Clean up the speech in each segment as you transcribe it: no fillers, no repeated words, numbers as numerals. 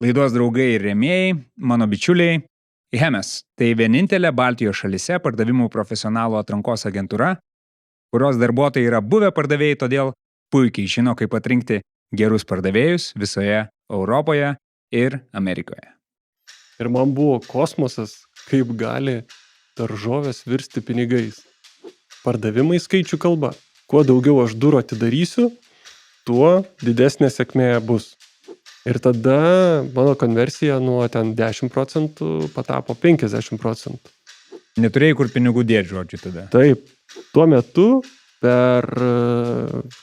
Laidos draugai ir rėmėjai, mano bičiuliai, Hemes – tai vienintelė Baltijos šalyse pardavimų profesionalų atrankos agentūra, kurios darbuotojai yra buvę pardavėjai, todėl puikiai žino, kaip atrinkti gerus pardavėjus visoje Europoje ir Amerikoje. Ir man buvo kosmosas, kaip gali daržovės virsti pinigais. Pardavimai skaičių kalba. Kuo daugiau aš durų atidarysiu, tuo didesnė sėkmė bus. Ir tada mano konversija nuo ten 10% patapo 50%. Neturėjai kur pinigų dėti, žodžiu, tada. Taip. Tuo metu per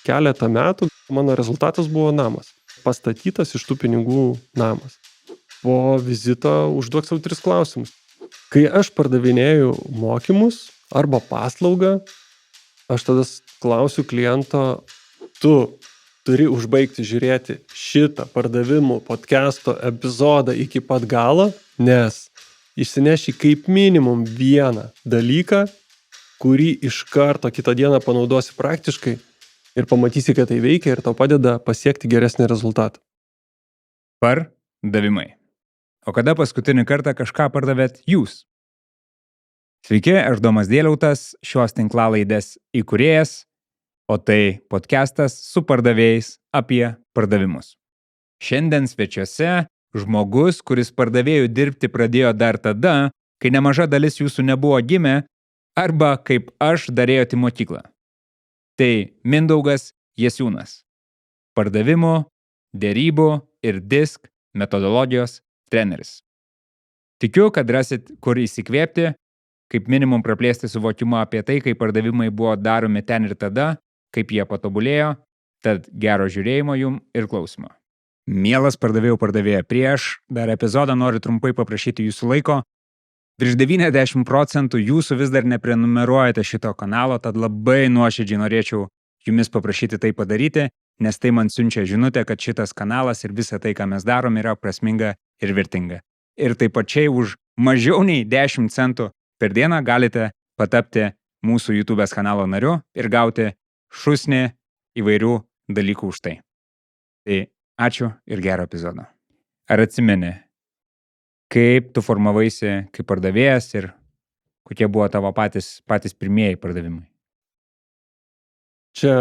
keletą metų mano rezultatas buvo namas. Pastatytas iš tų pinigų namas. Po vizito užduok savo 3 klausimus. Kai aš pardavinėju mokymus arba paslaugą, aš tada klausiu kliento, tu turi užbaigti žiūrėti šitą pardavimų podcast'o epizodą iki pat galo, nes išsineši kaip minimum vieną dalyką, kurį iš karto kitą dieną panaudosi praktiškai ir pamatysi, kad tai veikia ir tau padeda pasiekti geresnį rezultatą. Pardavimai. O kada paskutinį kartą kažką pardavėt jūs? Sveiki, aš Domas Dėliautas, šios tinklalaidės įkūrėjas, o tai podcastas su pardavėjais apie pardavimus. Šiandien svečiuose žmogus, kuris pardavėjų dirbti pradėjo dar tada, kai nemaža dalis jūsų nebuvo gimę, arba kaip aš darėjote į mokyklą. Tai Mindaugas Jasiūnas. Pardavimų, derybų ir disk metodologijos treneris. Tikiu, kad rasit kur įsikvėpti, kaip minimum praplėsti suvokimą apie tai, kaip pardavimai buvo daromi ten ir tada, kaip jie patobulėjo, tad gero žiūrėjimo jum ir klausimo. Mielas pardavėja, prieš dar epizodą noriu trumpai paprašyti jūsų laiko. Virš 90% jūsų vis dar neprenumeruojate šito kanalo, tad labai nuoširdžiai norėčiau jumis paprašyti tai padaryti, nes tai man siunčia žinutę, kad šitas kanalas ir visa tai, ką mes darom, yra prasminga ir vertinga. Ir taip pačiai už mažiau nei 10 centų per dieną galite patapti mūsų YouTube'ės kanalo nariu ir gauti šūsnį įvairių dalykų už tai. Tai ačiū ir gero epizodo. Ar atsimeni, kaip tu formavaisi kaip pardavėjas ir kokie buvo tavo patys pirmieji pardavimai? Čia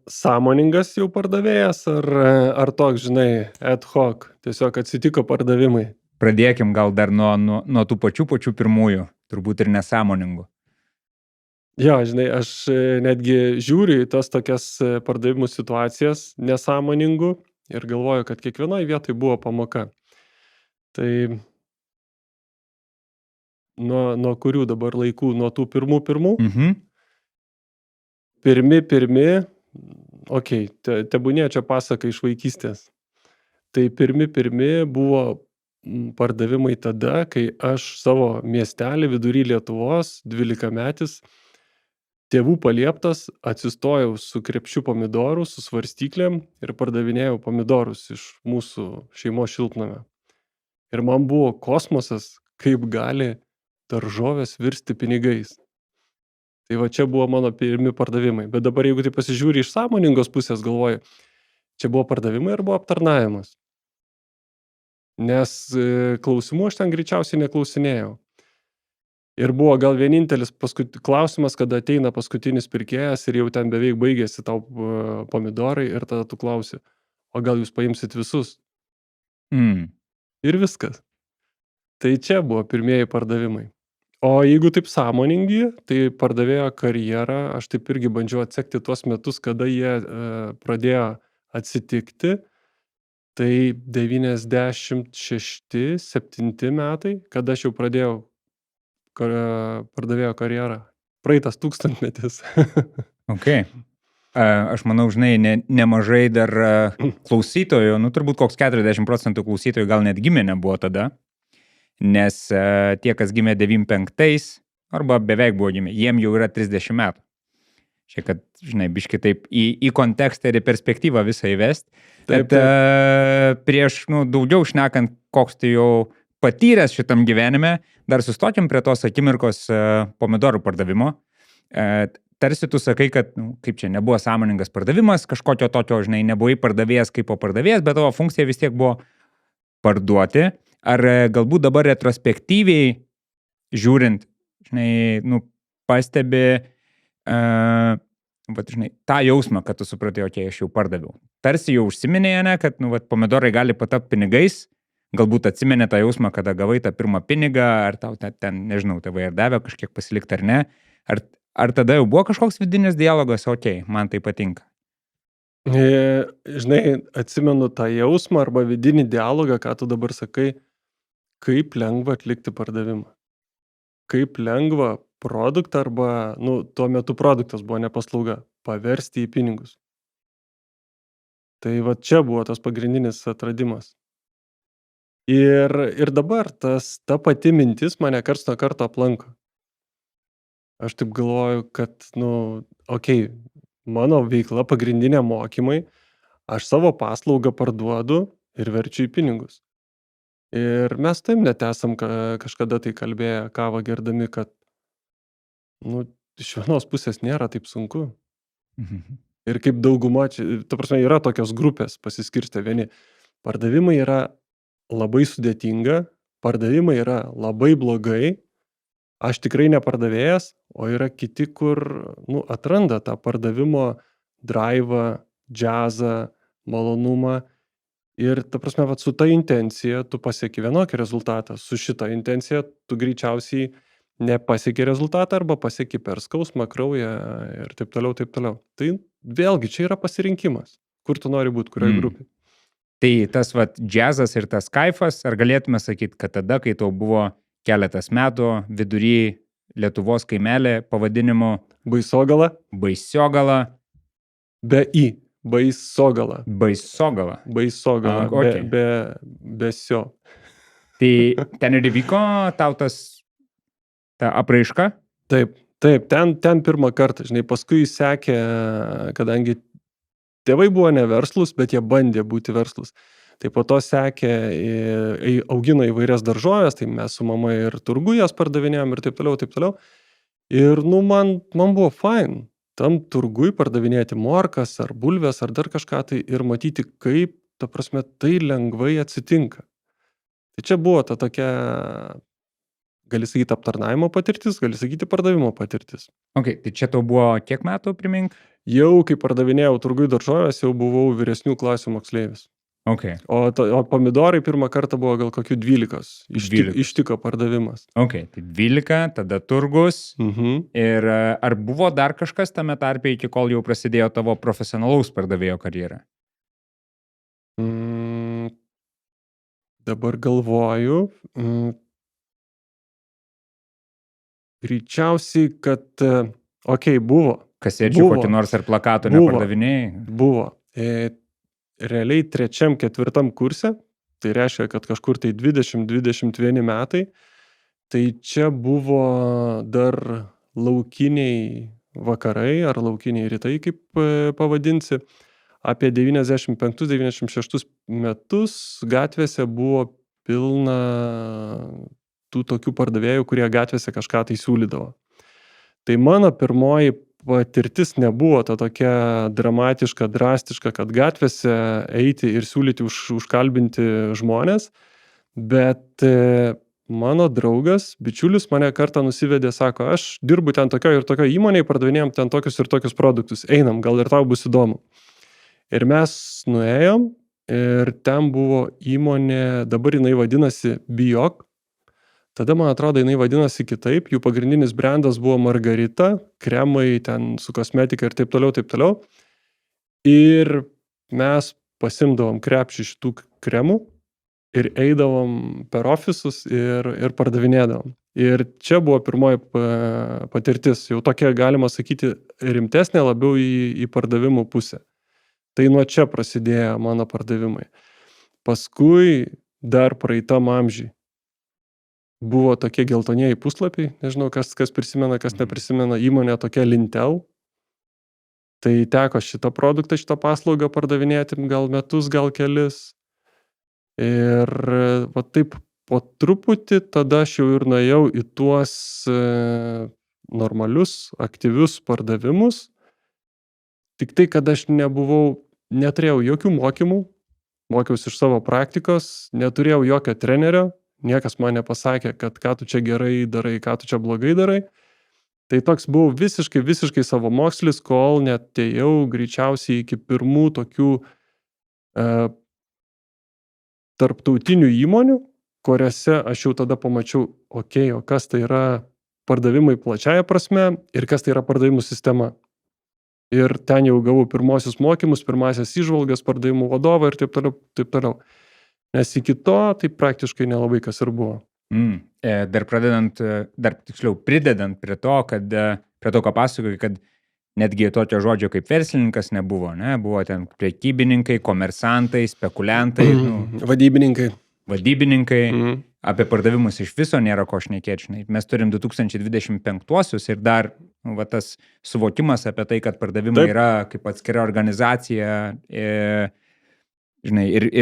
sąmoningas jau pardavėjas ar toks, žinai, ad hoc, tiesiog atsitiko pardavimai? Pradėkim gal dar nuo tų pačių pirmųjų, turbūt ir nesąmoningų. Jo, žinai, aš netgi žiūriu į tas tokias pardavimų situacijas nesąmoningų ir galvoju, kad kiekvienoje vietoje buvo pamoka. Tai nuo kurių dabar laikų, nuo tų pirmų? Pirmi, okei, tebūnė čia pasaka iš vaikystės. Tai pirmi buvo pardavimai tada, kai aš savo miestelį vidury Lietuvos, 12-metis, tėvų palieptas, atsistojau su krepšiu pomidorų, su svarstyklėm ir pardavinėjau pomidorus iš mūsų šeimos šiltnamio. Ir man buvo kosmosas, kaip gali daržovės virsti pinigais. Tai va čia buvo mano pirmi pardavimai. Bet dabar jeigu tai pasižiūri iš sąmoningos pusės, galvoju, čia buvo pardavimai ar buvo aptarnavimas? Nes klausimų aš ten greičiausiai neklausinėjau. Ir buvo gal vienintelis klausimas, kada ateina paskutinis pirkėjas ir jau ten beveik baigėsi tau pomidorai ir tada tu klausi, o gal jūs paimsit visus? Ir viskas. Tai čia buvo pirmieji pardavimai. O jeigu taip sąmoningi, tai pardavėjo karjerą, aš taip irgi bandžiau atsekti tuos metus, kada jie pradėjo atsitikti. Tai 96-7 metai, kada aš jau pradėjau pardavėjo karjerą. Praeitas 1000-metis. Ok. Aš manau, žinai, nemažai dar klausytojų, turbūt koks 40% klausytojų gal net gimė nebuvo tada, nes tie, kas gimė 95 arba beveik buvo gimė, jiem jau yra 30 metų. Šiek, kad, žinai, biški taip į kontekstą ir į perspektyvą visą įvest. Bet prieš, daugiau šnekant, koks tai jau patyręs šitam gyvenime, dar sustokim prie tos akimirkos pomidorų pardavimo. Tarsi tu sakai, kad, kaip čia, nebuvo sąmoningas pardavimas, kažkokio tokio, žinai, nebuvai pardavėjas kaip pardavėjas, bet tavo funkcija vis tiek buvo parduoti, ar galbūt dabar retrospektyviai žiūrint, žinai, pastebi, žinai, tą jausmą, kad tu supratai, okei, aš jau pardaviau. Tarsi jau užsiminėjai, ne, kad, pomidorai gali patapti pinigais, galbūt atsimenė tą jausmą, kada gavai tą pirmą pinigą, ar tau ten, nežinau, tėvai ar davė kažkiek pasilikti ar ne, ar tada jau buvo kažkoks vidinis dialogas, okei, man tai patinka. Žinai, atsimenu tą jausmą arba vidinį dialogą, ką tu dabar sakai, kaip lengva atlikti pardavimą. Kaip lengva produktą arba, tuo metu produktas buvo ne paslauga, paversti į pinigus. Tai va čia buvo tas pagrindinis atradimas. Ir dabar ta pati mintis mane karts nuo karto aplanko. Aš taip galvoju, kad, okei, mano veikla pagrindinė mokymai, aš savo paslaugą parduodu ir verčiu į pinigus. Ir mes taip net esam kažkada tai kalbėję kavą gerdami, kad, iš vienos pusės nėra taip sunku. Ir kaip dauguma, ta prasme, yra tokios grupės pasiskirstę vieni. Pardavimai yra labai sudėtinga, pardavimai yra labai blogai, aš tikrai nepardavėjas, o yra kiti, kur, atranda tą pardavimo draivą, džiazą, malonumą. Ir, ta prasme, su ta intencija tu pasieki vienokį rezultatą. Su šita intencija tu greičiausiai nepasieki rezultatą arba pasieki per skausmą, kraują ir taip toliau, taip toliau. Tai vėlgi, čia yra pasirinkimas, kur tu nori būti, kurioje grupėje. Tai tas džiazas ir tas kaifas, ar galėtume sakyti, kad tada, kai tau buvo keletas metų vidury Lietuvos kaimelė pavadinimu Baisogala. Be I. Baisogala. Okay. Be sio. Tai ten ir įvyko tau ta apraiška? Taip, ten pirmą kartą, žinai, paskui sekė, kadangi tėvai buvo neverslus, bet jie bandė būti verslus. Tai po to sekė, augino įvairias daržovės, tai mes su mama ir turgu jas pardavinėjom ir taip toliau, taip toliau. Ir, man buvo fain tam turgui pardavinėti morkas ar bulves ar dar kažką tai ir matyti, kaip, ta prasme, tai lengvai atsitinka. Tai čia buvo ta tokia, gali sakyti, aptarnavimo patirtis, gali sakyti, pardavimo patirtis. Ok, tai čia tau buvo kiek metų, primink? Jau, kai pardavinėjau turgui daržovės, jau buvau vyresnių klasių moksleivis. Okay. O pomidorai pirmą kartą buvo gal kokių 12. Ištiko pardavimas. Ok, tai 12, tada turgus. Ir ar buvo dar kažkas tame tarpe, iki kol jau prasidėjo tavo profesionalaus pardavėjo karjera? Dabar galvoju. Greičiausiai, kad, buvo. Kasečių kokį nors ar plakatų nepardavinėjai? Buvo. Realiai 3-4 kurse, tai reiškia, kad kažkur tai 20-21 metai, tai čia buvo dar laukiniai vakarai ar laukiniai rytai, kaip pavadinsi. Apie 95-96 metus gatvėse buvo pilna tų tokių pardavėjų, kurie gatvėse kažką tai siūlydavo. Tai mano pirmoji patirtis nebuvo ta tokia dramatiška, drastiška, kad gatvėse eiti ir siūlyti užkalbinti žmonės, bet mano draugas, bičiulis mane kartą nusivedė, sako, aš dirbu ten tokio ir tokio įmonėje, pardavinėjom ten tokius ir tokius produktus, einam, gal ir tau bus įdomu. Ir mes nuėjom ir ten buvo įmonė, dabar jinai vadinasi Bijok. Tada, man atrodo, jinai vadinasi kitaip, jų pagrindinis brandas buvo Margarita, kremai ten su kosmetika ir taip toliau, taip toliau. Ir mes pasimdavom krepšį šitų kremų ir eidavom per ofisus ir pardavinėdavom. Ir čia buvo pirmoji patirtis, jau tokia, galima sakyti, rimtesnė, labiau į pardavimų pusę. Tai nuo čia prasidėjo mano pardavimai. Paskui dar praeitam amžiui buvo tokie geltonieji puslapiai, nežinau, kas prisimena, kas neprisimena, įmonė tokia Lintel. Tai teko šitą produktą, šitą paslaugą pardavinėti gal metus, gal kelis. Ir va taip po truputį tada aš jau ir nuėjau į tuos normalius, aktyvius pardavimus. Tik tai, kad aš neturėjau jokių mokymų, mokiausi iš savo praktikos, neturėjau jokio trenerio, niekas man nepasakė, kad ką tu čia gerai darai, ką tu čia blogai darai. Tai toks buvau visiškai savo mokslis, kol netėjau greičiausiai iki pirmų tokių tarptautinių įmonių, kuriuose aš jau tada pamačiau, o kas tai yra pardavimai plačiaja prasme ir kas tai yra pardavimų sistema. Ir ten jau gavau pirmosius mokymus, pirmasias įžvalgas, pardavimų vadovą ir taip toliau. Nes iki to tai praktiškai nelabai kas ir buvo. Dar tiksliau pridedant prie to, ką pasakoju, kad netgi tokio žodžio kaip verslininkas nebuvo, ne? Buvo ten prekybininkai, komersantai, spekuliantai, vadybininkai. Apie pardavimus iš viso nėra ko šnekėti. Mes turim 2025 ir dar tas suvokimas apie tai, kad pardavimai yra kaip atskira organizacija ir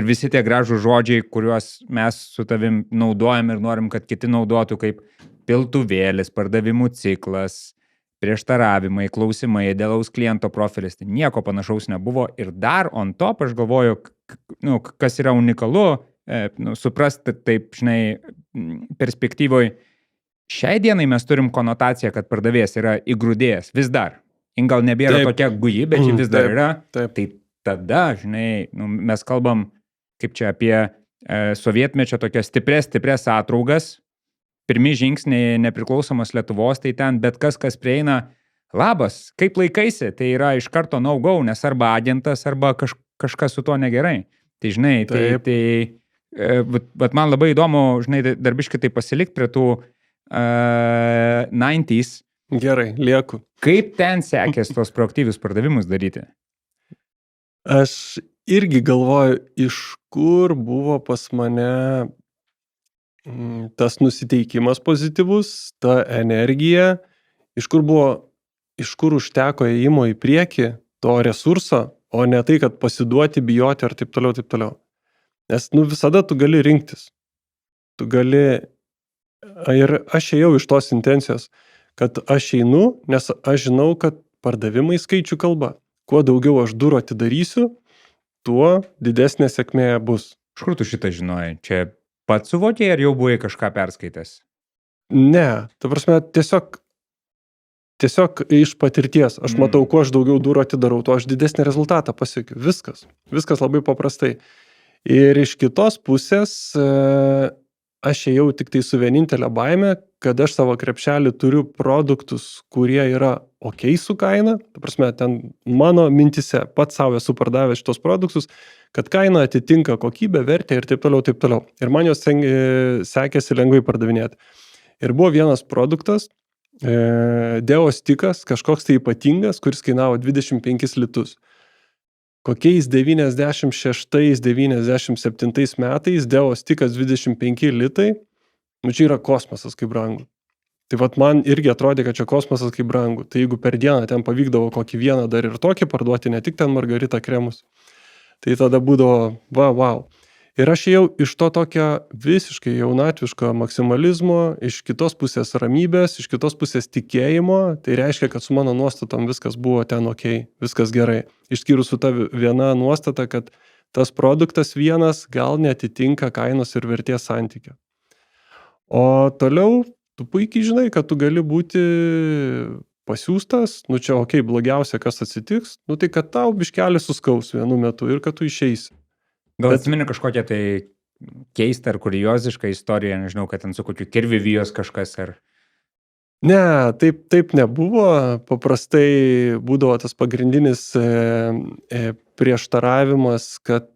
visi tie gražų žodžiai, kuriuos mes su tavim naudojam ir norim, kad kiti naudotų kaip piltuvėlis, pardavimų ciklas, prieštaravimai, klausimai, idealaus kliento profilis. Tai nieko panašaus nebuvo. Ir dar on top aš galvoju, kas yra unikalu, suprasti taip, perspektyvoje. Šiai dienai mes turim konotaciją, kad pardavėjas yra įgrūdėjęs. Vis dar. Gal nebėra tokia guji, bet vis dar yra. Tai tada, mes kalbam kaip čia apie sovietmečio tokias stiprias atraugas. Pirmi žingsniai nepriklausomos Lietuvos, tai ten bet kas prieina, labas, kaip laikaisi, tai yra iš karto no-go, nes arba agentas, arba kažkas su to negerai. Tai bet man labai įdomu, darbiškai tai pasilikti prie tų 90s. Gerai, lieku. Kaip ten sekės tos proaktyvius pardavimus daryti? Aš irgi galvoju, iš kur buvo pas mane tas nusiteikimas pozityvus, ta energija, iš kur užteko ėjimo į priekį to resurso, o ne tai, kad pasiduoti, bijoti ar taip toliau. Nes visada tu gali rinktis. Tu gali, ir aš ėjau iš tos intencijos, kad aš einu, nes aš žinau, kad pardavimai skaičių kalba. Kuo daugiau aš durų atidarysiu, tuo didesnė sėkmė bus. Iš kur tu šitą žinojai? Čia pats suvokėjai ar jau buvai kažką perskaitęs? Ne, ta prasme, tiesiog iš patirties. Aš matau, kuo aš daugiau durų atidarau, tuo aš didesnį rezultatą pasiekiu. Viskas labai paprastai. Ir iš kitos pusės aš ėjau tik tai su vienintelė baime, kad aš savo krepšelį turiu produktus, kurie yra ok su kaina. Ta prasme, ten mano mintise pats savo esu pardavęs šitos produktus, kad kaina atitinka kokybę, vertę ir taip toliau. Ir man jos sekėsi lengvai pardavinėti. Ir buvo vienas produktas, Deo stikas, kažkoks tai ypatingas, kuris kainavo 25 litus. Kokiais 96-97 metais Deo stikas 25 litai, čia yra kosmosas kaip brangu. Tai man irgi atrodė, kad čia kosmosas kaip brangu. Tai jeigu per dieną ten pavykdavo kokį vieną dar ir tokį parduoti, ne tik ten margarita kremus, tai tada būdavo wow. Ir aš ėjau iš to tokio visiškai jaunatviško maksimalizmo, iš kitos pusės ramybės, iš kitos pusės tikėjimo. Tai reiškia, kad su mano nuostatom viskas buvo ten ok, viskas gerai. Išskyrus su ta viena nuostata, kad tas produktas vienas gal netitinka kainos ir vertės santykio. O toliau tu puikiai žinai, kad tu gali būti pasiūstas, čia ok, blogiausia, kas atsitiks, tai kad tau biškelį suskaus vienu metu ir kad tu išeisi. Gal atsimeni kažkokią tai keistą ar kuriozišką istoriją, nežinau, kad ten su kokiu kirvivijos kažkas ar... Ne, taip nebuvo. Paprastai būdavo tas pagrindinis prieštaravimas, kad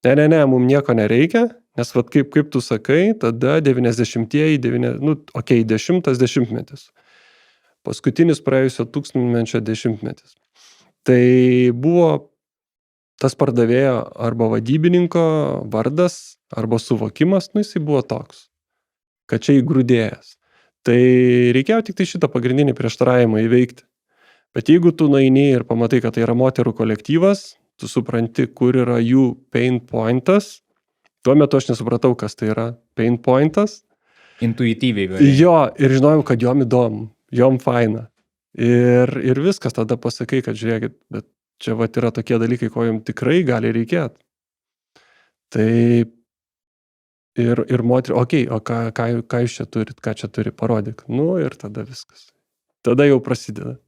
ne, mums nieko nereikia, nes kaip tu sakai, tada 90-ieji, 10-metis. Paskutinis praėjusio 1000-mečio dešimtmetis. Tai buvo tas pardavėjo arba vadybininko vardas arba suvokimas, jisai buvo toks, kad čia įgrūdėjęs. Tai reikėjo tik tai šitą pagrindinį prieštaravimą įveikti. Bet jeigu tu nueini ir pamatai, kad tai yra moterų kolektyvas, tu supranti, kur yra jų pain pointas. Tuo metu aš nesupratau, kas tai yra pain pointas. Intuityviai gali. Jo, ir žinojau, kad jom įdomu, jom faina. Ir viskas, tada pasakai, kad žiūrėkit, bet čia yra tokie dalykai, ko jums tikrai gali reikėti. Tai ir moterį, o ką jūs čia turit, ką čia turi, parodyk. Nu ir tada viskas. Tada jau prasideda.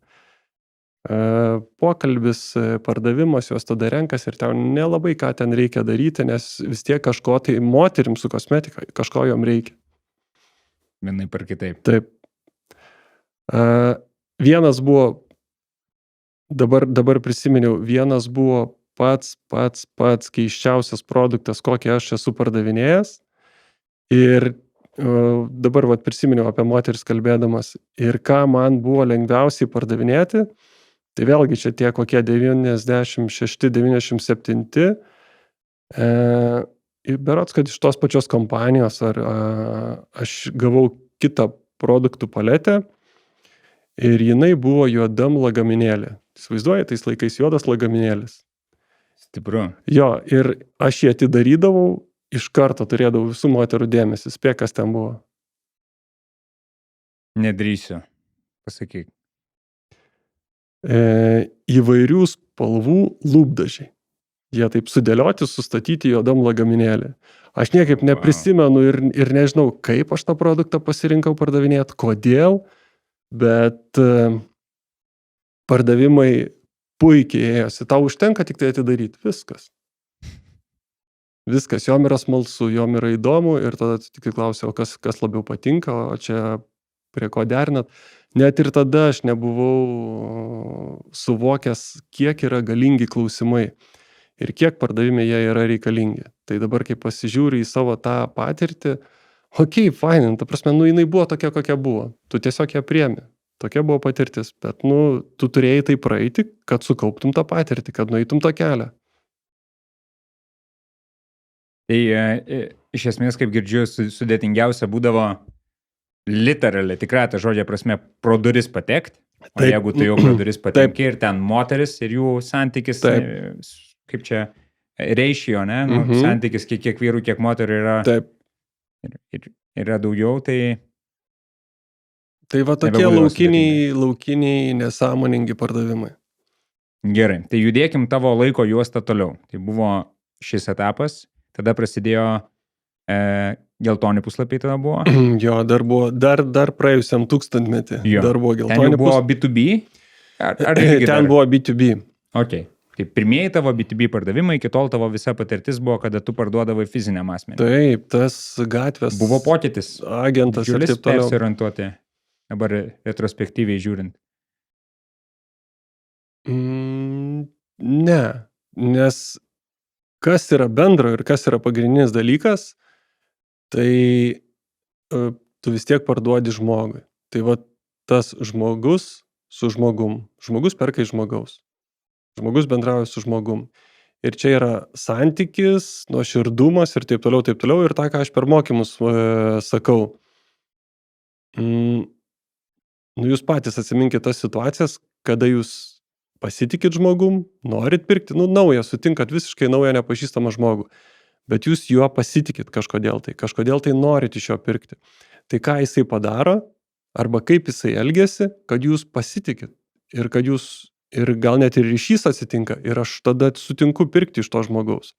Pokalbis, pardavimas, jos tada renkas ir tau nelabai ką ten reikia daryti, nes vis tiek kažko, tai moterim su kosmetika, kažko jom reikia. Vienai per kitaip. Taip. Vienas buvo, dabar prisiminiau, vienas buvo pats keiščiausias produktas, kokį aš esu pardavinėjęs. Ir dabar prisiminiau apie moteris kalbėdamas. Ir ką man buvo lengviausiai pardavinėti, tai vėlgi čia tie kokie 96, 97. Berods, kad iš tos pačios kompanijos aš gavau kitą produktų paletę ir jinai buvo juodam lagaminėlė. Įsivaizduoji, tais laikais juodas lagaminėlis. Stipru. Jo, ir aš jį atidarydavau, iš karto turėdavau visų moterų dėmesį. Spėk, kas ten buvo. Nedrįsiu. Pasakyk. Įvairių spalvų lūpdažiai. Jie taip sudėlioti, sustatyti juodam lagaminėlį. Aš niekaip neprisimenu ir nežinau, kaip aš tą produktą pasirinkau pardavinėti, kodėl, bet pardavimai puikiai ėjosi. Tau užtenka tik tai atidaryti. Viskas. Viskas. Jom yra smalsu, jom yra įdomu ir tada tik klausiau, kas labiau patinka, o čia prie ko derinat. Net ir tada aš nebuvau suvokęs, kiek yra galingi klausimai ir kiek pardavime jie yra reikalingi. Tai dabar, kai pasižiūri į savo tą patirtį, fain, ta prasme, jinai buvo tokia, kokia buvo. Tu tiesiog ją priemi. Tokia buvo patirtis, bet, tu turėjai tai praeiti, kad sukauptum tą patirtį, kad nueitum tą kelią. Tai iš esmės, kaip girdžiu, sudėtingiausia būdavo literaliai, tikrai tą žodžią prasme, pro duris patekti. O jeigu tu jau pro duris patenki ir ten moteris ir jų santykis, kaip čia, ratio, ne? Santykis, kiek vyrų, kiek moterų yra. Taip. Ir yra daugiau, tai... Tai va tokie laukiniai nesąmoningi pardavimai. Gerai, tai judėkim tavo laiko juostą toliau. Tai buvo šis etapas, tada prasidėjo geltoni puslapiai tada buvo. Jo, dar praėjusiam 1000-metį. Dar buvo geltoni puslapiai. Ten jau buvo B2B? Ten buvo B2B. Ok. Tai pirmieji tavo B2B pardavimai, iki tol tavo visa patirtis buvo, kada tu parduodavai fiziniam asmenį. Taip, tas gatvės. Buvo pokytis. Agentas ir taip toliau. Persiorientuoti. Dabar retrospektyviai žiūrint. Ne, nes kas yra bendro ir kas yra pagrindinis dalykas, tai tu vis tiek parduodi žmogui. Tai va tas žmogus su žmogum. Žmogus perka iš žmogaus. Žmogus bendrauja su žmogum. Ir čia yra santykis, nuoširdumas ir taip toliau. Ir tą, ką aš per mokymus sakau. Jūs patys atsiminkite tas situacijas, kada jūs pasitikit žmogum, norit pirkti, naują, sutinkat visiškai naują nepažįstamą žmogų, bet jūs juo pasitikit kažkodėl tai norit iš jo pirkti. Tai ką jisai padaro, arba kaip jisai elgiasi, kad jūs pasitikit ir gal net ir ryšys atsitinka ir aš tada sutinku pirkti iš to žmogaus.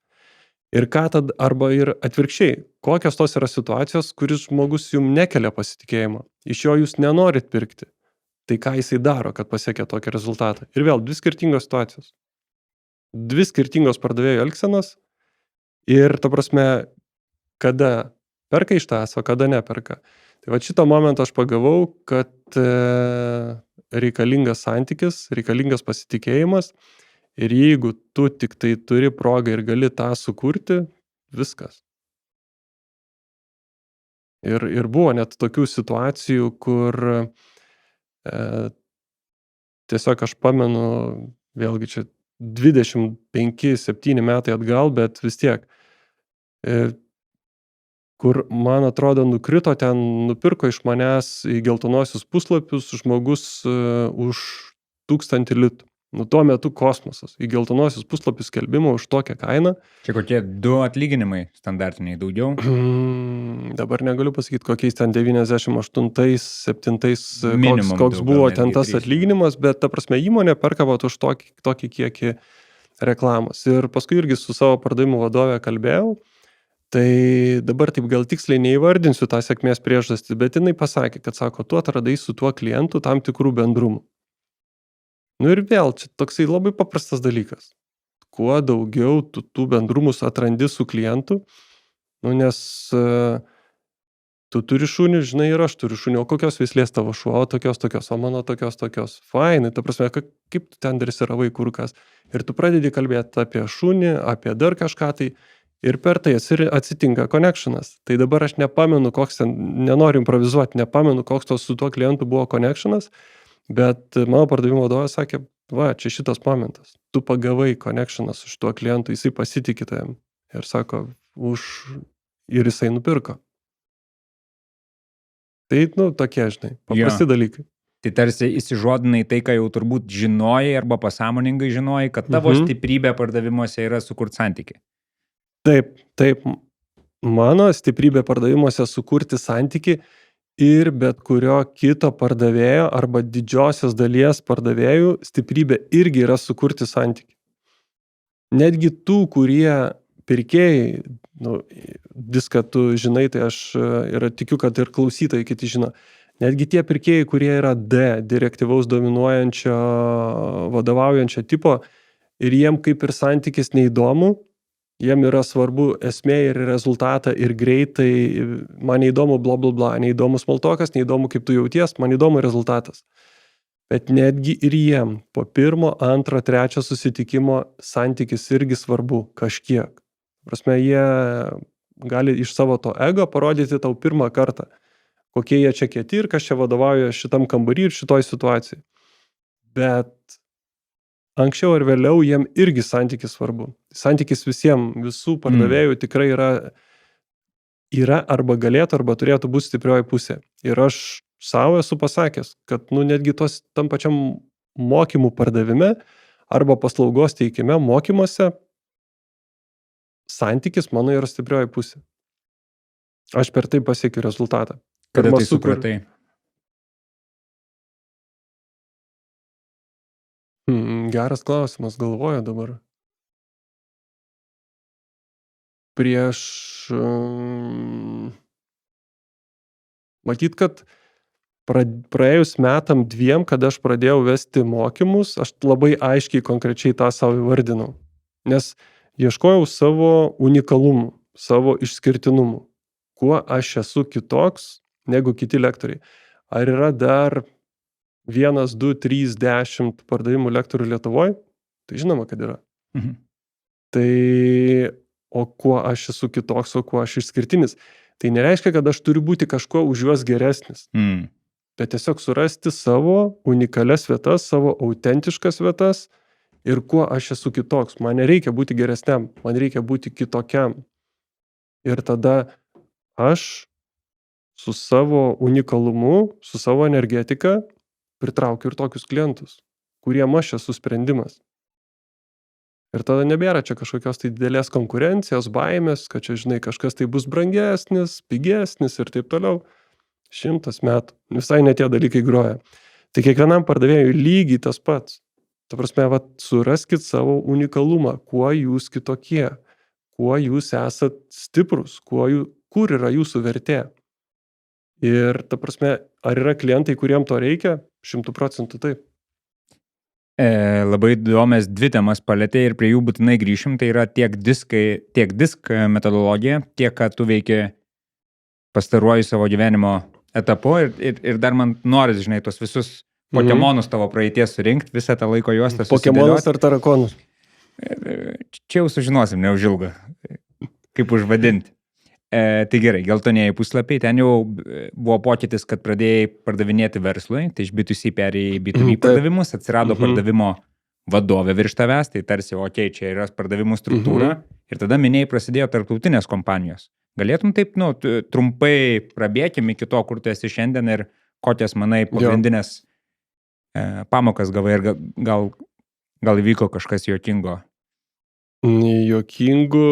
Ir ką tada, arba ir atvirkščiai, kokios tos yra situacijos, kuris žmogus jums nekelia pasitikėjimo, iš jo jūs nenorit pirkti. Tai ką jisai daro, kad pasiekia tokį rezultatą. Ir vėl, 2 skirtingos situacijos. 2 skirtingos pardavėjų elgsenos ir, ta prasme, kada perka iš tavęs, o kada neperka. Tai va šito momento aš pagavau, kad reikalingas santykis, reikalingas pasitikėjimas ir jeigu tu tik tai turi progą ir gali tą sukurti, viskas. Ir buvo net tokių situacijų, kur tiesiog aš pamenu, vėlgi čia 25-7 metai atgal, bet vis tiek, kur, man atrodo, nukrito ten, nupirko iš manęs į geltonosius puslapius žmogus už 1000 litų. Tuo metu kosmosas. Į geltonosius puslapius skelbimą už tokią kainą. Čia kokie 2 atlyginimai standartiniai, daugiau? Dabar negaliu pasakyti, kokiais ten 98-7, koks buvo ten tas atlyginimas, bet ta prasme įmonė perka už tokį kiekį reklamos. Ir paskui irgi su savo pardavimų vadove kalbėjau Tai dabar taip gal tiksliai neįvardinsiu tą sėkmės priežastį, bet jinai pasakė, kad sako, tu atradai su tuo klientu tam tikrų bendrumų. Nu ir vėl, čia toksai labai paprastas dalykas. Kuo daugiau tu tų bendrumus atrandi su klientu, nu nes tu turi šunį, žinai, ir aš turiu šunį, o kokios veislės tavo šuo, o tokios, o mano tokios. Fainai, ta prasme, kaip tu ten dresiravai kur kas. Ir tu pradedi kalbėti apie šunį, apie dar kažką tai. Ir per tai atsitinka connectionas. Tai dabar aš nepamenu, koks ten, nenoriu improvizuoti, nepamenu, koks tos su tuo klientu buvo connectionas, bet mano pardavimo vadovas sakė, va, čia šitas momentas. Tu pagavai connectioną su šituo klientu, jisai pasitikė tavim. Ir sako, ir jisai nupirko. Tai, tokie, žinai, paprasti dalykai. Tai tarsi įsižodinai tai, ką jau turbūt žinojai arba pasąmoningai žinojai, kad tavo stiprybė pardavimuose yra sukurti santykį. Taip. Mano stiprybė pardavimuose sukurti santykį ir bet kurio kito pardavėjo arba didžiosios dalies pardavėjų stiprybė irgi yra sukurti santykį. Netgi tų, kurie pirkėjai, viską tu žinai, tai aš ir tikiu, kad ir klausytojai kiti žino. Netgi tie pirkėjai, kurie yra D, direktyvaus dominuojančio, vadovaujančio tipo, ir jiem kaip ir santykis neįdomu, jiem yra svarbu esmė ir rezultatą ir greitai, man neįdomu bla bla bla, neįdomu smalltalkas, neįdomu kaip tu jauties, man įdomu rezultatas. Bet netgi ir jiem po 1, 2, 3 susitikimo santykis irgi svarbu kažkiek. Prasme, jie gali iš savo to ego parodyti tau pirmą kartą, kokie jie čia kieti ir kas čia vadovauja šitam kambarį ir šitoj situacijai. Bet anksčiau ar vėliau jiem irgi santykis svarbu. Santykis visų pardavėjų tikrai yra arba galėtų, arba turėtų būti stiprioji pusė. Ir aš savo esu pasakęs, kad netgi tam pačiam mokymų pardavime arba paslaugos teikime mokymuose santykis mano yra stiprioji pusė. Aš per tai pasiekiu rezultatą. Kada tai supratai? Geras klausimas, galvoju dabar. Prieš... Matyt, kad praėjus metam 2, kada aš pradėjau vesti mokymus, aš labai aiškiai konkrečiai tą savo įvardinau. Nes ieškojau savo unikalumų, savo išskirtinumų. Kuo aš esu kitoks negu kiti lektoriai. Ar yra dar 1, 2, 3, 10 pardavimų lektorių Lietuvoje? Tai žinoma, kad yra. Tai, o kuo aš esu kitoks, o kuo aš išskirtinis? Tai nereiškia, kad aš turiu būti kažkuo už juos geresnis. Bet tiesiog surasti savo unikalias vietas, savo autentiškas vietas ir kuo aš esu kitoks. Man nereikia būti geresniam, man reikia būti kitokiam. Ir tada aš su savo unikalumu, su savo energetika pritraukiu ir tokius klientus, kuriem aš esu sprendimas. Ir tada nebėra čia kažkokios tai didelės konkurencijos, baimės, kad čia, žinai, kažkas tai bus brangesnis, pigesnis ir taip toliau. 100 metų. Visai ne tie dalykai groja. Tai kiekvienam pardavėjui lygiai tas pats. Ta prasme, suraskit savo unikalumą, kuo jūs kitokie, kuo jūs esat stiprus, kur yra jūsų vertė. Ir ta prasme, ar yra klientai, kuriem to reikia? 100% taip. Labai įdomias 2 temas palėtė ir prie jų būtinai grįšim. Tai yra tiek disk metodologija, tiek, kad tu veiki pastaruoju savo gyvenimo etapu ir dar man noris, žinai, tos visus Pokemonus tavo praeities surinkti, visą tą laiko juostą susidėlioti. Pokemonus ar tarakonus? Čia jau sužinosim, neužilgo, kaip užvadinti. Tai gerai, geltonieji puslapiai, ten jau buvo pokytis, kad pradėjai pardavinėti verslui, tai iš B2C perėjai į B2B pardavimus, atsirado pardavimo vadovė virš tavęs, tai tarsi, čia yra pardavimų struktūra, ir tada minėjai prasidėjo tarptautinės kompanijos. Galėtum taip, trumpai prabėkim iki to, kur tu esi šiandien ir kokias, manai, pagrindinės pamokas gavai ir gal įvyko kažkas juokingo? Juokingų...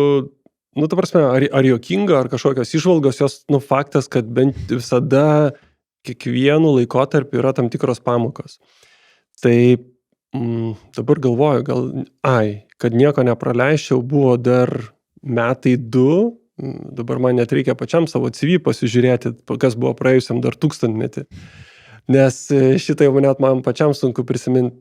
ta prasme, ar juokinga, ar kažkokios įžvalgos, jos, faktas, kad bent visada kiekvienu laikotarpiu yra tam tikros pamokos. Tai dabar galvoju, kad nieko nepraleisčiau, buvo dar metai 2, Dabar man net reikia pačiam savo CV pasižiūrėti, kas buvo praėjusiam dar 1000 metį. Nes šitą jau net man pačiam sunku prisiminti.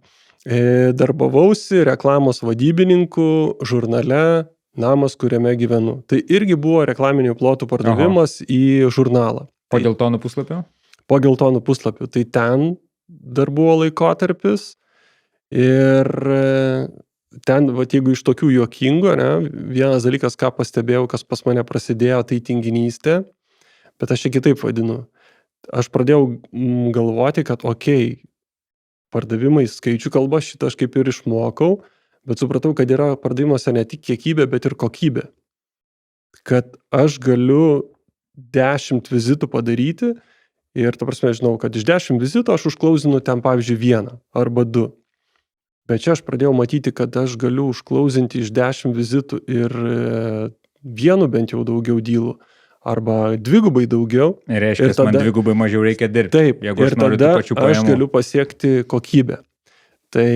Darbavausi reklamos vadybininku žurnale Namas, kuriame gyvenu. Tai irgi buvo reklaminių plotų pardavimas į žurnalą. Po geltonų puslapių? Po geltonų puslapių. Tai ten dar buvo laikotarpis ir ten, jeigu iš tokių juokingų, vienas dalykas, ką pastebėjau, kas pas mane prasidėjo, tai tinginystė, bet aš čia kitaip vadinu. Aš pradėjau galvoti, kad pardavimai skaičių kalba, šitą aš kaip ir išmokau, bet supratau, kad yra pardavimuose ne tik kiekybė, bet ir kokybė. Kad aš galiu 10 vizitų padaryti ir, ta prasme, žinau, kad iš 10 vizitų aš užklausinu ten, pavyzdžiui, 1 arba 2. Bet čia aš pradėjau matyti, kad aš galiu užklausinti iš 10 vizitų ir 1 bent jau daugiau dylų, arba 2 daugiau. Ir reiškia, man 2 mažiau reikia dirbti. Taip, jeigu ir tada aš galiu pasiekti kokybę. Tai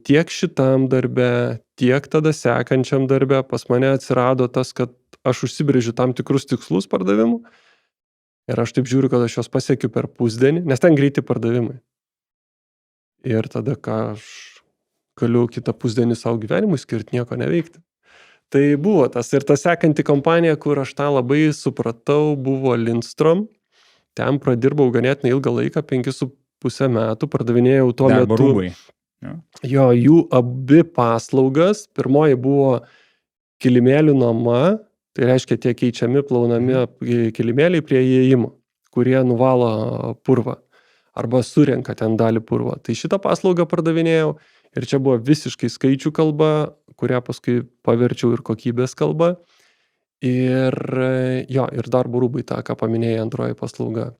tiek šitam darbe, tiek tada sekančiam darbe pas mane atsirado tas, kad aš užsibrėžiu tam tikrus tikslus pardavimų ir aš taip žiūriu, kad aš juos pasiekiu per pusdienį, nes ten greiti pardavimai. Ir tada ką aš galiu kitą pusdienį savo gyvenimui skirti, nieko neveikti. Tai buvo tas. Ir ta sekanti kompanija, kur aš tą labai supratau, buvo Lindstrom. Ten pradirbau ganėtinai ilgą laiką, 5,5 metų, pardavinėjau tuo Darbo metu. rūbai. Jo, jų abi paslaugas. Pirmoji buvo kilimėlių nuoma, tai reiškia tie keičiami, plaunami kilimėliai prie įėjimo, kurie nuvalo purvą arba surenka ten dalį purvo. Tai šitą paslaugą pardavinėjau ir čia buvo visiškai skaičių kalba, kurią paskui paverčiau ir kokybės kalba. Ir darbo rūbai, tą, ką paminėjai, antroji paslauga.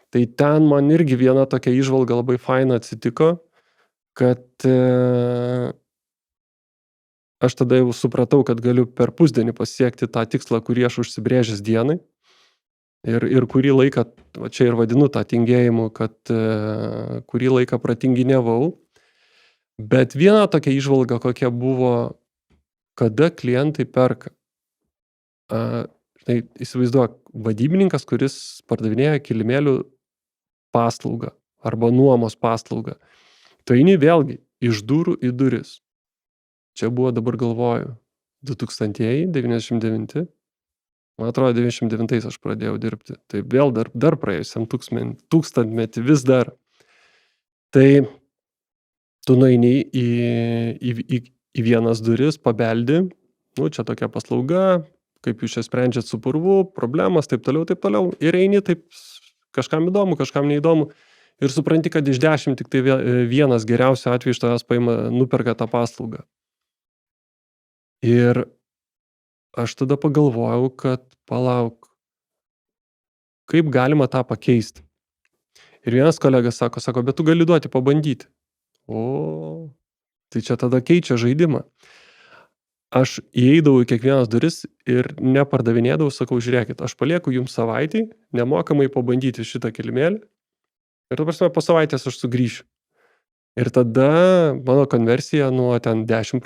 Tai ten man irgi viena tokia įžvalga labai faina atsitiko, kad aš tada jau supratau, kad galiu per pusdienį pasiekti tą tikslą, kurį aš užsibrėžęs dienai. Ir kurį laiką, čia ir vadinu tą tingėjimu, kad kurį laiką pratinginiavau. Bet viena tokia įžvalga, kokia buvo, kada klientai perka. Įsivaizduok, vadybininkas, kuris pardavinėja kilimėlių paslaugą arba nuomos paslaugą. Tu eini vėlgi iš durų į duris. Čia buvo, dabar galvoju, 2000-ieji, 99. Man atrodo, 99 aš pradėjau dirbti. Tai vėl dar praėjusiam 1000-metį vis dar. Tai tu nueini į vienas duris, pabeldi, čia tokia paslauga, kaip jūs čia sprendžiat su purvu, problemas, taip toliau. Ir eini taip, kažkam įdomu, kažkam neįdomu. Ir supranti, kad iš 10 tik tai vienas geriausiu atveju iš tavęs nuperka tą paslaugą. Ir aš tada pagalvojau, kad palauk, kaip galima tą pakeisti. Ir vienas kolegas sako, bet tu gali duoti pabandyti. Tai čia tada keičia žaidimą. Aš įeidavau į kiekvienas duris ir nepardavinėdavau, sakau, žiūrėkit, aš palieku jums savaitį, nemokamai pabandyti šitą kilimėlį. Ir po savaitės aš sugrįšiu. Ir tada mano konversija nuo ten 10%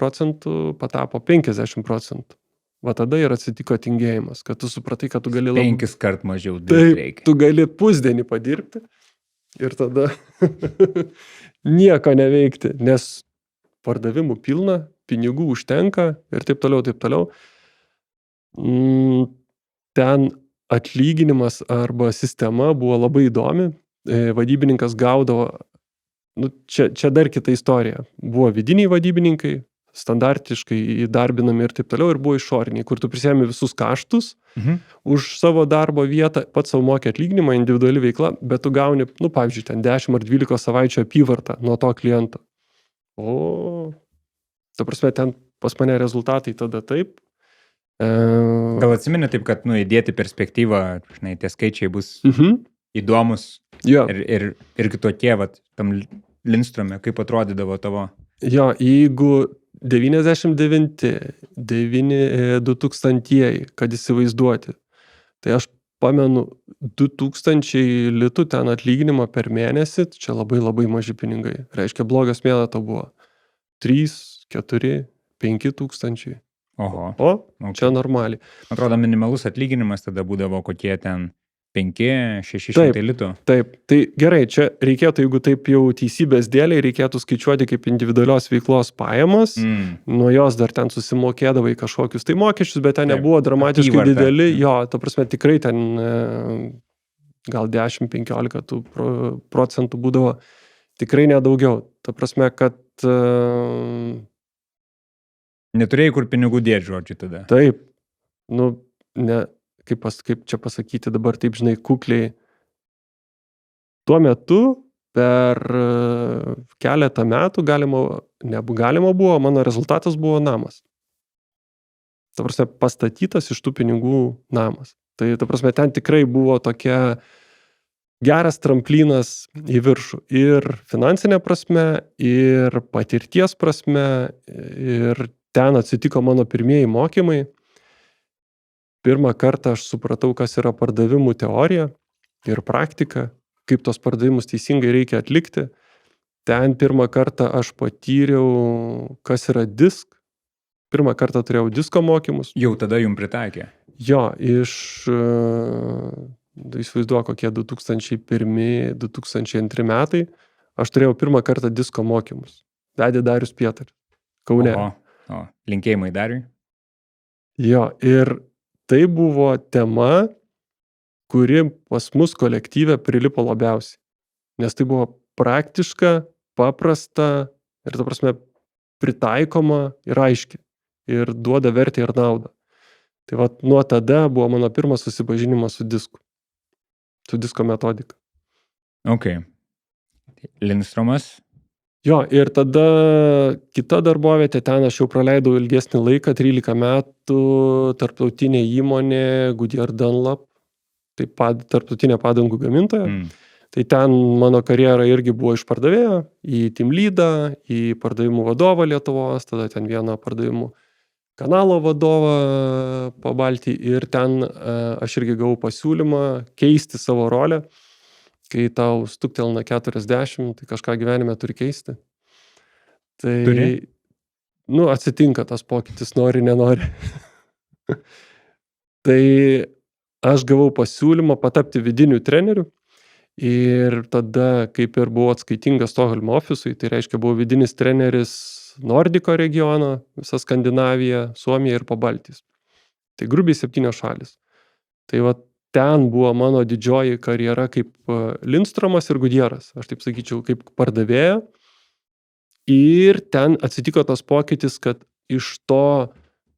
patapo 50%. Va tada ir atsitiko tingėjimas, kad tu supratai, kad tu gali 5 kart mažiau dirbti reikia. Tu gali pusdienį padirbti ir tada nieko neveikti, nes pardavimų pilna, pinigų užtenka ir taip toliau. Ten atlyginimas arba sistema buvo labai įdomi. Vadybininkas gaudavo, čia dar kita istorija. Buvo vidiniai vadybininkai, standartiškai įdarbinami ir taip toliau, ir buvo išoriniai, kur tu prisėmi visus kaštus už savo darbo vietą, pats savo mokė atlyginimą, individuali veikla, bet tu gauni, pavyzdžiui, ten 10 ar 12 savaičių apyvartą nuo to kliento. Ta prasme, ten pas mane rezultatai tada taip. Gal atsimeni taip, kad įdėti perspektyvą, tie skaičiai bus įdomus ir kitokie, tam Lindstrome, kaip atrodydavo tavo? Jo, jeigu 99, 2000-ieji, kad įsivaizduoti, tai aš pamenu 2000 litų ten atlyginimą per mėnesį, čia labai labai maži pinigai. Reiškia, blogas mėnata buvo 3, 4, 5 tūkstančiai. Oho. O, Okay. čia normaliai. Atrodo, minimalus atlyginimas tada būdavo kokie ten 5-600 litų. Taip, tai gerai, čia reikėtų, jeigu taip jau teisybės dėliai, reikėtų skaičiuoti kaip individualios veiklos pajamos, nuo jos dar ten susimokėdavai kažkokius tai mokesčius, bet ten nebuvo dramatiškai apyvarta. dideli, jo, ta prasme tikrai ten gal 10-15 tų procentų būdavo, tikrai nedaugiau. Ta prasme, kad... Neturėjai kur pinigų dėti, žodžiu, tada. Taip, nu, ne... Kaip čia pasakyti dabar taip, žinai, kukliai. Tuo metu per keletą metų galima buvo, mano rezultatas buvo namas. Ta prasme, pastatytas iš tų pinigų namas. Tai, ta prasme, ten tikrai buvo tokia geras tramplynas į viršų. Ir finansinė prasme, ir patirties prasme, ir ten atsitiko mano pirmieji mokymai. Pirmą kartą aš supratau, kas yra pardavimų teorija ir praktika, kaip tos pardavimus teisingai reikia atlikti. Ten pirmą kartą aš patyriau, kas yra disk. Pirmą kartą turėjau disko mokymus. Jau tada jums pritaikė? Jo, įsivaizduoju, kokie 2001-2002 metai. Aš turėjau pirmą kartą disko mokymus. Vedė Darius Pietaris, Kaune. O, linkėjimai Dariui? Jo, ir tai buvo tema, kuri pas mus kolektyve prilipo labiausiai. Nes tai buvo praktiška, paprasta ir, ta prasme, pritaikoma ir aiški. Ir duoda vertę ir naudą. Tai vat nuo tada buvo mano pirmas susipažinimas su disku. Su disko metodika. Ok. Lindstromas? Jo, ir tada kita darbovietė, ten aš jau praleidau ilgesnį laiką, 13 metų, tarptautinė įmonė Goodyear Dunlop, tai tarptautinė padangų gamintoja. Tai ten mano karjera irgi buvo iš pardavėjo į team leadą, į pardavimų vadovą Lietuvos, tada ten vieną pardavimų kanalo vadovą Pabaltį ir ten aš irgi gavau pasiūlymą keisti savo rolę. Kai tau stuktelna 40, tai kažką gyvenime turi keisti. Tai, atsitinka tas pokytis, nori, nenori. Tai aš gavau pasiūlymą patapti vidiniu treneriu ir tada, kaip ir buvau atskaitingas Stokholmo ofisui, tai reiškia, buvau vidinis treneris Nordiko regiono, visa Skandinavija, Suomija ir Pabaltijs. Tai grubiai 7 šalis. Tai va, ten buvo mano didžioji karjera kaip Lindstromas ir Goodyearas, aš taip sakyčiau, kaip pardavėja. Ir ten atsitiko tas pokytis, kad iš to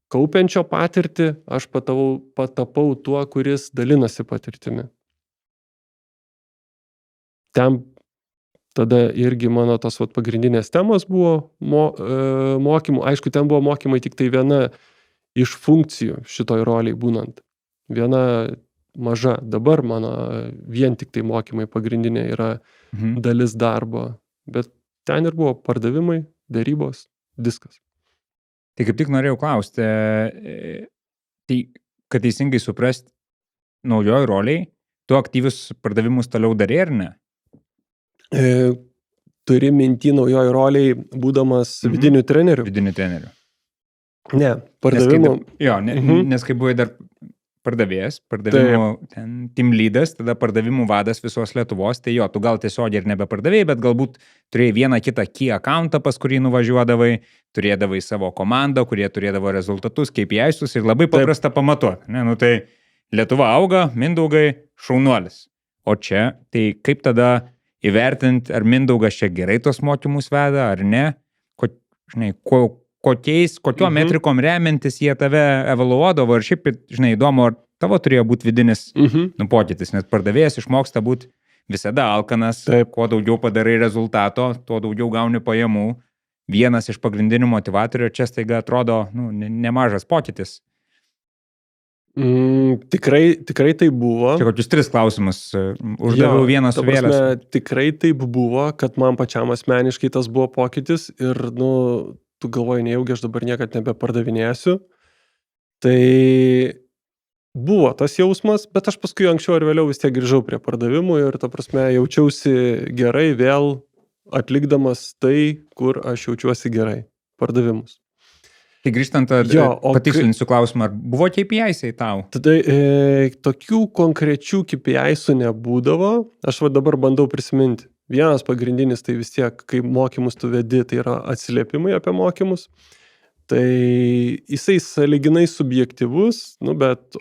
kaupiančio patirtį aš patapau tuo, kuris dalinasi patirtimi. Ten tada irgi mano tos pagrindinės temos buvo mokymų. Aišku, ten buvo mokymai tik tai viena iš funkcijų šitoj roliai būnant. Viena maža. Dabar mano vien tik tai mokymai pagrindinė yra dalis darbo. Bet ten ir buvo pardavimai, dėrybos, diskas. Tai kaip tik norėjau klausti, tai kad teisingai suprast naujoj roliai, tu aktyvius pardavimus toliau darė ar ne? Turi minty naujoj roliai, būdamas vidiniu treneriu? Vidiniu treneriu. Ne, pardavimų. Nes kai buvai dar pardavėjas, pardavimų team leadas, tada pardavimų vadas visos Lietuvos, tai jo, tu gal tiesiog ir nebepardavėjai, bet galbūt turėjai vieną kitą key accountą, pas kurį nuvažiuodavai, turėdavai savo komandą, kurie turėdavo rezultatus, KPI'sus ir labai paprasta pamatuoti. Tai Lietuva auga, Mindaugai šaunuolis. O čia, tai kaip tada įvertinti, ar Mindaugas čia gerai tos mokymus veda, ar ne? Kokio metrikom remiantis jie tave evaluodavo ir šiaip, įdomu, ar tavo turėjo būti vidinis pokytis, nes pardavėjas išmoksta būti visada alkanas, kuo daugiau padarai rezultato, tuo daugiau gauni pajamų. Vienas iš pagrindinių motivatorių čia staiga atrodo nemažas pokytis. Tikrai tai buvo. Čia kokius 3 klausimus uždaviau vieną suvėlęs. Tikrai taip buvo, kad man pačiam asmeniškai tas buvo pokytis ir, tu galvoji, nejaugi aš dabar niekad nebepardavinėsiu. Tai buvo tas jausmas, bet aš paskui anksčiau ar vėliau vis tiek grįžau prie pardavimų ir, ta prasme, jaučiausi gerai vėl atlikdamas tai, kur aš jaučiuosi gerai. Pardavimus. Tai grįžtant, patikslinsiu klausimą, ar buvo KPIs tau? Tada tokių konkrečių KPIsų nebūdavo. Aš dabar bandau prisiminti. Vienas pagrindinis tai vis tiek, kai mokymus tu vedi, tai yra atsiliepimai apie mokymus. Tai jisai sąlyginai subjektyvus, bet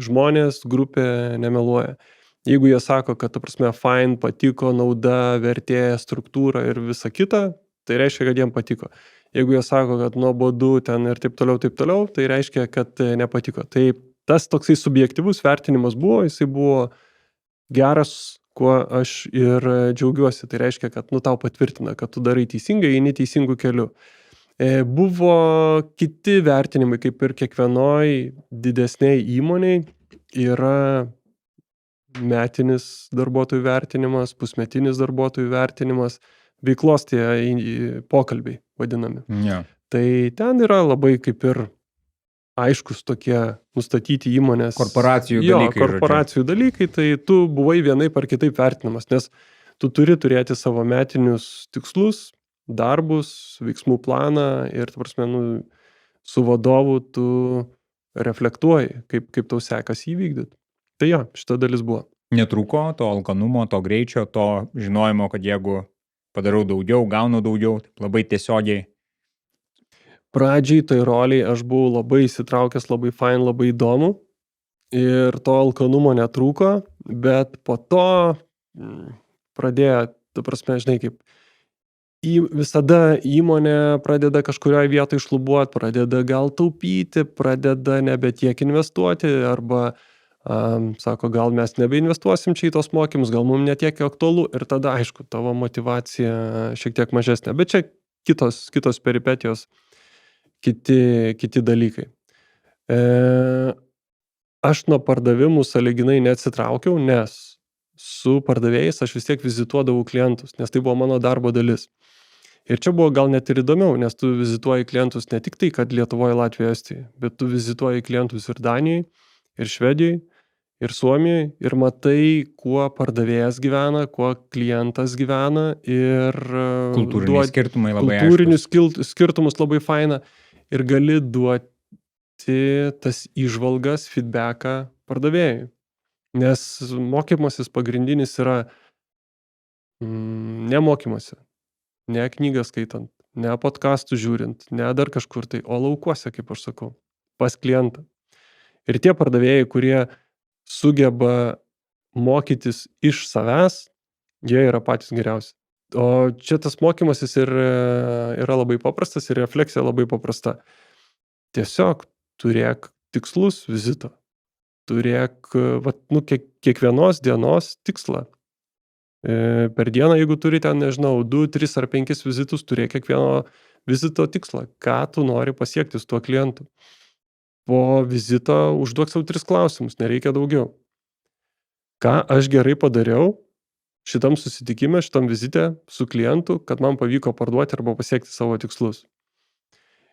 žmonės, grupė nemeluoja. Jeigu jie sako, kad, ta prasme, fine, patiko, nauda, vertė, struktūra ir visa kita, tai reiškia, kad jiem patiko. Jeigu jie sako, kad nuobodu ten ir taip toliau, tai reiškia, kad nepatiko. Tai tas toksai subjektyvus vertinimas buvo, jisai buvo geras, kuo aš ir džiaugiuosi. Tai reiškia, kad tau patvirtina, kad tu darai teisingai, eini teisingų kelių. Buvo kiti vertinimai, kaip ir kiekvienoj didesniai įmoniai yra metinis darbuotojų vertinimas, pusmetinis darbuotojų vertinimas, veiklos tie pokalbiai vadinami. Ja. Tai ten yra labai kaip ir aiškus tokie nustatyti įmonės korporacijų dalykai, tai tu buvai vienaip ar kitaip vertinamas, nes tu turi turėti savo metinius tikslus, darbus, veiksmų planą ir, ta prasme, su vadovu tu reflektuoji, kaip tau sekasi įvykdyti. Tai šita dalis buvo. Netrūko to alkanumo, to greičio, to žinojimo, kad jeigu padarau daugiau, gaunu daugiau, labai tiesiogiai. Pradžiai tai roliai aš buvau labai įsitraukęs, labai fine, labai įdomu ir to alkanumo netrūko, bet po to pradėjo, ta prasme, žinai, kaip visada įmonė pradeda kažkurioje vietoje šlubuoti, pradeda gal taupyti, pradeda nebe tiek investuoti arba sako, gal mes nebeinvestuosim čia į tos mokymus, gal mums netiek aktualu ir tada, aišku, tavo motyvacija šiek tiek mažesnė, bet čia kitos peripetijos, kiti dalykai. Aš nuo pardavimų sąlyginai neatsitraukiau, nes su pardavėjais aš vis tiek vizituodavau klientus, nes tai buvo mano darbo dalis. Ir čia buvo gal net ir įdomiau, nes tu vizituoji klientus ne tik tai, kad Lietuvoje, Latvijoje, Estijoje, bet tu vizituoji klientus ir Danijai, ir Švedijai, ir Suomijai, ir matai, kuo pardavėjas gyvena, kuo klientas gyvena, ir kultūriniai skirtumai labai kultūrinius skirtumus labai faina, ir gali duoti tas įžvalgas, feedbacką pardavėjui. Nes mokymasis pagrindinis yra ne mokymuose, ne knygą skaitant, ne podcastų žiūrint, ne dar kažkur tai, o laukuose, kaip aš sakau, pas klientą. Ir tie pardavėjai, kurie sugeba mokytis iš savęs, jie yra patys geriausi. O čia tas mokymasis yra labai paprastas ir refleksija labai paprasta. Tiesiog turėk tikslus vizito. Turėk kiekvienos dienos tikslą. Per dieną, jeigu turi ten, nežinau, 2, 3 ar 5 vizitus, turėk kiekvieno vizito tikslą. Ką tu nori pasiekti su tuo klientu? Po vizito užduok savo 3 klausimus, nereikia daugiau. Ką aš gerai padariau šitam susitikime, šitam vizite su klientu, kad man pavyko parduoti arba pasiekti savo tikslus.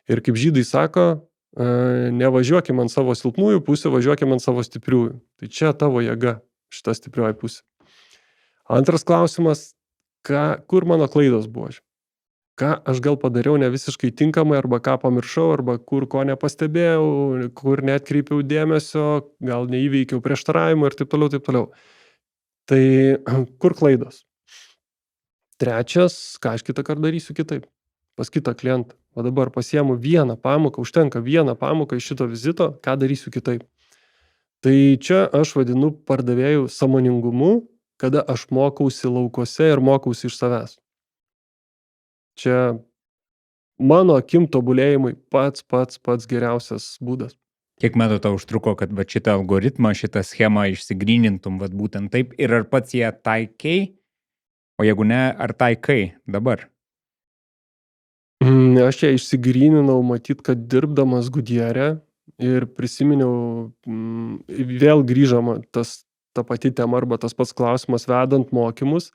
Ir kaip žydai sako, nevažiuokim ant savo silpnųjų pusių, važiuokim ant savo stipriųjų. Tai čia tavo jėga, šita stiprioji pusė. Antras klausimas, kur mano klaidos buvo? Ką aš gal padariau ne visiškai tinkamai, arba ką pamiršau, arba ko nepastebėjau, kur neatkreipiau dėmesio, gal neįveikiau prieštaravimą ir taip toliau, taip toliau. Tai kur klaidos? Trečias, ką aš kitą kartą darysiu kitaip, pas kitą klientą. O dabar pasiemu vieną pamoką, užtenka vieną pamoką iš šito vizito, ką darysiu kitaip. Tai čia aš vadinu pardavėjų sąmoningumu, kada aš mokausi laukuose ir mokausi iš savęs. Čia mano akim tobulėjimui pats geriausias būdas. Kiek metų tau užtruko, kad šitą algoritmą, šitą schemą išsigrynintum, būtent taip, ir ar pats ją taikai, o jeigu ne, ar taikai dabar? Aš ją išsigryninau, matyt, kad dirbdamas Goodyear'e ir prisiminiau, vėl grįžama ta pati tema arba tas pats klausimas vedant mokymus,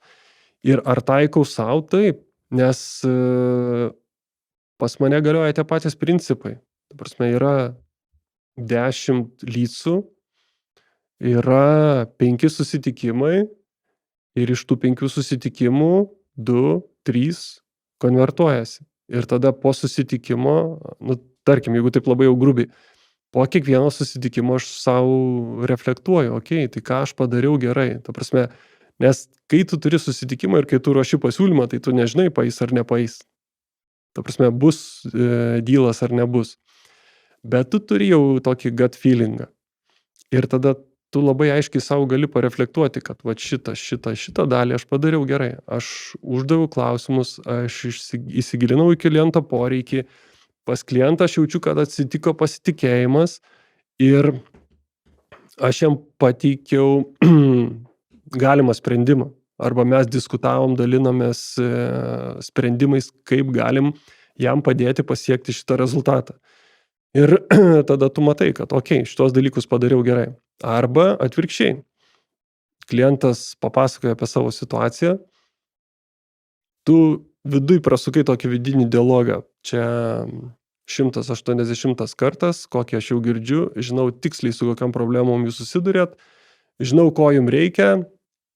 ir ar taikau savo, taip. Nes pas mane galioja tie patys principai. Ta prasme, yra 10 lydsų, yra 5 susitikimai ir iš tų 5 susitikimų 2, 3 konvertuojasi. Ir tada po susitikimo, tarkim, jeigu taip labai jau grubiai, po kiekvieno susitikimo aš savo reflektuoju, okei, tai ką aš padariau gerai. Ta prasme, nes kai tu turi susitikimą ir kai tu ruoši pasiūlymą, tai tu nežinai, paeis ar nepaeis. Ta prasme, bus dylas ar nebus. Bet tu turi jau tokį gut feelingą. Ir tada tu labai aiškiai savo gali pareflektuoti, kad va šitą dalį aš padariau gerai. Aš uždaviau klausimus, aš įsigilinau į kliento poreikį, pas klientą aš jaučiu, kad atsitiko pasitikėjimas ir aš jam pateikiau galimą sprendimą. Arba mes diskutavom, dalinomės sprendimais, kaip galim jam padėti pasiekti šitą rezultatą. Ir tada tu matai, kad okei, šitos dalykus padariau gerai. Arba atvirkščiai. Klientas papasakoja apie savo situaciją, tu viduj prasukai tokį vidinį dialogą. Čia 180 kartas, kokį aš jau girdžiu, žinau tiksliai su kokiam problemom jūs susidurėt, žinau, ko jums reikia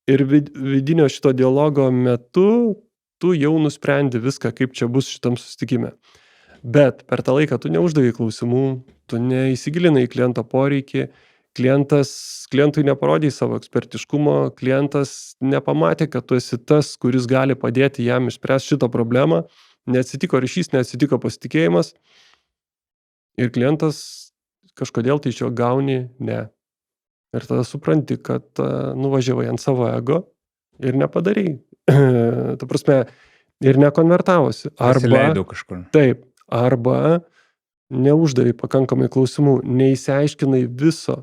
ir vidinio šito dialogo metu tu jau nusprendi viską, kaip čia bus šitam susitikime. Bet per tą laiką tu neuždavai klausimų, tu neįsigilinai į kliento poreikį, klientui neparodai savo ekspertiškumo, klientas nepamatė, kad tu esi tas, kuris gali padėti jam išspręsti šitą problemą, neatsitiko ryšys, neatsitiko pasitikėjimas ir klientas kažkodėl tai iš jo gauni ne. Ir tada supranti, kad nuvažiavai ant savo ego ir nepadarai. Ta prasme, ir nekonvertavosi. Pasileidau kažkur. Taip, arba neuždavai pakankamai klausimų, neįsiaiškinai viso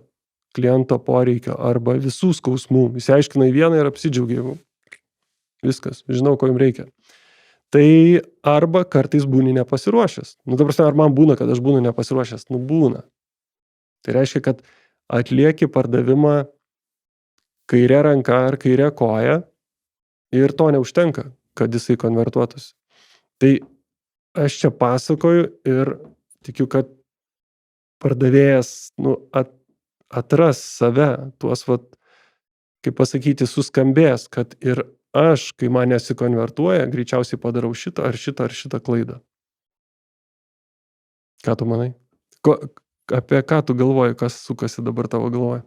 kliento poreikio arba visų skausmų. Įsiaiškinai vieną ir apsidžiaugiai. Viskas, žinau, ko jums reikia. Tai arba kartais būni nepasiruošęs. Ta prasme, ar man būna, kad aš būnu nepasiruošęs? Būna. Tai reiškia, kad atlieki pardavimą kairė ranka ar kairė koja ir to neužtenka, kad jisai konvertuotųsi. Tai aš čia pasakoju ir tikiu, kad pardavėjas atras save, tuos, kaip pasakyti, suskambės, kad ir aš, kai man nesikonvertuoja, greičiausiai padarau šitą ar šitą klaidą. Ką tu manai? Apie ką tu galvoji, kas sukasi dabar tavo galvoje?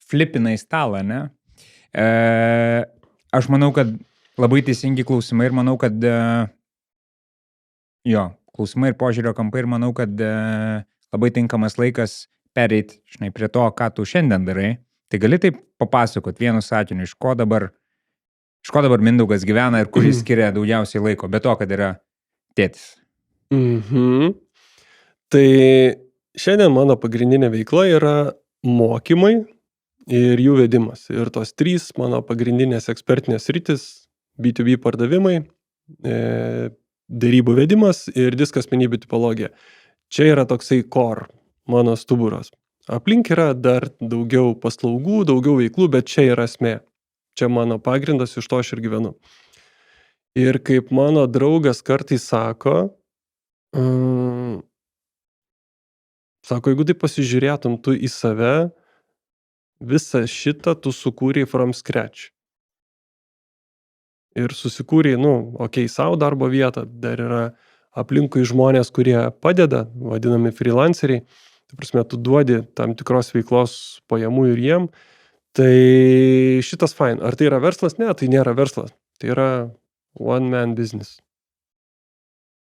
Flipinai stalą, ne? Aš manau, kad labai teisingi klausimai ir manau, kad klausimai ir požiūrio kampai ir manau, kad labai tinkamas laikas pereiti, prie to, ką tu šiandien darai. Tai gali taip papasakot vienu sakiniu, iš ko dabar Mindaugas gyvena ir kur jis skiria daugiausiai laiko, be to, kad yra tėtis. Tai šiandien mano pagrindinė veikla yra mokymai ir jų vedimas. Ir tos 3 mano pagrindinės ekspertinės sritis – B2B pardavimai, derybų vedimas ir diskasmenybių tipologija. Čia yra toksai core, mano stuburas. Aplink yra dar daugiau paslaugų, daugiau veiklų, bet čia yra esmė. Čia mano pagrindas, iš to aš ir gyvenu. Ir kaip mano draugas kartais sako, jeigu tai pasižiūrėtum tu į save, visą šitą tu sukūrei from scratch. Ir susikūrei, savo darbo vietą, dar yra aplinkui žmonės, kurie padeda, vadinami freelanceriai. Tai prasme, tu duodi tam tikros veiklos pajamų ir jiem, tai šitas fine. Ar tai yra verslas? Ne, tai nėra verslas. Tai yra one man business.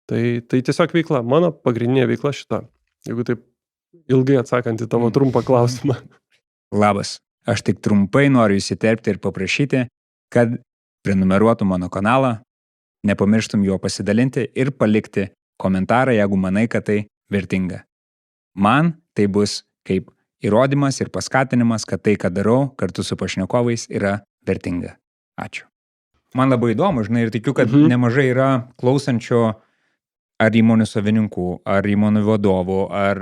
Tai tiesiog veikla. Mano pagrindinė veikla šita. Jeigu taip ilgai atsakant į tavo trumpą klausimą. Labas. Aš tik trumpai noriu įsiterpti ir paprašyti, kad prenumeruotum mano kanalą, nepamirštum juo pasidalinti ir palikti komentarą, jeigu manai, kad tai vertinga. Man tai bus kaip įrodymas ir paskatinimas, kad tai, ką darau kartu su pašnekovais, yra vertinga. Ačiū. Man labai įdomu, ir tikiu, kad nemažai yra klausančio ar įmonių savininkų, ar įmonių vadovų, ar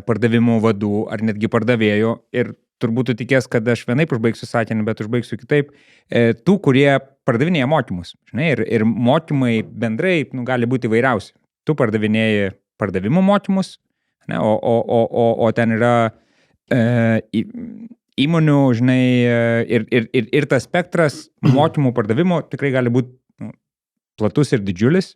pardavimų vadų, ar netgi pardavėjų. Ir turbūt tu tikės, kad aš vienaip užbaigsiu sakinį, bet užbaigsiu kitaip. Tų, kurie pardavinėja mokymus. Ir mokymai bendrai gali būti įvairiausi. Tu pardavinėji pardavimų mokymus, ne, o ten yra įmonių, ir tas spektras mokymų pardavimo tikrai gali būti platus ir didžiulis.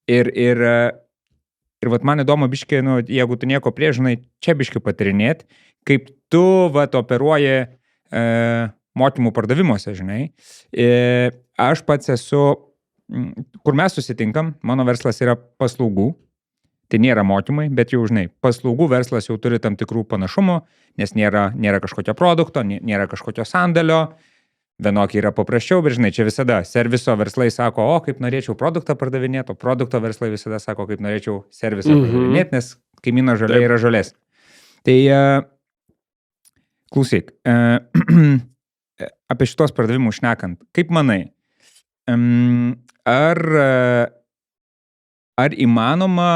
Ir vat man įdomu biškai, nu, jeigu tu nieko prieš, žinai, čia biškai patirinėt, kaip tu vat operuoji mokymų pardavimuose, žinai. Aš pats esu, kur mes susitinkam, mano verslas yra paslaugų, tai nėra mokymai, bet jau, žinai, paslaugų verslas jau turi tam tikrų panašumų, nes nėra kažkokio produkto, nėra kažkokio sandėlio, vienokie yra paprasčiau, bet, žinai, čia visada serviso verslai sako, o kaip norėčiau produktą pardavinėti, o produkto verslai visada sako, kaip norėčiau serviso pardavinėti, nes kaimyno žolė yra žolės. Tai klausyk, apie šitos pardavimus šnekant, kaip manai, ar įmanoma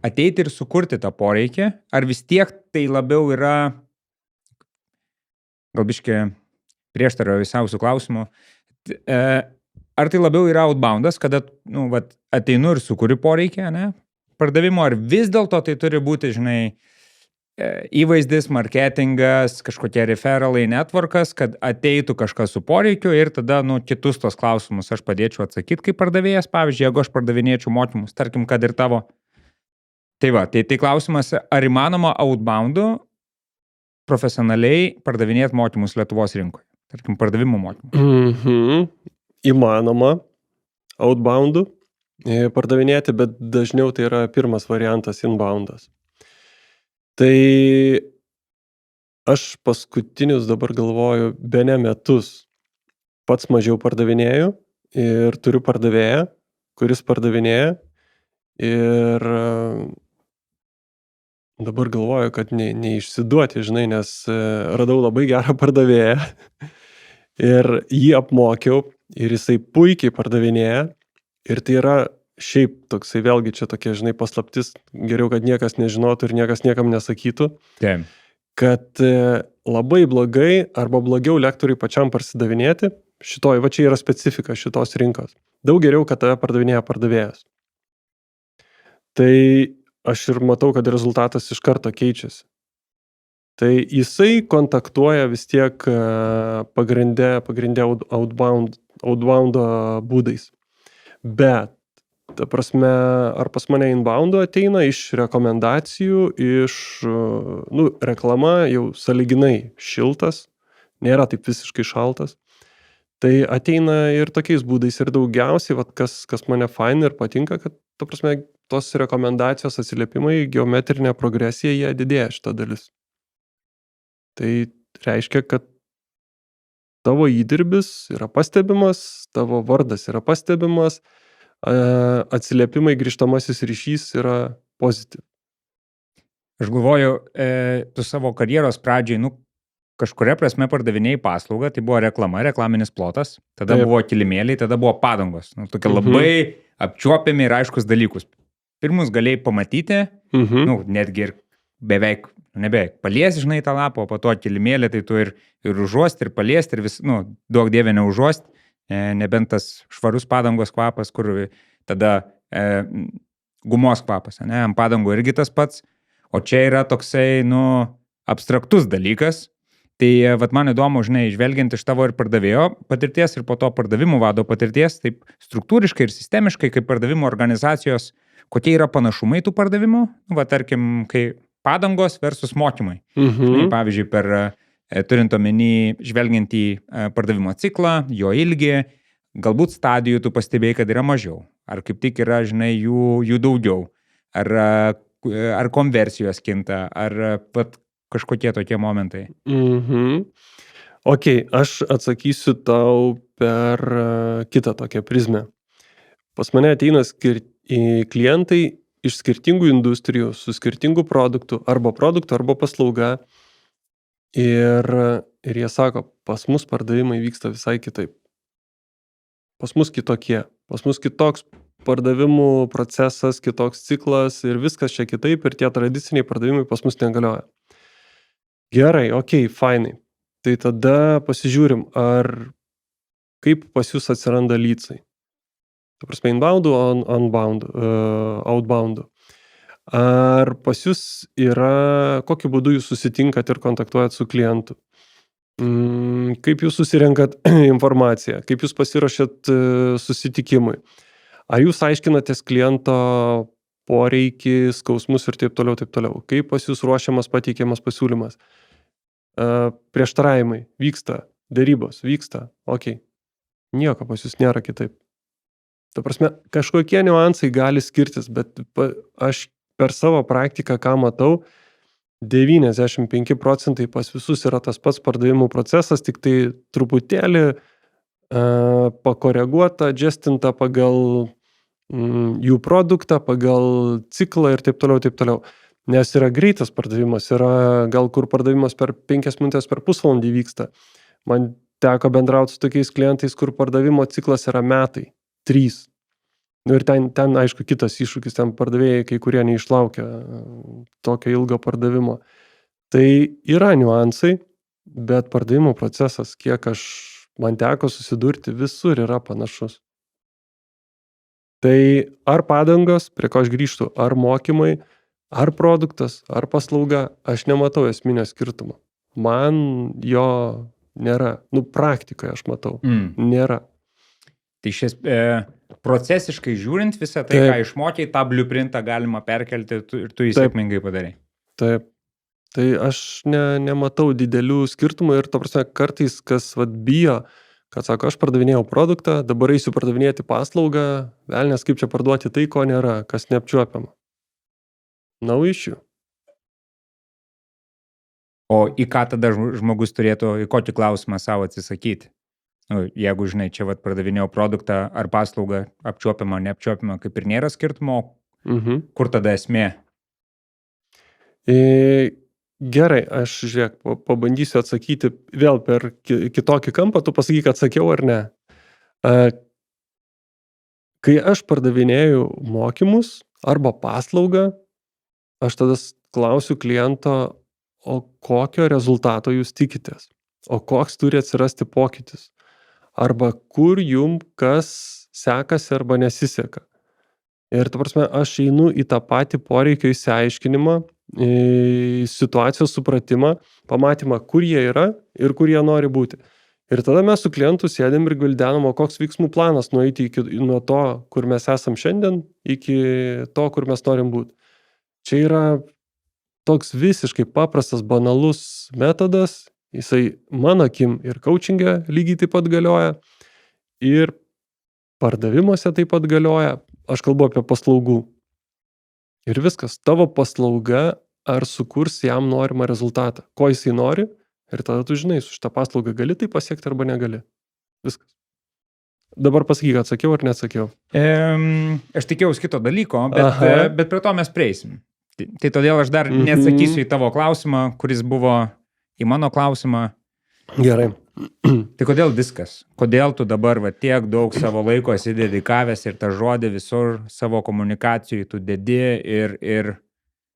ateiti ir sukurti tą poreikį, ar vis tiek tai labiau yra, gal biškai prieštarojo visiausių klausimų, ar tai labiau yra outboundas, kada nu, vat, ateinu ir sukuri poreikį, ne, pardavimo, ar vis dėlto tai turi būti, žinai, įvaizdis, marketingas, kažkokie referalai, networkas, kad ateitų kažkas su poreikiu ir tada, nu, kitus tos klausimus aš padėčiau atsakyti kaip pardavėjas, pavyzdžiui, jeigu aš pardavinėčiau mokymus, tarkim, kad ir tavo. Tai va, tai klausimas, ar įmanoma outboundu profesionaliai pardavinėti mokymus Lietuvos rinkoje, tarkim, pardavimo mokymus. Įmanoma outboundu pardavinėti, bet dažniau tai yra pirmas variantas inboundas. Tai aš paskutinius dabar galvoju, bene metus pats mažiau pardavinėju ir turiu pardavėją, kuris pardavinėja ir dabar galvoju, kad neišsiduoti, žinai, nes radau labai gerą pardavėją ir jį apmokiau ir jisai puikiai pardavinėja ir tai yra šiaip toksai vėlgi čia tokia, žinai, paslaptis, geriau, kad niekas nežinotų ir niekas niekam nesakytų, kad labai blogai arba blogiau lektoriui pačiam parsidavinėti, va čia yra specifika šitos rinkos. Daug geriau, kad tave pardavinėja pardavėjas. Tai aš ir matau, kad rezultatas iš karto keičiasi. Tai jisai kontaktuoja vis tiek pagrinde outbound būdais. Bet ta prasme, ar pas mane inboundu ateina iš rekomendacijų, iš, reklama jau sąlyginai šiltas, nėra taip visiškai šaltas. Tai ateina ir tokiais būdais ir daugiausiai, kas mane faina ir patinka, kad, ta prasme, tos rekomendacijos atsiliepimai, geometrinė progresija, jie didėja šita dalis. Tai reiškia, kad tavo įdirbis yra pastebimas, tavo vardas yra pastebimas, atsiliepimai, grįžtamasis ryšys yra pozityv. Aš galvoju, tu savo karjeros pradžiai, kažkuria prasme pardavinėjai paslaugą, tai buvo reklama, reklaminis plotas, tada buvo kilimėliai, tada buvo padangos. Tokie labai apčiuopiami ir aiškus dalykus. Pirmus galėjai pamatyti, netgi ir beveik, paliesi, žinai, tą lapą, o po to kilimėlį, tai tu ir užuosti, ir paliesti, ir vis, duok dievė neužuosti. Nebent tas švarus padangos kvapas, kur tada gumos kvapas, ne, ant padangų irgi tas pats, o čia yra toksai, abstraktus dalykas, tai vat man įdomu, žinai, žvelgiant iš tavo ir pardavėjo patirties ir po to pardavimų vado patirties, taip struktūriškai ir sistemiškai, kaip pardavimo organizacijos, kokie yra panašumai tų pardavimų, tarkim, kai padangos versus mokymai. Žinai, pavyzdžiui, turint omeny, žvelgiant į pardavimo ciklą, jo ilgį, galbūt stadijų tu pastebėjai, kad yra mažiau, ar kaip tik yra, žinai, jų daugiau, ar konversijos kinta, ar kažkokie tokie momentai. Ok, aš atsakysiu tau per kitą tokią prizmę. Pas mane ateina klientai iš skirtingų industrijų, su skirtingų produktų, arba paslauga. Ir jie sako, pas mus pardavimai vyksta visai kitaip. Pas mus kitokie. Pas mus kitoks pardavimų procesas, kitoks ciklas ir viskas čia kitaip ir tie tradiciniai pardavimai pas mus negalioja. Gerai, ok, fainai. Tai tada pasižiūrim, kaip pas jūs atsiranda lydsai. Ta prasme, inboundų, outboundų. Ar pas jūs yra, kokiu būdu jūs susitinkat ir kontaktuojat su klientu? Kaip jūs susirenkat informaciją? Kaip jūs pasiruošėt susitikimui? Ar jūs aiškinatės kliento poreikį, skausmus ir taip toliau, taip toliau. Kaip pas jūs ruošiamas, pateikiamas pasiūlymas. Prieštaravimai vyksta, dėrybos vyksta, okei. Nieko pas jūs nėra kitaip. Ta prasme, kažkokie niuansai gali skirtis, bet aš per savo praktiką, ką matau, 95% pas visus yra tas pats pardavimų procesas, tik tai truputėlį pakoreguota, adjustinta pagal jų produktą, pagal ciklą ir taip toliau, taip toliau. Nes yra greitas pardavimas, yra gal kur pardavimas per 5 minutės per pusvalandį vyksta. Man teko bendrauti su tokiais klientais, kur pardavimo ciklas yra metai, 3. Nu ir ten aišku, kitas iššūkis, ten pardavėjai, kai kurie neišlaukia tokio ilgo pardavimo. Tai yra niuansai, bet pardavimo procesas, kiek man teko susidurti, visur yra panašus. Tai ar padangos, prie ko aš grįžtu, ar mokymai, ar produktas, ar paslauga, aš nematau esminio skirtumo. Man jo nėra. Nu, praktikoje aš matau. Nėra. Tai procesiškai žiūrint visą tai, ką išmokiai, tą blueprintą galima perkelti ir tu jį sėkmingai padarai. Taip. Tai aš nematau didelių skirtumų ir to prasme kartais, kas bijo, kad sako, aš pardavinėjau produktą, dabar eisiu pardavinėti paslaugą, velnias kaip čia parduoti tai, ko nėra, kas neapčiuopiama. No issue. O į ką tada žmogus turėtų, į kokį klausimą savo atsisakyti? Jeigu, žinai, čia pardavinėjau produktą ar paslaugą apčiuopiamą, neapčiuopiamą, kaip ir nėra skirtumo, kur tada esmė? Gerai, aš žiūrėk, pabandysiu atsakyti vėl per kitokį kampą, tu pasakyk, atsakiau ar ne. Kai aš pardavinėjau mokymus arba paslaugą, aš tada klausiu kliento, o kokio rezultato jūs tikitės, o koks turi atsirasti pokytis, arba kur jum kas sekasi arba nesiseka. Ir ta prasme, aš einu į tą patį poreikio įsiaiškinimą, situacijos supratimą, pamatymą, kur jie yra ir kur jie nori būti. Ir tada mes su klientu sėdėm ir gvildenom, o koks veiksmų planas nueiti nuo to, kur mes esam šiandien, iki to, kur mes norim būti. Čia yra toks visiškai paprastas, banalus metodas, jisai mano akim ir coachinge lygiai taip pat galioja, ir pardavimuose taip pat galioja, aš kalbu apie paslaugų. Ir viskas, tavo paslauga ar sukurs jam norimą rezultatą, ko jisai nori, ir tada tu žinai, su šitą paslaugą gali tai pasiekti arba negali. Viskas. Dabar pasakyk, atsakiau ar neatsakiau? Aš tikėjausi kito dalyko, bet prie to mes prieisim. Tai todėl aš dar neatsakysiu į tavo klausimą, kuris buvo į mano klausimą. Gerai. Tai kodėl viskas? Kodėl tu dabar tiek daug savo laiko esi dedikavęs ir tą žodį visur savo komunikacijai tu dedi ir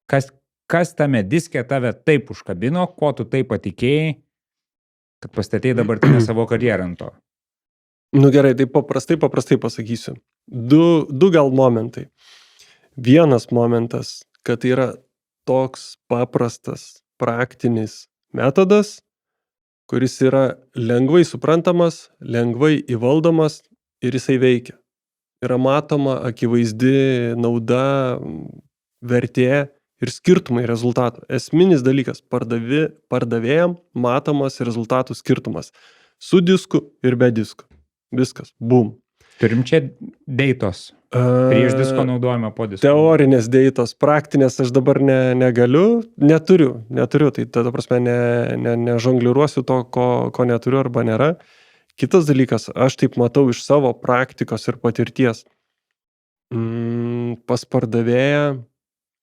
kas tame diske tave taip užkabino, ko tu taip patikėjai, kad pastatei dabartinę savo karjerą ant to? Nu gerai, tai paprastai pasakysiu. Du gal momentai. Vienas momentas, kad tai yra toks paprastas, praktinis metodas, kuris yra lengvai suprantamas, lengvai įvaldomas ir jisai veikia. Yra matoma akivaizdi nauda, vertė ir skirtumai rezultatų. Esminis dalykas pardavėjam matomas rezultatų skirtumas. Su disku ir be disku. Viskas. Bum. Turim čia deitos. Prieš disko naudojimą, po disko. Teorinės deitos, praktinės aš dabar negaliu, neturiu. Tai tada prasme nežongliruosiu to, ko neturiu arba nėra. Kitas dalykas, aš taip matau iš savo praktikos ir patirties. Pas pardavėją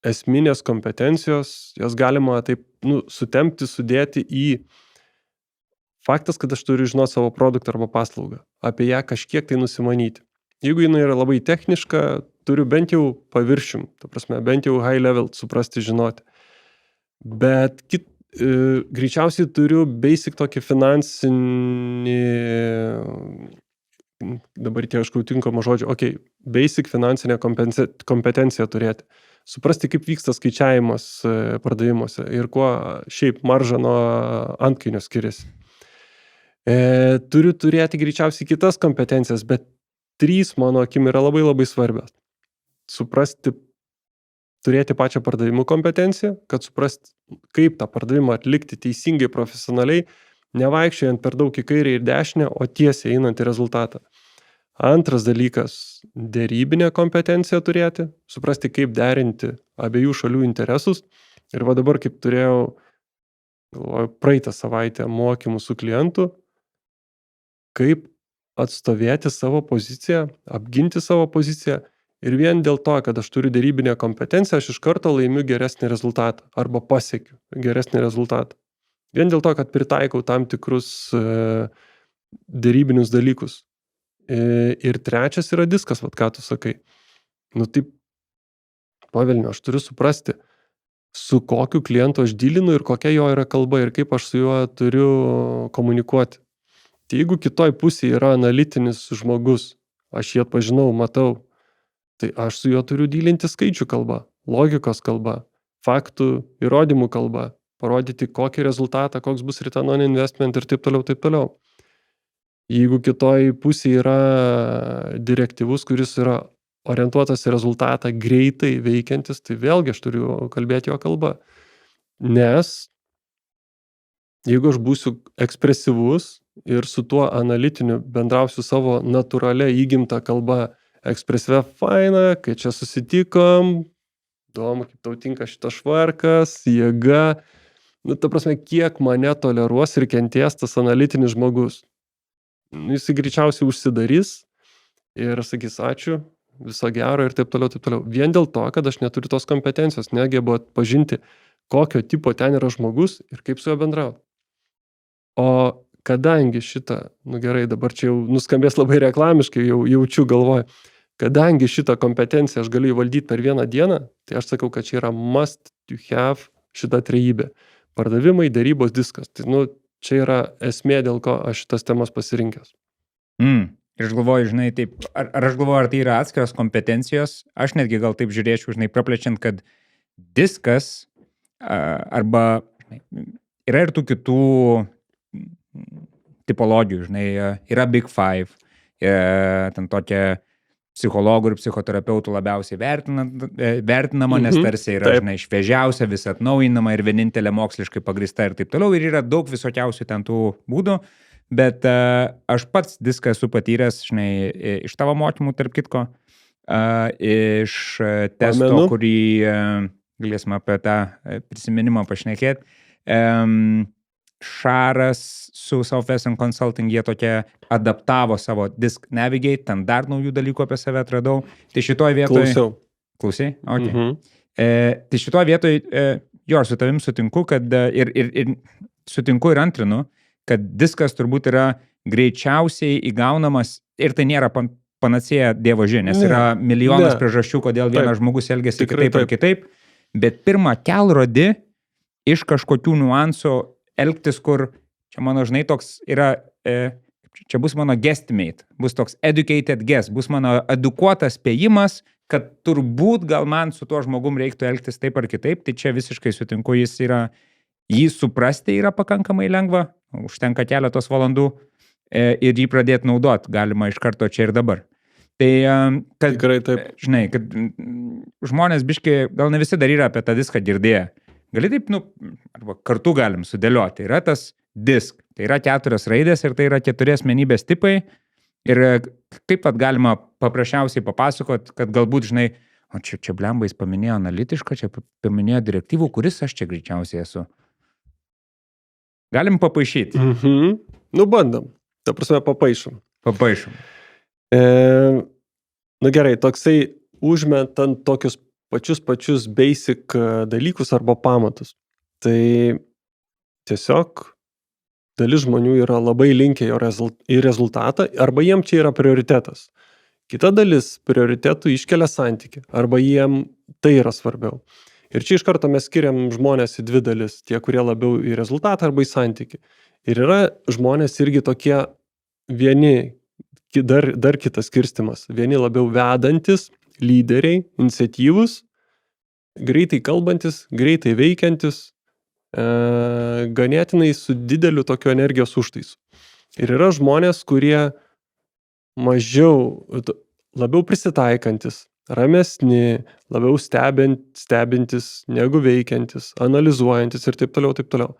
esminės kompetencijos, jas galima taip sutempti, sudėti į faktas, kad aš turiu žinoti savo produktą arba paslaugą, apie ją kažkiek tai nusimanyti. Jeigu jinai yra labai techniška, turiu bent jau paviršium, ta prasme, bent jau high level suprasti, žinoti. Bet greičiausiai turiu basic tokį finansinį, dabar tie aišku tinkamo žodžio, basic finansinę kompetenciją turėti. Suprasti, kaip vyksta skaičiavimas pardavimuose ir kuo šiaip marža nuo antkainio skiriasi. Turiu turėti greičiausiai kitas kompetencijas, bet trys mano akim yra labai labai svarbios. Suprasti, turėti pačią pardavimų kompetenciją, kad suprasti, kaip tą pardavimą atlikti teisingai, profesionaliai, nevaikščiojant per daug į kairę ir dešinę, o tiesiai einant į rezultatą. Antras dalykas – derybinę kompetenciją turėti, suprasti, kaip derinti abiejų šalių interesus. Ir va dabar, kaip turėjau, galvoju, praeitą savaitę mokymų su klientu, kaip atstovėti savo poziciją, apginti savo poziciją. Ir vien dėl to, kad aš turiu derybinę kompetenciją, aš iš karto laimiu geresnį rezultatą arba pasiekiu geresnį rezultatą. Vien dėl to, kad pritaikau tam tikrus derybinius dalykus. Ir trečias yra diskas, vat ką tu sakai. Nu taip, pavelniu, aš turiu suprasti, su kokiu klientu aš dylinu ir kokia jo yra kalba ir kaip aš su juo turiu komunikuoti. Tai jeigu kitoj pusėje yra analitinis žmogus, aš jį atpažinau, matau, tai aš su juo turiu dylinti skaičių kalba, logikos kalba, faktų, įrodymų kalba, parodyti kokį rezultatą, koks bus return on investment ir taip toliau, taip toliau. Jeigu kitoj pusėje yra direktyvus, kuris yra orientuotas į rezultatą, greitai veikiantis, tai vėlgi aš turiu kalbėti jo kalbą. Nes jeigu aš būsiu ekspresyvus ir su tuo analitiniu bendrausiu savo natūralia įgimta kalba, ekspresyvia faina, kai čia susitikom, įdomu, kaip tau tinka šitas švarkas, jėga. Nu, ta prasme, kiek mane toleruos ir kenties tas analitinis žmogus. Jis greičiausiai užsidarys ir sakys ačiū, viso gero ir taip toliau, taip toliau. Vien dėl to, kad aš neturiu tos kompetencijos, negebu atpažinti, kokio tipo ten yra žmogus ir kaip su juo bendrauti. O kadangi šitą, nu gerai, dabar čia jau nuskambės labai reklamiškai, jau jaučiu galvoju, kadangi šitą kompetenciją aš galiu įvaldyti per vieną dieną, tai aš sakau, kad čia yra must to have šitą trejybę. Pardavimai, derybos, diskas. Tai, nu, čia yra esmė, dėl ko aš šitas temas pasirinkęs. Ir aš galvoju, žinai, taip, ar aš galvoju, ar tai yra atskiros kompetencijos, aš netgi gal taip žiūrėčiau, žinai, praplečiant, kad diskas arba, žinai, yra ir tų kitų tipologijų, žinai, yra Big Five, ten tokia psichologų ir psichoterapeutų labiausiai vertinama, nes tarsi yra, žinai, šviežiausia, vis atnaujinama ir vienintelė moksliškai pagrįsta ir taip toliau, ir yra daug visokiausių ten tų būdų, bet aš pats diską esu patyręs, žinai, iš tavo mokymų, tarp kitko, iš testo, kurį galėsime apie tą prisiminimą pašnekėti, Šaras su Southwestern Consulting, jie tokia adaptavo savo Disk Navigate, ten dar naujų dalykų apie save atradau. Tai šitoj vietoj... Klausiau. Klausai? Okay. Tai šitoj vietoj, jo, su tavim sutinku, kad ir sutinku ir antrinu, kad diskas turbūt yra greičiausiai įgaunamas ir tai nėra panacėja dievoži, nes yra milijonas priežasčių, kodėl vienas žmogus elgiasi kitaip ar kitaip, bet pirmą kelrodį iš kažkokių niuansų elgtis, kur čia mano, žinai, toks yra, čia bus mano guesstimate, bus toks educated guess, bus mano edukuotas spėjimas, kad turbūt gal man su tuo žmogum reiktų elgtis taip ar kitaip, tai čia visiškai sutinku, jį suprasti yra pakankamai lengva, užtenka keletos valandų ir jį pradėti naudoti, galima iš karto čia ir dabar. Tai, kad, tikrai taip. Žinai, kad žmonės biški, gal ne visi dar yra apie tą diską girdėję. Gali taip, arba kartu galim sudėlioti. Yra tas disk, tai yra 4 raidės ir tai yra 4 asmenybės tipai. Ir kaip pat galima paprasčiausiai papasakot, kad galbūt, žinai, o čia blembais paminėjo analitišką, čia paminėjo direktyvų, kuris aš čia greičiausiai esu. Galim papaišyti. Nu, bandom. Ta prasme, papaišom. Papaišom. Nu gerai, toksai užmetant tokius pačius basic dalykus arba pamatus. Tai tiesiog dalis žmonių yra labai linkę į rezultatą arba jiem čia yra prioritetas. Kita dalis prioritetų iškelia santykį arba jiem tai yra svarbiau. Ir čia iš karto mes skiriam žmonės į 2 dalis, tie, kurie labiau į rezultatą arba į santykį. Ir yra žmonės irgi tokie vieni, dar kitas skirstimas, vieni labiau vedantis, lyderiai, iniciatyvus, greitai kalbantis, greitai veikiantis, ganėtinai su dideliu tokiu energijos užtaisu. Ir yra žmonės, kurie labiau prisitaikantis, ramesni, labiau stebintis negu veikiantis, analizuojantis ir taip toliau, taip toliau.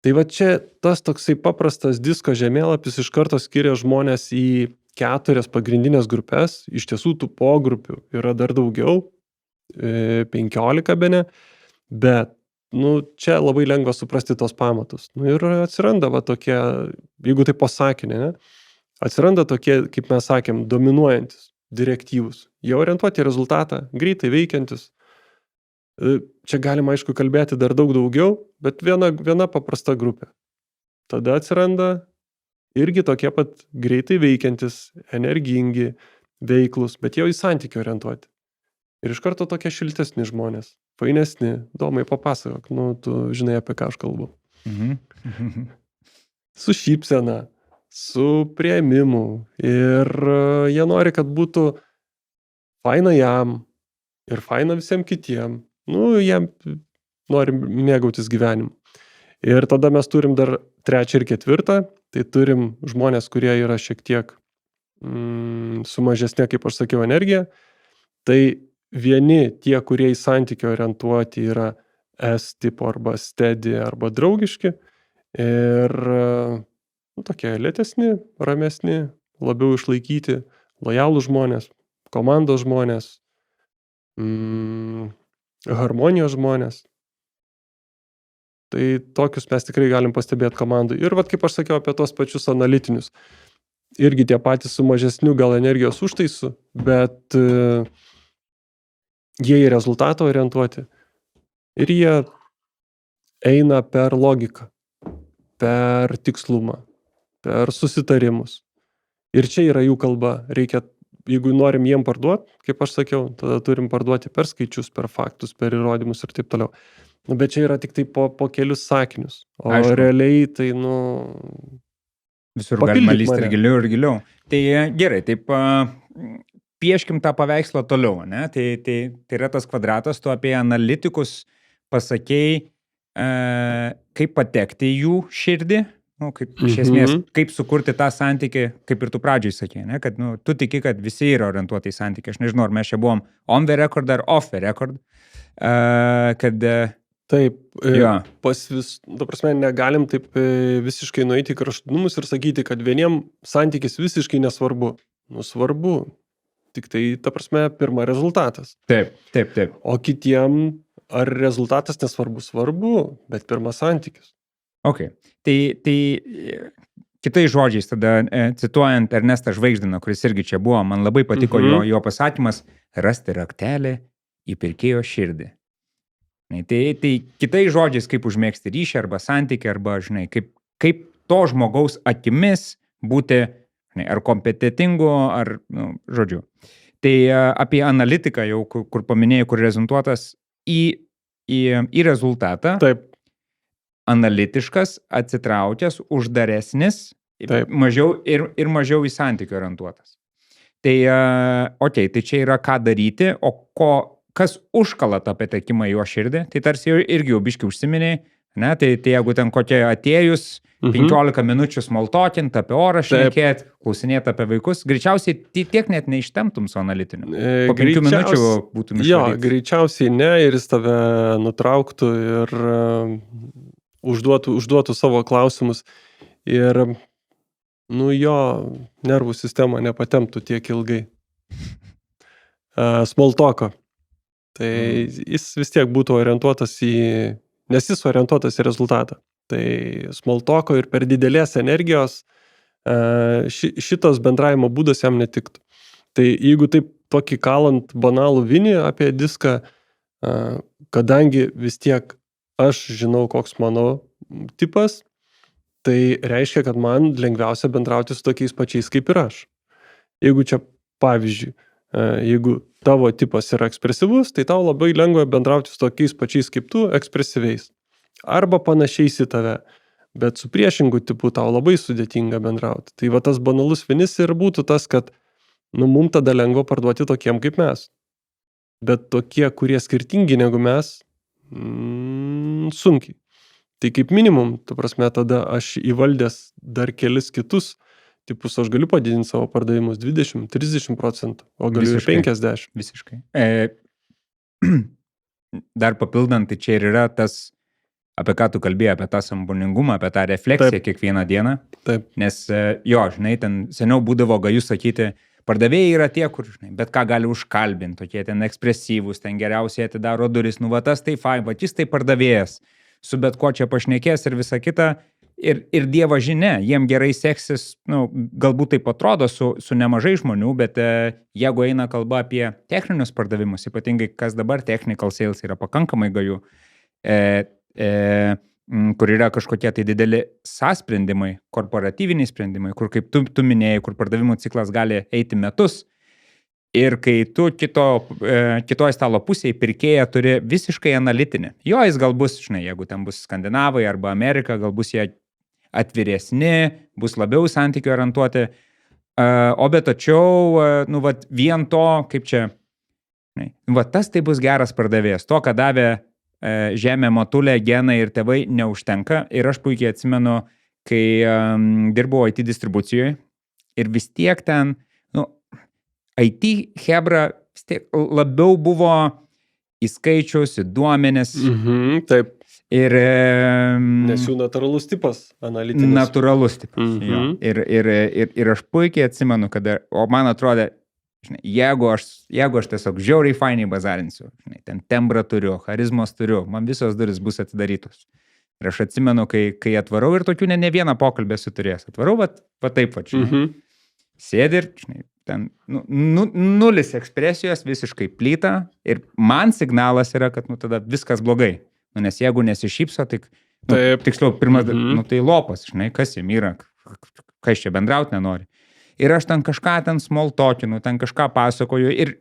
Tai va čia tas toksai paprastas disko žemėlapis iš karto skiria žmonės į 4 pagrindinės grupės. Iš tiesų tų pogrupių yra dar daugiau, 15 bene, bet čia labai lengva suprasti tos pamatus. Ir atsiranda va tokie, jeigu tai pasakinė, ne, atsiranda tokie, kaip mes sakėm, dominuojantis, direktyvus. Jie orientuoti į rezultatą, greitai veikiantis. Čia galima, aišku, kalbėti dar daug daugiau, bet viena paprasta grupė. Tada atsiranda irgi tokie pat greitai veikiantis, energingi, veiklus, bet jau į santykį orientuoti. Ir iš karto tokie šiltesni žmonės, fainesni. Domai, papasakok, tu žinai, apie ką aš kalbu. Su šypsena, su priėmimu. Ir jie nori, kad būtų faina jam ir faina visiems kitiem. Jiem nori mėgautis gyvenimu. Ir tada mes turim dar 3 ir 4. Tai turim žmonės, kurie yra šiek tiek su mažesnė, kaip aš sakiau, energija. Tai vieni tie, kurie į santykį orientuoti yra S-tipo arba steady arba draugiški. Ir tokie lėtesni, ramesni, labiau išlaikyti, lojalūs žmonės, komandos žmonės, harmonijos žmonės. Tai tokius mes tikrai galim pastebėti komandai. Ir kaip aš sakiau apie tos pačius analitinius. Irgi tie patys su mažesniu gal energijos užtaisu, bet jie į rezultatą orientuoti. Ir jie eina per logiką, per tikslumą, per susitarimus. Ir čia yra jų kalba. Jeigu norim jiem parduoti, kaip aš sakiau, tada turim parduoti per skaičius, per faktus, per įrodymus ir taip toliau. Bet čia yra tik tai po kelius sakinius. O aišku, realiai tai, visur galima lysti ir giliau. Tai gerai, taip pieškim tą paveikslą toliau, ne? Tai yra tas kvadratas, tu apie analitikus pasakei, kaip patekti į jų širdį, iš esmės, kaip sukurti tą santykį, kaip ir tu pradžiai sakei, ne? Kad tu tiki, kad visi yra orientuoti į santykį. Aš nežinau, ar mes čia buvom on the record ar off the record, kad... Taip, ta prasme, negalim taip visiškai nueiti į kraštutinumus ir sakyti, kad vieniem santykis visiškai nesvarbu. Svarbu, tik tai, ta prasme, pirma rezultatas. Taip. O kitiem, ar rezultatas nesvarbu? Svarbu, bet pirmas santykis. Ok, tai kitais žodžiais, tada cituojant Ernestą Žvaigždiną, kuris irgi čia buvo, man labai patiko jo pasakymas, rasti raktelį į pirkėjo širdį. Tai kitais žodžiais, kaip užmėgsti ryšį arba santykį, arba, žinai, kaip to žmogaus akimis būti, žinai, ar kompetitingu, ar, žodžiu. Tai apie analitiką jau, kur paminėjai, kur rezultuotas į rezultatą. Taip. Analitiškas, atsitraukęs, uždaresnis, mažiau ir mažiau į santykį orientuotas. Tai, tai čia yra ką daryti, o kas užkala tą patekimą į jo širdį, tai tarsi irgi jau biškai užsiminiai, ne? Tai jeigu ten kokie atėjus 15 minučių smoltokint, apie orą šnekėt, klausinėt apie vaikus, greičiausiai tiek net neištemptum su analitiniu. Po 5 minučių būtum išvaryti. Jo, greičiausiai ne, ir jis tave nutrauktų ir užduotų savo klausimus. Ir, jo nervų sistema nepatemptų tiek ilgai. Smoltoko. Tai jis vis tiek būtų orientuotas nes jis orientuotas į rezultatą. Tai smoltoko ir per didelės energijos šitas bendravimo būdas jam netiktų. Tai jeigu taip tokį kalant banalų vinį apie diską, kadangi vis tiek aš žinau, koks mano tipas, tai reiškia, kad man lengviausia bendrauti su tokiais pačiais kaip ir aš. Jeigu čia, pavyzdžiui, jeigu tavo tipas yra ekspresyvus, tai tau labai lengva bendrauti su tokiais pačiais kaip tu ekspresyviais. Arba panašiais į tave. Bet su priešingu tipu tau labai sudėtinga bendrauti. Tai va tas banalus vinis ir būtų tas, kad mum tada lengva parduoti tokiem kaip mes. Bet tokie, kurie skirtingi negu mes, sunkiai. Tai kaip minimum, ta prasme, tada aš įvaldęs dar kelis kitus tipus aš galiu padidinti savo pardavimus 20-30%, o galiu ir Visiškai. 50%. Visiškai. Dar papildant, tai čia ir yra tas, apie ką tu kalbėjai, apie tą sąmoningumą, apie tą refleksiją kiekvieną dieną. Taip. Nes jo, žinai, ten seniau būdavo gajus sakyti, pardavėjai yra tie, kur, žinai, bet ką gali užkalbinti, tokie ten ekspresyvūs, ten geriausiai atidaro duris, nu va tas tai fai, va jis tai pardavėjas, su bet ko čia pašnekės ir visa kita. Ir dievo žinia, jiem gerai seksis, nu, galbūt taip atrodo su nemažai žmonių, bet jeigu eina kalba apie techninius pardavimus, ypatingai kas dabar technical sales yra pakankamai gajų, kur yra kažkokie tai dideli sąsprendimai, korporatyviniai sprendimai, kur kaip tu minėjai, kur pardavimų ciklas gali eiti metus. Ir kai tu kitoj stalo pusėje pirkėją turi visiškai analitinį. Jo, jis gal bus, žinai, jeigu ten bus Skandinavai arba Amerika, gal bus jie atviresni, bus labiau santykių orientuoti. O bet tačiau, nu, vat, vien to, kaip čia, va, tas tai bus geras pardavėjas. To, ką davė žemė, motulė, genai ir tėvai, neužtenka. Ir aš puikiai atsimenu, kai dirbau IT distribucijoje ir vis tiek ten, nu, IT hebra vis tiek labiau buvo į skaičius, į duomenis. Taip. Ir, nes jų natūralus tipas, analitinis. Natūralus tipas, jo. Ir aš puikiai atsimenu, kada, o man atrodė, žinai, jeigu aš tiesiog žiauriai fainiai bazarinsiu, žinai, ten tembrą turiu, charizmos turiu, man visos duris bus atidarytos. Ir aš atsimenu, kai atvarau ir tokių ne vieną pokalbį esu turėjęs. Atvarau, va taip, va, žinai. Sėdi ir, žinai, ten nulis ekspresijos, visiškai plyta ir man signalas yra, kad, nu, tada viskas blogai. Nu, nes jeigu nesišypso, tai, nu, tiksliau, pirmas, nu, tai lopas, žinai, kas jam yra, kas čia bendrauti nenori. Ir aš ten kažką ten smoltokinu, ten kažką pasakoju ir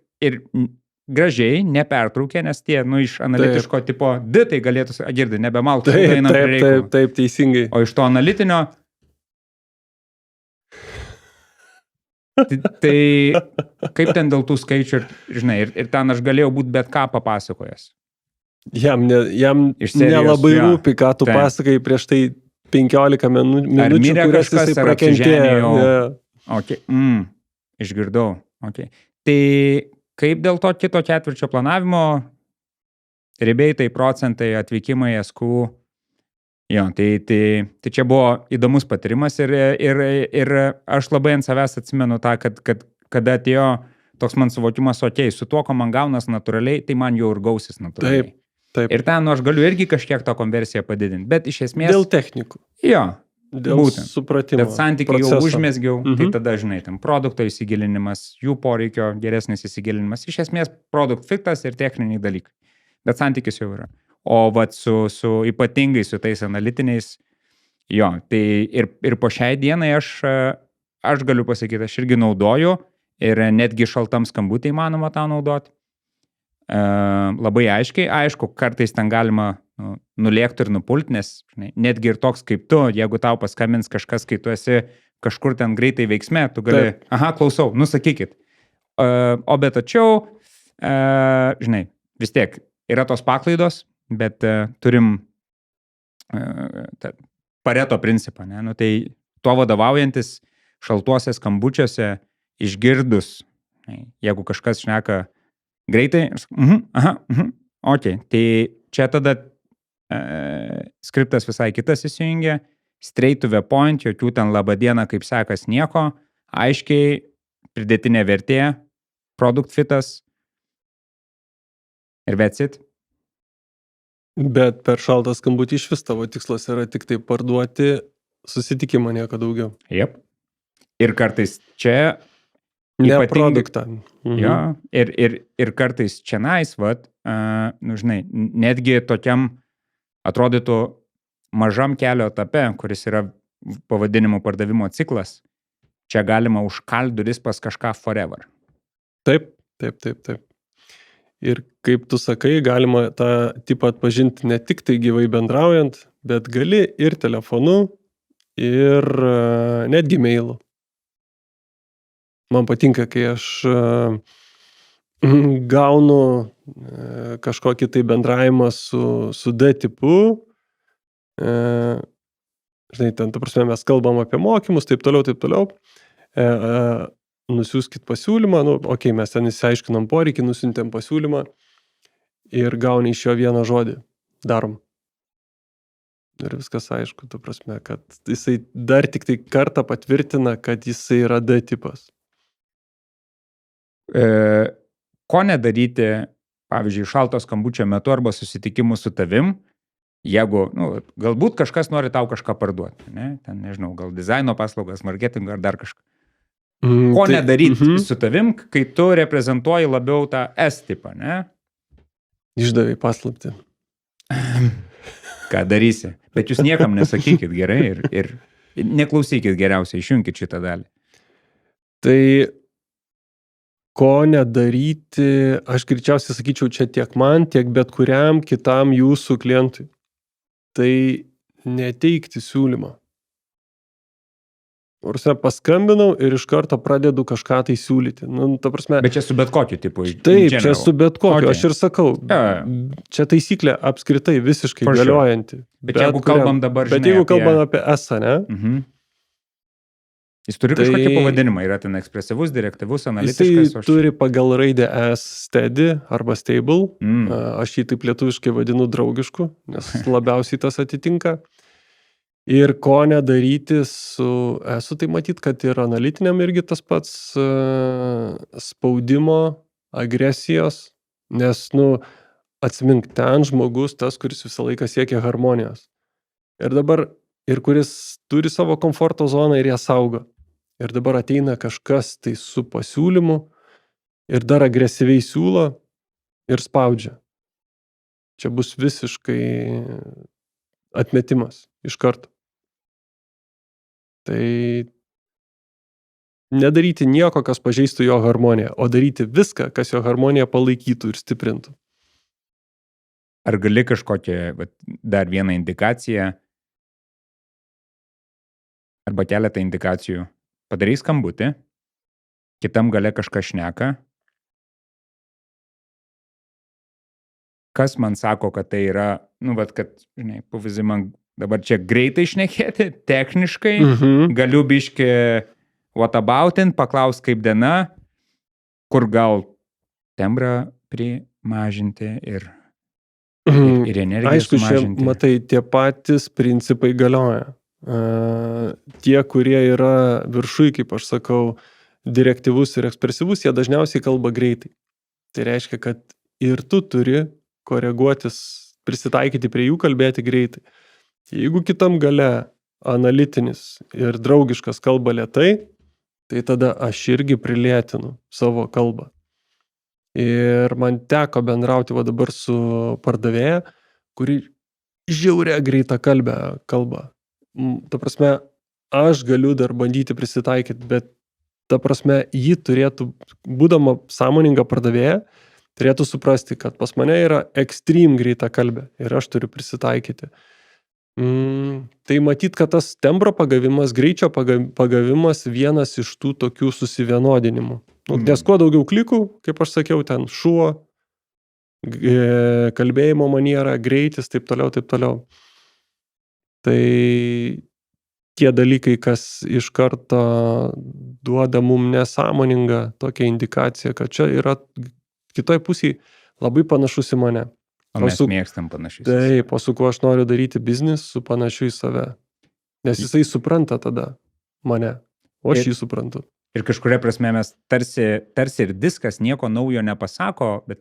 gražiai, nepertraukė, nes tie, nu, iš analitiško tipo, tai galėtų, girdi, nebemaltų, einam prie reikalo. Taip, teisingai. O iš to analitinio, tai kaip ten dėl tų skaičių, žinai, ir ten aš galėjau būti bet ką papasakojęs. Jam nelabai rūpi, ką tu pasakai prieš tai 15 minučių, kurias jisai prakentėjo. Okay. Išgirdau. Okay. Tai kaip dėl to kito ketvirčio planavimo, rebeitai, procentai, atvykimai, SKU, jo, tai čia buvo įdomus patyrimas ir aš labai ant savęs atsimenu tą, kad kada atėjo toks man suvokimas, okei, su tuo, ko man gaunas natūraliai, tai man jau ir gausis natūraliai. Taip. Ir ten, nu, aš galiu irgi kažkiek to konversiją padidinti, bet iš esmės... Dėl technikų. Jo, dėl būtent. Supratimo. Bet santykiai jau užmesgiau, tai tada, žinai, ten produkto įsigilinimas, jų poreikio geresnis įsigilinimas, iš esmės produkt fitas ir techniniai dalykai. Bet santykis jau yra. O vat su ypatingai su tais analitiniais, jo, tai ir po šiai dienai aš galiu pasakyti, aš irgi naudoju ir netgi šaltam skambutį įmanoma tą naudoti. Labai aiškiai, aišku, kartais ten galima nulėkti ir nupulti, nes, žinai, netgi ir toks kaip tu, jeigu tau paskambins kažkas, kai tu esi kažkur ten greitai veiksme, tu gali, klausau, nusakykit. O bet tačiau, žinai, vis tiek yra tos paklaidos, bet turim Pareto principą, ne? Nu, tai tuo vadovaujantis šaltuose skambučiuose išgirdus, jeigu kažkas šneka greitai, okei, tai čia tada skriptas visai kitas įsijungia, straight to the point, jokių ten laba diena, kaip sekas, nieko, aiškiai pridėtinė vertė, product fitas ir that's it. Bet per šaltą skambutį iš vis tavo tikslas yra tik tai parduoti susitikimą, nieko daugiau. Jep. Ir kartais čia ne produktą. Jo, ir kartais čia vat, nu, žinai, netgi tokiam atrodytų mažam kelio etape, kuris yra pavadinimu pardavimo ciklas, čia galima užkalti duris pas kažką forever. Taip. Ir kaip tu sakai, galima tą tipą atpažinti ne tik tai gyvai bendraujant, bet gali ir telefonu, ir netgi mailu. Man patinka, kai aš gaunu kažkokį tai bendravimą su D tipu, žinai, ten, ta prasme, mes kalbam apie mokymus, taip toliau, nusiųskit pasiūlymą, okei, mes ten įsiaiškinam poreikį, nusiuntėm pasiūlymą ir gauni iš jo vieną žodį, darom. Ir viskas aišku, ta prasme, kad jisai dar tik tai kartą patvirtina, kad jisai yra D tipas. Ko nedaryti, pavyzdžiui, šalto skambučio metu arba susitikimų su tavim, jeigu, galbūt kažkas nori tau kažką parduoti, ne? Ten, nežinau, gal dizaino paslaugas, marketingą ar dar kažką. Ko nedaryti su tavim, kai tu reprezentuoji labiau tą S tipą, ne? Išdavai paslaptį. Ką darysi? Bet jūs niekam nesakykit gerai ir neklausykit geriausiai, išjunkit šitą dalį. Tai ko nedaryti, aš greičiausiai sakyčiau čia tiek man, tiek bet kuriam kitam jūsų klientui. Tai neteikti siūlymą. Paskambinau ir iš karto pradedu kažką tai siūlyti. Ta prasme, bet čia su bet kokiu tipu. Taip, čia su bet kokiu. Okay. Aš ir sakau, čia taisyklė apskritai visiškai galiojanti. Bet jeigu kalbam dabar, bet jeigu kalbam apie S, ne? Jis turi kažkokį pavadinimą, yra ten ekspresyvus, direktyvus, analitiškas. Jis turi pagal raidę S steady arba stable. Aš jį taip lietuviškai vadinu draugišku, nes labiausiai tas atitinka. Ir ko nedaryti su esu, tai matyt, kad ir analitiniam irgi tas pats spaudimo, agresijos, nes, atsimink, ten žmogus tas, kuris visą laiką siekia harmonijos. Ir dabar, ir kuris turi savo komforto zoną ir ją saugo. Ir dabar ateina kažkas tai su pasiūlymu ir dar agresyviai siūlo ir spaudžia. Čia bus visiškai atmetimas iš karto. Tai nedaryti nieko, kas pažeistų jo harmoniją, o daryti viską, kas jo harmoniją palaikytų ir stiprintų. Ar gali kažkokią dar vieną indikaciją arba keletą indikacijų? Padarai skambutį, kitam gale kažką šneka. Kas man sako, kad tai yra, kad, žinai, pavyzdžiui, man dabar čia greitai šnekėti, techniškai, galiu biškį whataboutin, paklaus kaip diena, kur gal tembrą primažinti ir energiją aišku, sumažinti. Aišku, matai, tie patys principai galioja. Tie, kurie yra viršui, kaip aš sakau, direktyvus ir ekspresyvus, jie dažniausiai kalba greitai. Tai reiškia, kad ir tu turi koreguotis, prisitaikyti prie jų, kalbėti greitai. Jeigu kitam gale analitinis ir draugiškas kalba lėtai, tai tada aš irgi prilėtinu savo kalbą. Ir man teko bendrauti dabar su pardavėja, kuri žiauria greitą kalbą. Ta prasme, aš galiu dar bandyti prisitaikyti, bet ta prasme, ji turėtų, būdama sąmoninga pardavėja, turėtų suprasti, kad pas mane yra ekstrem greita kalbė ir aš turiu prisitaikyti. Tai matyt, kad tas tembro pagavimas, greičio pagavimas vienas iš tų tokių susivienodinimų. Nes kuo daugiau klikų, kaip aš sakiau, ten šuo, kalbėjimo maniera, greitis, taip toliau. Tai tie dalykai, kas iš karto duoda mum nesąmoningą tokią indikaciją, kad čia yra kitoj pusėje labai panašus į mane. O mes mėgstam panašius. Taip, o su kuo aš noriu daryti biznis, su panašiu į save. Nes jisai supranta tada mane, o aš jį suprantu. Ir kažkuria prasme mes tarsi ir diskas nieko naujo nepasako, bet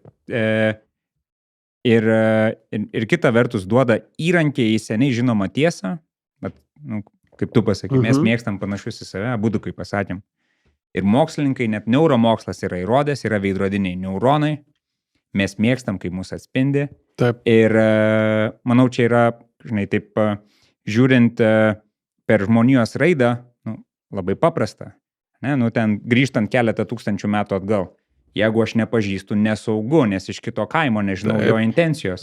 ir kita vertus duoda įrankiai į seniai žinomą tiesą, bet, kaip tu pasakai, mes mėgstam panašius į save, abudu kaip pasakėm. Ir mokslininkai, net neuromokslas yra įrodęs, yra veidrodiniai neuronai, mes mėgstam, kaip mus atspindi. Taip. Ir manau, čia yra, žinai, taip žiūrint per žmonijos raidą, labai paprasta. Ne? Ten grįžtant keletą tūkstančių metų atgal. Jeigu aš nepažįstu, nesaugu, nes iš kito kaimo nežinau jo intencijos.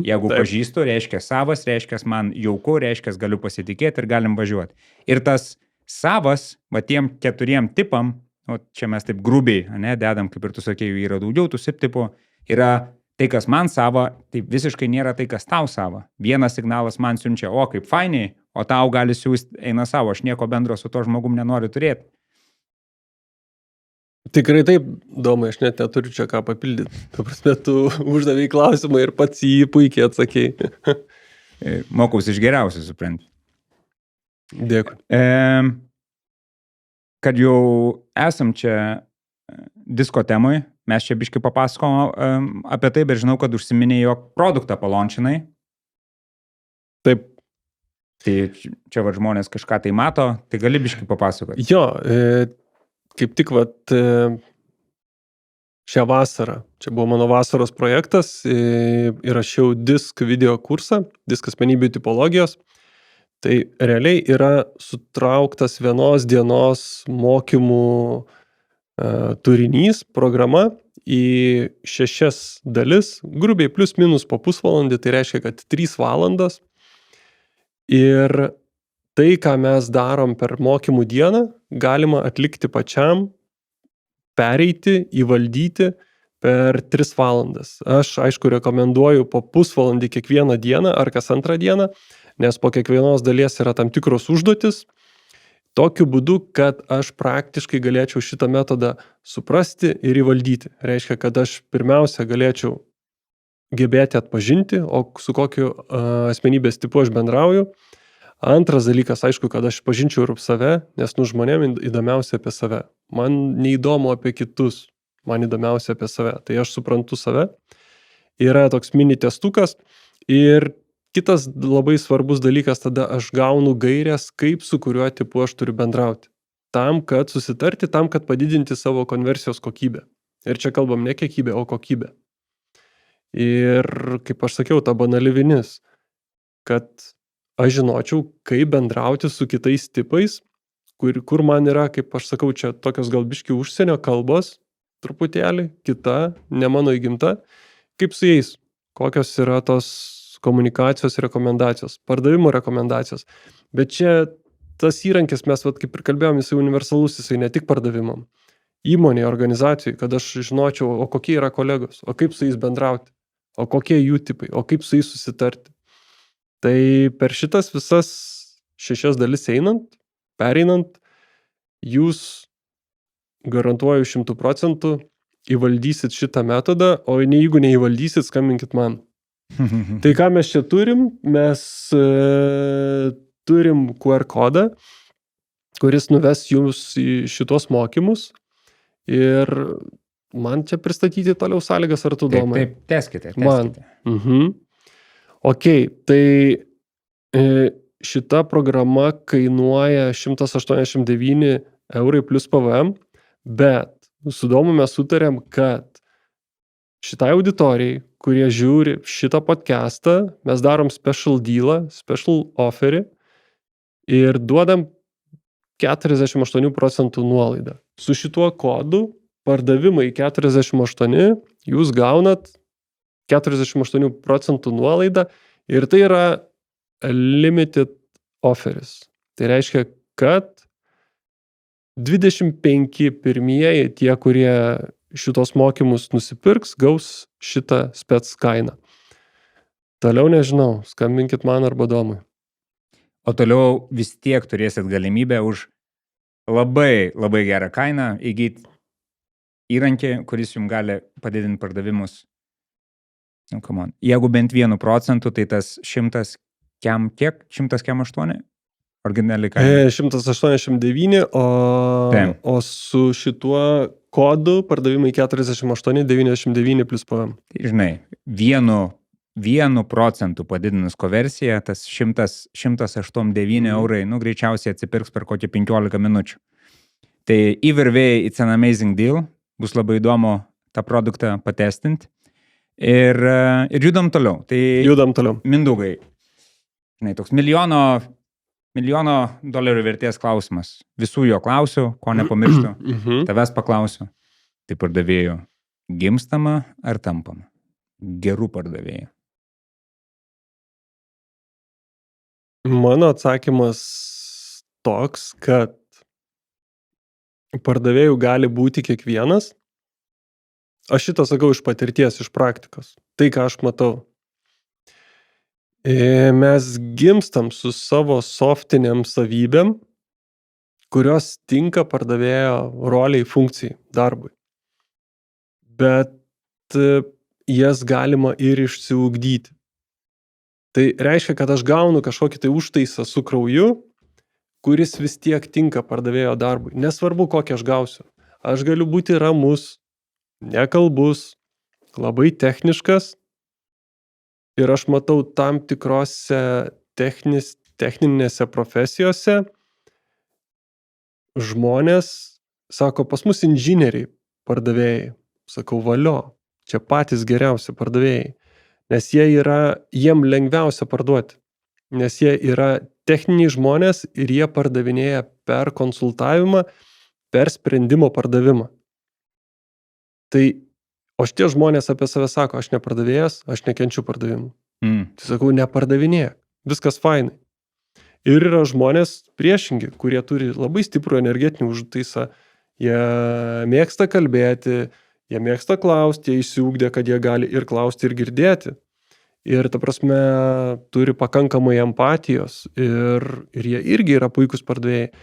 Jeigu pažįstu, reiškia savas, reiškia man jauku, reiškia galiu pasitikėti ir galim važiuoti. Ir tas savas, tiem 4 tipam, čia mes taip grubiai, dedam, kaip ir tu sakėjai, yra daugiau tų tipų, yra tai, kas man savo, tai visiškai nėra tai, kas tau savo. Vienas signalas man siunčia, o kaip fainiai, o tau gali siūsti, eina savo, aš nieko bendro su to žmogum nenoriu turėti. Tikrai taip, Domai, aš net neturiu čia ką papildyti. Tu prasme, tu uždavei klausimą ir pats jį puikiai atsakei. Mokaus iš geriausių, suprant. Dėkui. Kad jau esam čia disko temui, mes čia biškai papasakom apie tai, bet žinau, kad užsiminė, jog produktą palončinai. Taip. Tai čia va žmonės kažką tai mato, tai gali biškai papasakoti. Jo, kaip tik šią vasarą, čia buvo mano vasaros projektas, įrašiau disk video kursą, disk asmenybių tipologijos. Tai realiai yra sutrauktas vienos dienos mokymų turinys, programa į 6 dalis, grubiai plus minus po pusvalandį, tai reiškia, kad 3 valandas. Ir tai, ką mes darom per mokymų dieną, galima atlikti pačiam, pereiti, įvaldyti per 3 valandas. Aš, aišku, rekomenduoju po pusvalandį kiekvieną dieną ar kas antrą dieną, nes po kiekvienos dalies yra tam tikros užduotis. Tokiu būdu, kad aš praktiškai galėčiau šitą metodą suprasti ir įvaldyti. Reiškia, kad aš pirmiausia galėčiau gebėti atpažinti, o su kokiu asmenybės tipu aš bendrauju. Antras dalykas, aišku, kad aš pažinčiau ir save, nes žmonėm įdomiausia apie save. Man neįdomu apie kitus, man įdomiausia apie save. Tai aš suprantu save. Yra toks mini testukas ir kitas labai svarbus dalykas, tada aš gaunu gairias, kaip su kuriuo tipu aš turiu bendrauti. Tam, kad susitarti, tam, kad padidinti savo konversijos kokybę. Ir čia kalbam ne kiekybę, o kokybę. Ir kaip aš sakiau, ta banali vinis, kad aš žinočiau, kaip bendrauti su kitais tipais, kur man yra, kaip aš sakau, čia tokios gal biški užsienio kalbos, truputėlį, kita, ne mano įgimta, kaip su jais, kokios yra tos komunikacijos rekomendacijos, pardavimo rekomendacijos. Bet čia tas įrankis, mes kaip ir kalbėjom, jisai universalus, jisai ne tik pardavimam. Įmonėje, organizacijai, kad aš žinočiau, o kokie yra kolegos, o kaip su jais bendrauti, o kokie jų tipai, o kaip su jais susitarti. Tai per šitas visas 6 dalis pereinant, jūs garantuoju 100% įvaldysit šitą metodą, o jeigu neįvaldysit, skambinkit man. Tai ką mes čia turim? Mes turim QR kodą, kuris nuves jums į šitos mokymus ir man čia pristatyti toliau sąlygas, ar tu, Domai? Taip, teskite. Man. Ok, tai šita programa kainuoja 189 eurai plus PVM, bet su Domu mes sutarėm, kad šitai auditorijai, kurie žiūri šitą podcastą, mes darom special dealą, special offerį ir duodam 48% nuolaidą. Su šituo kodu pardavimai 48, jūs gaunat 48% nuolaidą ir tai yra limited offeris. Tai reiškia, kad 25 pirmieji tie, kurie šitos mokymus nusipirks, gaus šitą spec kainą. Toliau nežinau, skambinkit man arba Domui. O toliau vis tiek turėsit galimybę už labai, labai gerą kainą įgyti įrankį, kuris jums gali padidinti pardavimus. Jeigu bent 1%, tai tas 100 kiek? 108? Originali kaina. 189, o su šituo kodu pardavimai 48,99 plus PVM. Tai žinai, 1% padidinus konversiją, tas 189 eurai, greičiausiai atsipirks per kokį 15 minučių. Tai either way, it's an amazing deal, bus labai įdomu tą produktą patestinti. Ir judam toliau. Tai judam toliau. Mindaugai, žinai, toks milijono dolerių vertės klausimas. Visų jo klausiu, ko nepamirštu. Tavęs paklausiu. Tai pardavėjų gimstama ar tampama? Gerų pardavėjų. Mano atsakymas toks, kad pardavėjų gali būti kiekvienas, Aš šitą sakau iš patirties, iš praktikos. Tai, ką aš matau. Mes gimstam su savo softiniam savybėm, kurios tinka pardavėjo roliai, funkcijai, darbui. Bet jas galima ir išsiugdyti. Tai reiškia, kad aš gaunu kažkokį tai užtaisą su krauju, kuris vis tiek tinka pardavėjo darbui. Nesvarbu, kokį aš gausiu. Aš galiu būti ramus, nekalbus, labai techniškas ir aš matau tam tikrose techninėse profesijose žmonės, sako, pas mus inžinieriai pardavėjai. Sakau, valio, čia patys geriausi pardavėjai, nes jiem lengviausia parduoti, nes jie yra techniniai žmonės ir jie pardavinėja per konsultavimą, per sprendimo pardavimą. Tai, o šitie žmonės apie save sako, aš nepardavėjas, aš nekenčiu pardavimų. Tai sakau, nepardavinėk, viskas fainai. Ir yra žmonės priešingi, kurie turi labai stiprų energetinį užtaisą, jie mėgsta kalbėti, jie mėgsta klausti, jie išsiugdė, kad jie gali ir klausti, ir girdėti. Ir ta prasme, turi pakankamai empatijos ir jie irgi yra puikūs pardavėjai.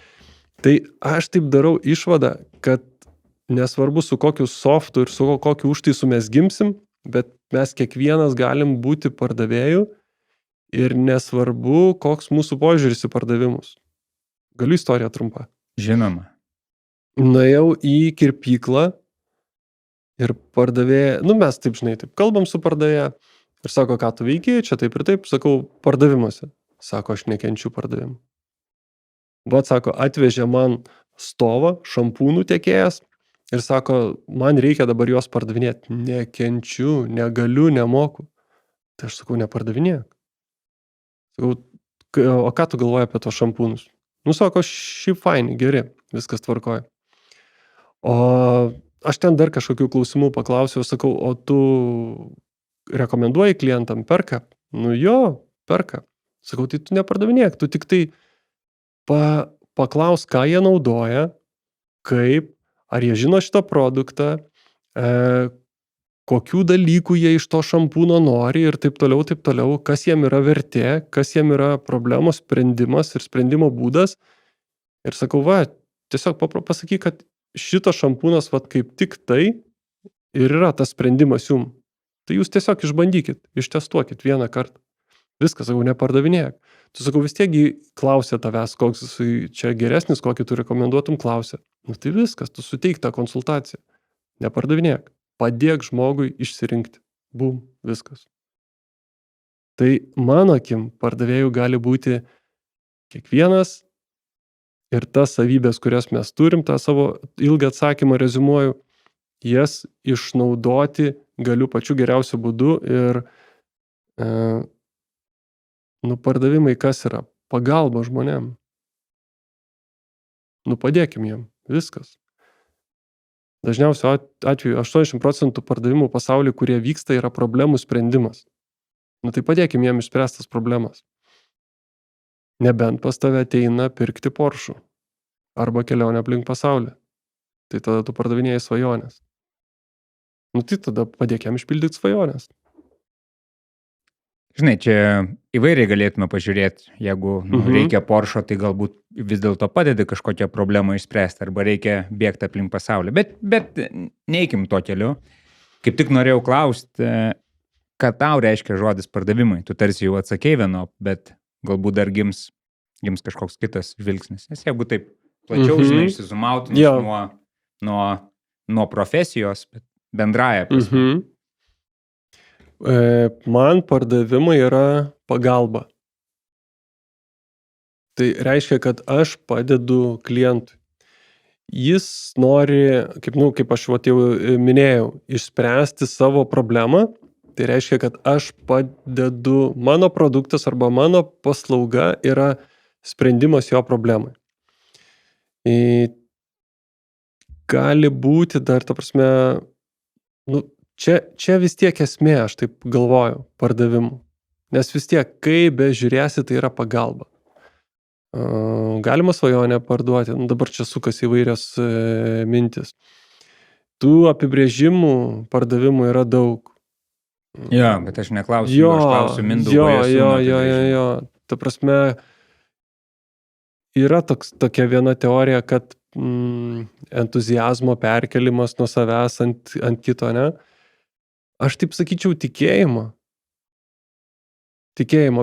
Tai aš taip darau išvadą, kad nesvarbu su kokiu softu ir su kokiu užtaisu mes gimsim, bet mes kiekvienas galim būti pardavėjų ir nesvarbu, koks mūsų požiūris į pardavimus. Galiu istoriją trumpą. Žinoma. Nuėjau į kirpyklą ir pardavėja, mes taip, taip kalbam su pardavėja ir sako, ką tu veiki, čia taip ir taip, sakau, pardavimuose. Sako, aš nekenčiu pardavimų. Vat, sako, atvežė man stovą, šampūnų tiekėjas ir sako, man reikia dabar juos pardavinėti. Nekenčiu, negaliu, nemoku. Tai aš sakau, nepardavinėk. Sakau, o ką tu galvoji apie tos šampūnus? Sako, šiaip faini, geri, viskas tvarkoja. O aš ten dar kažkokių klausimų paklausiau, sakau, o tu rekomenduoji klientam, perka? Jo, perka. Sakau, tai tu nepardavinėk, tu tik tai paklaus, ką jie naudoja, kaip, ar jie žino šitą produktą, kokių dalykų jie iš to šampūno nori ir taip toliau, kas jiem yra vertė, kas jiem yra problemos sprendimas ir sprendimo būdas. Ir sakau, tiesiog pasakyk, kad šitas šampūnas kaip tik tai ir yra tas sprendimas jum. Tai jūs tiesiog išbandykit, ištestuokit vieną kartą. Viskas, sakau, nepardavinėk. Tu, sakau, vis tiek klausia tavęs, koks čia geresnis, kokį tu rekomenduotum, klausia. Tai viskas, tu suteik tą konsultaciją. Nepardavinėk. Padėk žmogui išsirinkti. Bum, viskas. Tai mano akim pardavėjų gali būti kiekvienas ir tas savybės, kurias mes turim, tą savo ilgą atsakymą reziumuoju, jas išnaudoti galiu pačiu geriausiu būdu ir pardavimai kas yra? Pagalba žmonėm. Padėkim jiem. Viskas. Dažniausiu atveju 80% pardavimų pasaulyje, kurie vyksta, yra problemų sprendimas. Tai padėkim jiem išspręstas problemas. Nebent pas tave ateina pirkti Porsche arba kelionę aplink pasaulį. Tai tada tu pardavinėjai svajonės. Tai tada padėk jam išpildyti svajonės. Žinai, čia įvairiai galėtume pažiūrėti, jeigu reikia Porsche, tai galbūt vis dėlto padeda kažkokią problemą išspręsti arba reikia bėgti aplink pasaulį. Bet neikim to keliu. Kaip tik norėjau klausti, ką tau reiškia žodis pardavimai. Tu tarsi jau atsakei vieno, bet galbūt dar gims kažkoks kitas žvilgsnis. Nes jeigu taip plačiau, žinai, išsizumauti nuo profesijos, bet bendraja prasme. Man pardavimai yra pagalba. Tai reiškia, kad aš padedu klientui. Jis nori, kaip aš jau minėjau, išspręsti savo problemą. Tai reiškia, kad aš padedu, mano produktas arba mano paslauga yra sprendimas jo problemai. Gali būti dar, ta prasme, Čia vis tiek esmė, aš taip galvoju, pardavimų. Nes vis tiek, kai bežiūrėsi, tai yra pagalba. Galima svajonę parduoti, dabar čia sukasi įvairios mintis. tų apibrėžimų pardavimų yra daug. Jo, bet aš neklausiu, jo, aš klausiu Mindaugo Jasiūno apibrėžimo. Jo. Ta prasme, yra tokia viena teorija, kad entuziazmo perkelimas nuo savęs ant kito, ne? Aš taip sakyčiau tikėjimo,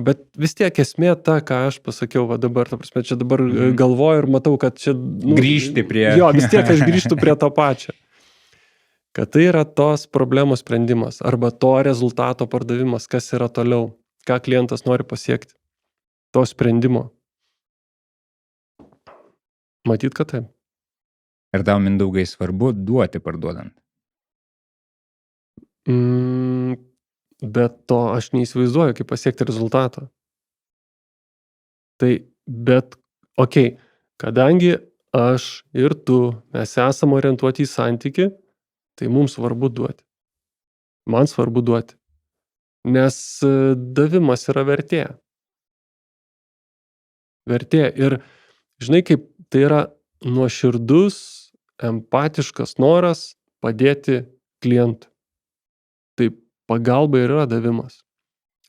bet vis tiek esmė ta, ką aš pasakiau va dabar, ta prasme, čia dabar galvoju ir matau, kad čia... Grįžti prie... Jo, vis tiek aš grįžtu prie to pačio. Kad tai yra tos problemos sprendimas arba to rezultato pardavimas, kas yra toliau, ką klientas nori pasiekti, to sprendimo. Matyt, kad taip. Ir tau, Mindaugai, svarbu duoti parduodant? Bet to aš neįsivaizduoju, kaip pasiekti rezultatą. Tai, bet, okei, kadangi aš ir tu, mes esame orientuoti į santykį, tai mums svarbu duoti. Man svarbu duoti. Nes davimas yra vertė. Vertė. Ir žinai, kaip tai yra nuoširdus, empatiškas noras padėti klientui. Tai pagalba ir yra davimas.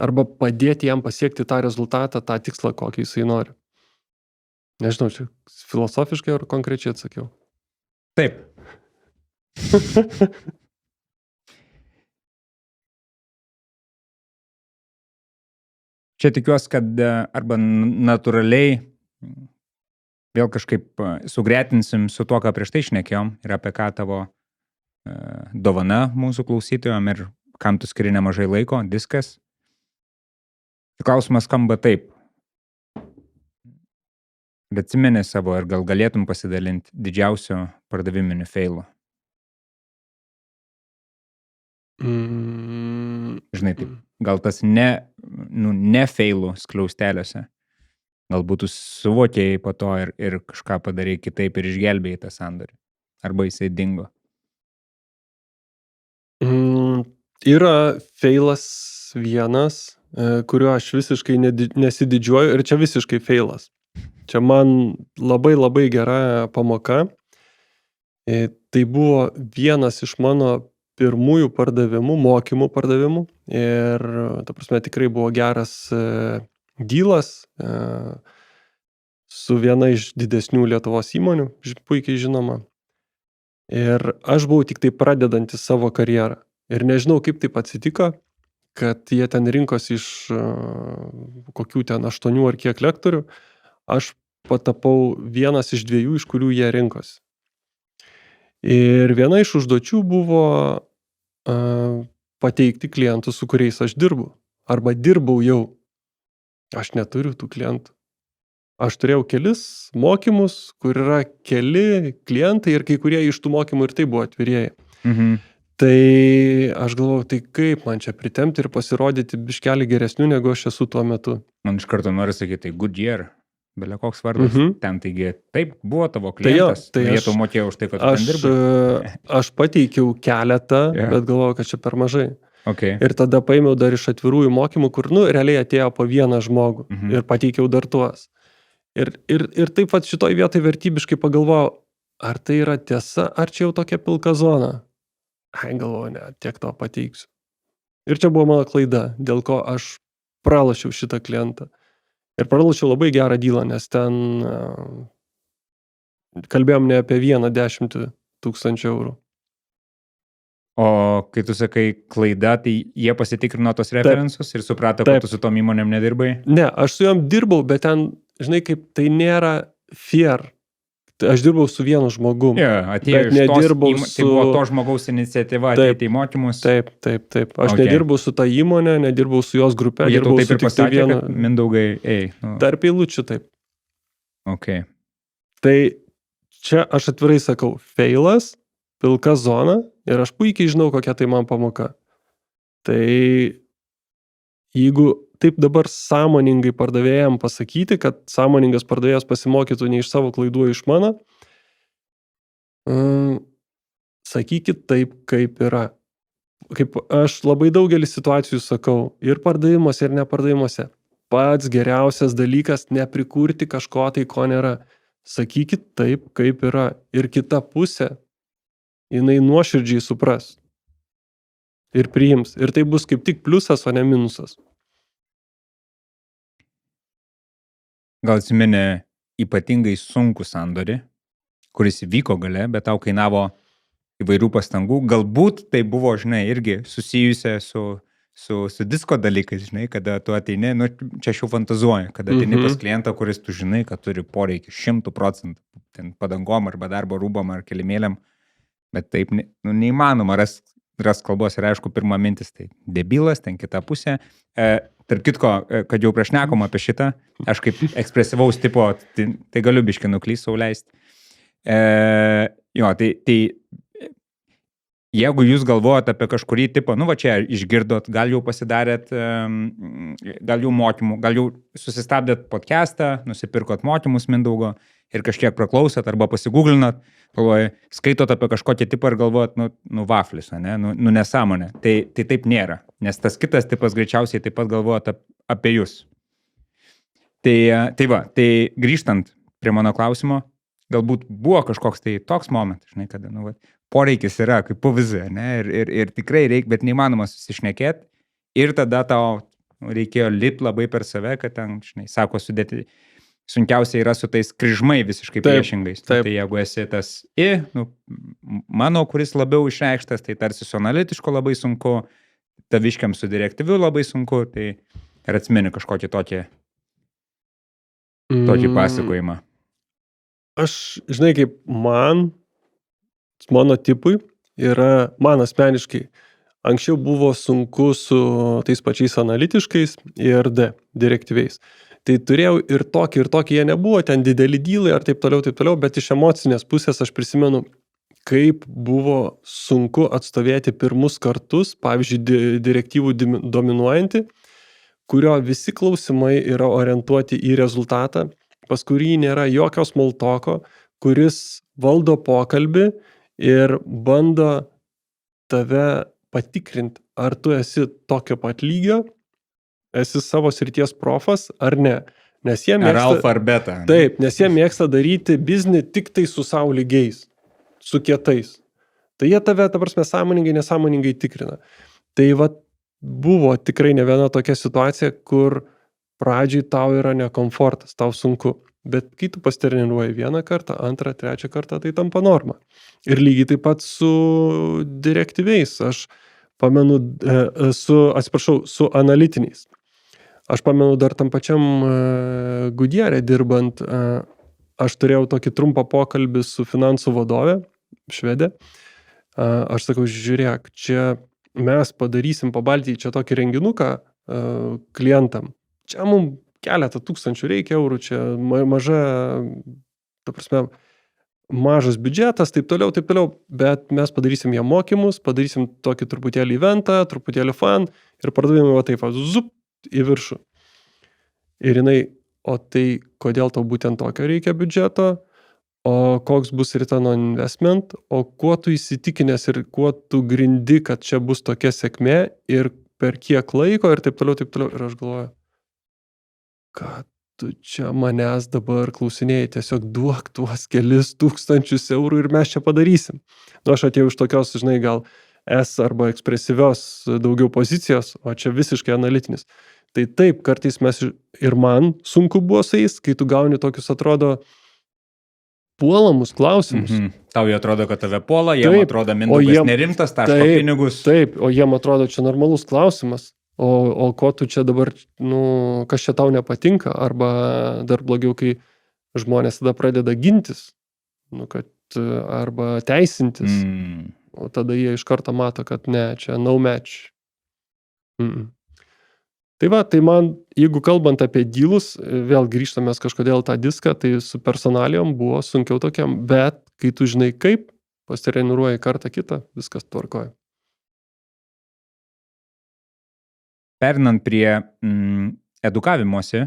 Arba padėti jam pasiekti tą rezultatą, tą tikslą, kokį jisai nori. Nežinau, čia filosofiškai ar konkrečiai atsakiau. Taip. Čia tikiuosi, kad arba natūraliai vėl kažkaip sugretinsim su tuo, ką prieš tai šnekėjom ir apie ką tavo dovana mūsų klausytojom ir kam tu skiri nemažai laiko, diskas. Klausimas skamba taip. Bet atsimeni savo ir gal galėtum pasidalinti didžiausio pardaviminių feilų. Žinai, taip, gal tas ne feilų skliausteliuose. Galbūt tu suvokėjai po to ir kažką padarai kitaip ir išgelbėjai tą sandorį. Arba jisai dingo. Yra feilas vienas, kuriuo aš visiškai nesididžiuoju ir čia visiškai feilas. Čia man labai labai gera pamoka. Tai buvo vienas iš mano pirmųjų pardavimų, mokymų pardavimų ir, ta prasme, tikrai buvo geras dylas su viena iš didesnių Lietuvos įmonių, puikiai žinoma. Ir aš buvau tik tai pradedantis savo karjerą. Ir nežinau, kaip taip atsitiko, kad jie ten rinkosi iš kokių ten 8 ar kiek lektorių. Aš patapau vienas iš 2, iš kurių jie rinkosi. Ir viena iš užduočių buvo pateikti klientus, su kuriais aš dirbu. Arba dirbau jau. Aš neturiu tų klientų. Aš turėjau kelis mokymus, kur yra keli klientai ir kai kurie iš tų mokymų ir tai buvo atvirieji. Tai aš galvojau, tai kaip man čia pritempti ir pasirodyti biškelį geresnių, negu aš esu tuo metu. Man iš karto noriu sakyti, tai Goodyear. Belia koks vardas, ten taigi taip buvo tavo klientas, tai jie tau mokėjo už tai, kad ten dirbai. Aš pateikiau keletą, bet galvojau, kad čia per mažai. Okay. Ir tada paėmiau dar iš atvirųjų mokymų, kur, realiai atėjo po vieną žmogų ir pateikiau dar tuos. Ir taip pat šitoj vietoj vertybiškai pagalvojau, ar tai yra tiesa, ar čia jau tokia pilka zona. Galvoju, ne, tiek to pateiksiu. Ir čia buvo mano klaida, dėl ko aš pralošiau šitą klientą. Ir pralošiau labai gerą dylą, nes ten kalbėjom ne apie 10 000 eurų. O kai tu sakai klaida, tai jie pasitikrino tos referensus ir suprato, kad tu su tom įmonėm nedirbai? Ne, aš su jom dirbau, bet ten, žinai, kaip tai nėra fair. Aš dirbau su vienu žmogum. Atėjo iš tos, tai buvo to žmogaus iniciatyva ateiti į mokymus. Taip. Aš nedirbau su ta įmonė, nedirbau su jos grupė. Jie tau taip ir pasakė, kad Mindaugai, Tarp eilučių taip. Okay. Tai čia aš atvirai sakau, feilas, pilka zona ir aš puikiai žinau, kokia tai man pamoka. Tai jeigu taip dabar sąmoningai pardavėjam pasakyti, kad sąmoningas pardavėjas pasimokytų ne iš savo klaidų, iš mano, sakykit taip, kaip yra. Kaip aš labai daugelį situacijų sakau, ir pardavimuose, ir nepardavimuose. Pats geriausias dalykas neprikurti kažko tai, ko nėra. Sakykit taip, kaip yra. Ir kita pusė jinai nuoširdžiai supras ir priims. Ir tai bus kaip tik pliusas, o ne minusas. Gal atsimeni ypatingai sunkų sandorį, kuris įvyko gale, bet tau kainavo įvairių pastangų. Galbūt tai buvo, žinai, irgi susijusia su disko dalykais, žinai, kada tu ateini, nu, čia aš jau fantazuoju, kada ateini pas klientą, kuris tu žinai, kad turi poreikį 100%, ten padangom arba darbo rūbom ar kelimėliam, bet taip neįmanoma ras kalbos ir aišku, pirma mintis tai debilas, ten kita pusė. Tarp kitko, kad jau prieš nekom apie šitą, aš kaip ekspresyvaus tipo, tai galiu biškį nuklys sau leisti. Jo, tai jeigu jūs galvojat apie kažkurį tipą, nu va čia išgirdot, gal jau pasidarėt, gal jau mokymų, gal jau susistabdėt podcastą, nusipirkot mokymus Mindaugo ir kažkiek praklausot arba pasigūglinat, skaitot apie kažkokį tipą ir galvojat, nu vaflis, ne? Nu nesąmonė. Tai taip nėra, nes tas kitas tipas greičiausiai taip pat galvojat apie jūs. Tai va, tai grįžtant prie mano klausimo, galbūt buvo kažkoks tai toks momentas, žinai, kada, nu va, poreikis yra kaip pavyzdį, ne, ir tikrai reikia, bet neįmanoma susišnekėti ir tada tau reikėjo lipti labai per save, kad ten, žinai, sako, sunkiausia yra su tais kryžmai visiškai priešingais. Taip. Tai jeigu esi tas mano, kuris labiau išreikštas, tai tarsi su analitišku labai sunku, taviškiam su direktyviu labai sunku, tai ir atsimeni kažkokį tokį pasakojimą. Aš, žinai, kaip mano tipui yra, man asmeniškai, anksčiau buvo sunku su tais pačiais analitiškais ir direktyviais. Tai turėjau ir tokį, jie nebuvo ten dideli dylai ar taip toliau, bet iš emocinės pusės aš prisimenu, kaip buvo sunku atstovėti pirmus kartus, pavyzdžiui, direktyvų dominuojantį, kurio visi klausimai yra orientuoti į rezultatą, pas kurį nėra jokio small talko, kuris valdo pokalbį ir bando tave patikrinti, ar tu esi tokio pat lygio, esi savo srities profas ar ne. Nes jie mėgsta, ar alfa ar beta. Taip, nes jie mėgsta daryti biznį tik tai su sau lygiais, su kietais. Tai jie tave, ta prasme, sąmoningai, nesąmoningai tikrina. Tai va buvo tikrai ne viena tokia situacija, kur pradžiai tau yra nekomfortas, tau sunku. Bet kai tu pasterniruoji vieną kartą, antrą, trečią kartą, tai tampa norma. Ir lygiai taip pat su direktyviais. Aš pamenu, su analitiniais. Aš pamenu dar tam pačiam Goodyear'e dirbant, aš turėjau tokį trumpą pokalbį su finansų vadove, švedė. Aš sakau, žiūrėk, čia mes padarysim Pabaltijai čia tokį renginuką klientam. Čia mums keletą tūkstančių reikia eurų, čia mažas biudžetas, taip toliau, bet mes padarysim jie mokymus, padarysim tokį truputėlį eventą, truputėlį fan ir pardavimai va taip, zup į viršų. Ir jinai, o tai kodėl tau būtent tokio reikia biudžeto, o koks bus return on investment, o kuo tu įsitikinęs ir kuo tu grindi, kad čia bus tokia sėkmė ir per kiek laiko ir taip toliau. Ir aš galvoju, kad tu čia manęs dabar klausinėjai, tiesiog duok tuos kelis tūkstančius eurų ir mes čia padarysim. Nu, aš atėjau iš tokios, žinai, gal S arba ekspresyvios daugiau pozicijos, o čia visiškai analitinis. Tai taip, kartais mes ir man sunku buvo su jais, kai tu gauni tokius, atrodo, puolamus klausimus. Tau jie atrodo, kad tave puola, jiem atrodo Mindaugas nerimtas, taško pinigus. Taip, o jiem atrodo, čia normalus klausimas. O ko tu čia dabar, kas čia tau nepatinka, arba dar blogiau, kai žmonės tada pradeda gintis, kad arba teisintis, o tada jie iš karto mato, kad ne, čia no match. Tai va, tai man, jeigu kalbant apie dylus, vėl grįžtamės kažkodėl tą diską, tai su personalijom buvo sunkiau tokiam, bet kai tu žinai kaip, pasitreniruoji kartą kitą, viskas tvarkoja. Perinant prie edukavimuose,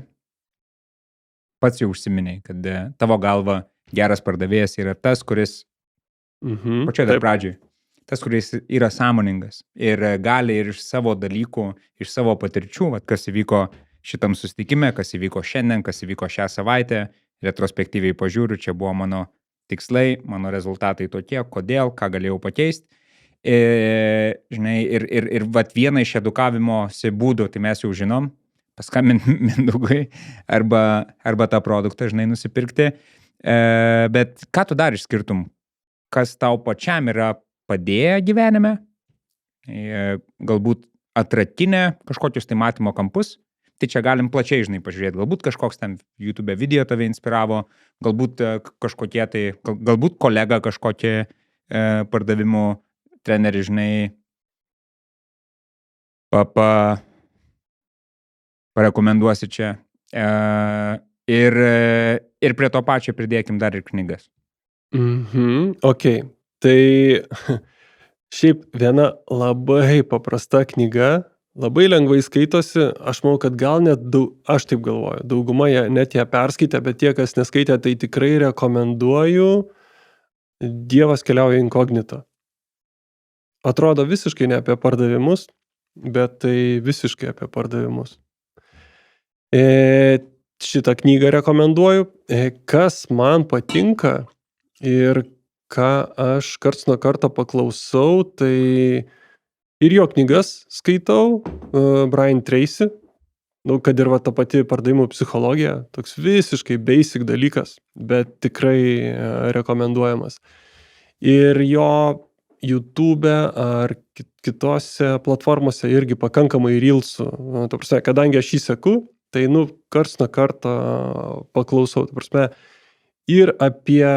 pats jau užsiminėjai, kad tavo galva geras pardavėjas yra tas, kuris pačioje dar pradžiai, tas, kuris yra sąmoningas ir gali ir iš savo dalykų, iš savo patirčių, kas įvyko šitam susitikime, kas įvyko šiandien, kas įvyko šią savaitę, retrospektyviai pažiūriu, čia buvo mano tikslai, mano rezultatai tokie, kodėl, ką galėjau pakeisti. Žinai, ir vat vieną iš edukavimosi būdų, tai mes jau žinom, paskambinti Mindaugui arba tą produktą, žinai, nusipirkti. Bet ką tu dar išskirtum? Kas tau pačiam yra padėję gyvenime? Galbūt atrakinę kažkokius tai matymo kampus? Tai čia galim plačiai, žinai, pažiūrėti. Galbūt kažkoks ten YouTube video tave inspiravo, galbūt kažkokie tai, galbūt kolega kažkokie pardavimų treneri, žinai, parekomenduosi čia. Ir prie to pačio pridėkim dar ir knygas. Ok, tai šiaip viena labai paprasta knyga, labai lengvai skaitosi, aš manau, kad gal net, aš taip galvoju, dauguma net ją perskaitė, bet tie, kas neskaitė, tai tikrai rekomenduoju Dievas keliauja inkognito. Atrodo visiškai ne apie pardavimus, bet tai visiškai apie pardavimus. Šitą knygą rekomenduoju. Kas man patinka ir ką aš karts nuo karto paklausau, tai ir jo knygas skaitau, Brian Tracy, kad ir va ta pati pardavimų psichologija, toks visiškai basic dalykas, bet tikrai rekomenduojamas. Ir jo YouTube ar kitose platformose irgi pakankamai reelsų. Ta prasme, kadangi aš jį seku, tai karts nuo karto paklausau. Ta prasme, ir apie,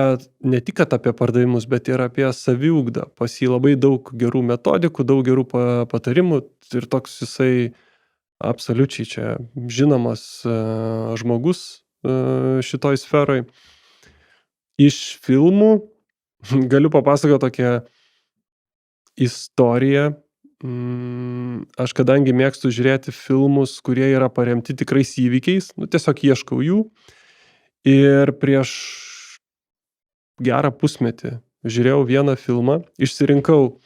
ne tik apie pardavimus, bet ir apie saviugdą. Pas jį labai daug gerų metodikų, daug gerų patarimų ir toks jisai absoliučiai čia žinomas žmogus šitoj sferoj. Iš filmų galiu papasakoti tokią istoriją. Aš kadangi mėgstu žiūrėti filmus, kurie yra paremti tikrais įvykiais, tiesiog ieškau jų. Ir prieš gerą pusmetį žiūrėjau vieną filmą, išsirinkau,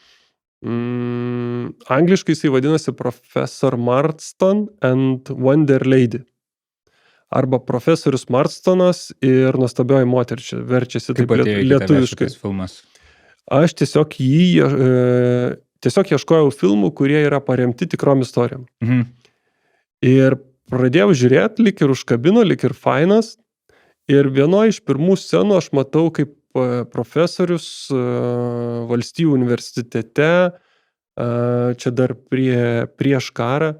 angliškai jisai vadinasi Professor Marston and Wonder Lady. Arba Profesorius Marstonas ir nuostabioji moteris, čia verčiasi taip lietuviškai. Aš tiesiog ieškojau filmų, kurie yra paremti tikrom istorijom. Ir pradėjau žiūrėti, lyg ir užkabino, lyg ir fainas. Ir vienoje iš pirmų scenų aš matau, kaip profesorius valstijų universitete, čia dar prieš karą,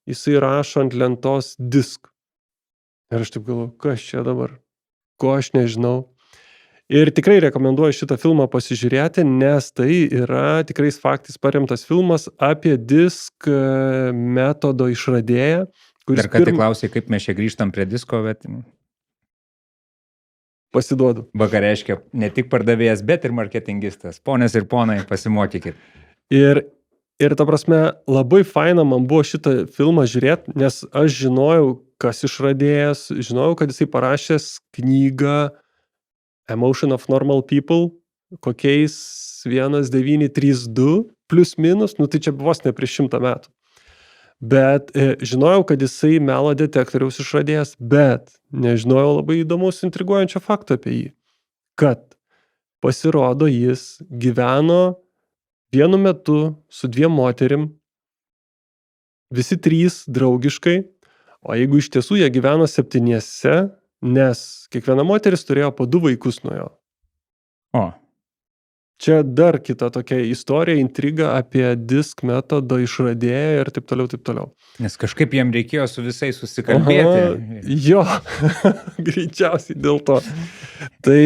jisai rašo ant lentos disk. Ir aš taip galvoju, kas čia dabar, ko aš nežinau. Ir tikrai rekomenduoju šitą filmą pasižiūrėti, nes tai yra tikrais faktais paremtas filmas apie disk metodo išradėją. Dar ką tik klausai, kaip mes čia grįžtam prie disko, bet... Pasiduodu. Ką reiškia ne tik pardavėjas, bet ir marketingistas. Ponės ir ponai, pasimokykit. Ir ta prasme, labai faina man buvo šitą filmą žiūrėti, nes aš žinojau, kas išradėjas, žinojau, kad jisai parašęs knygą Emotion of Normal People, kokiais 1932, plus minus, tai čia vos ne prieš 100 metų. Bet žinojau, kad jisai melo detektoriaus išradėjas, bet nežinojau labai įdomaus intriguojančio fakto apie jį. Kad pasirodo jis gyveno vienu metu su 2 moterim, visi 3 draugiškai, o jeigu iš tiesų jie gyveno 7, nes kiekviena moteris turėjo po 2 vaikus nuo jo. O. Čia dar kita tokia istorija, intriga apie disk metodo išradėją ir taip toliau, taip toliau. Nes kažkaip jiem reikėjo su visais susikalbėti. Jo, greičiausiai dėl to. Tai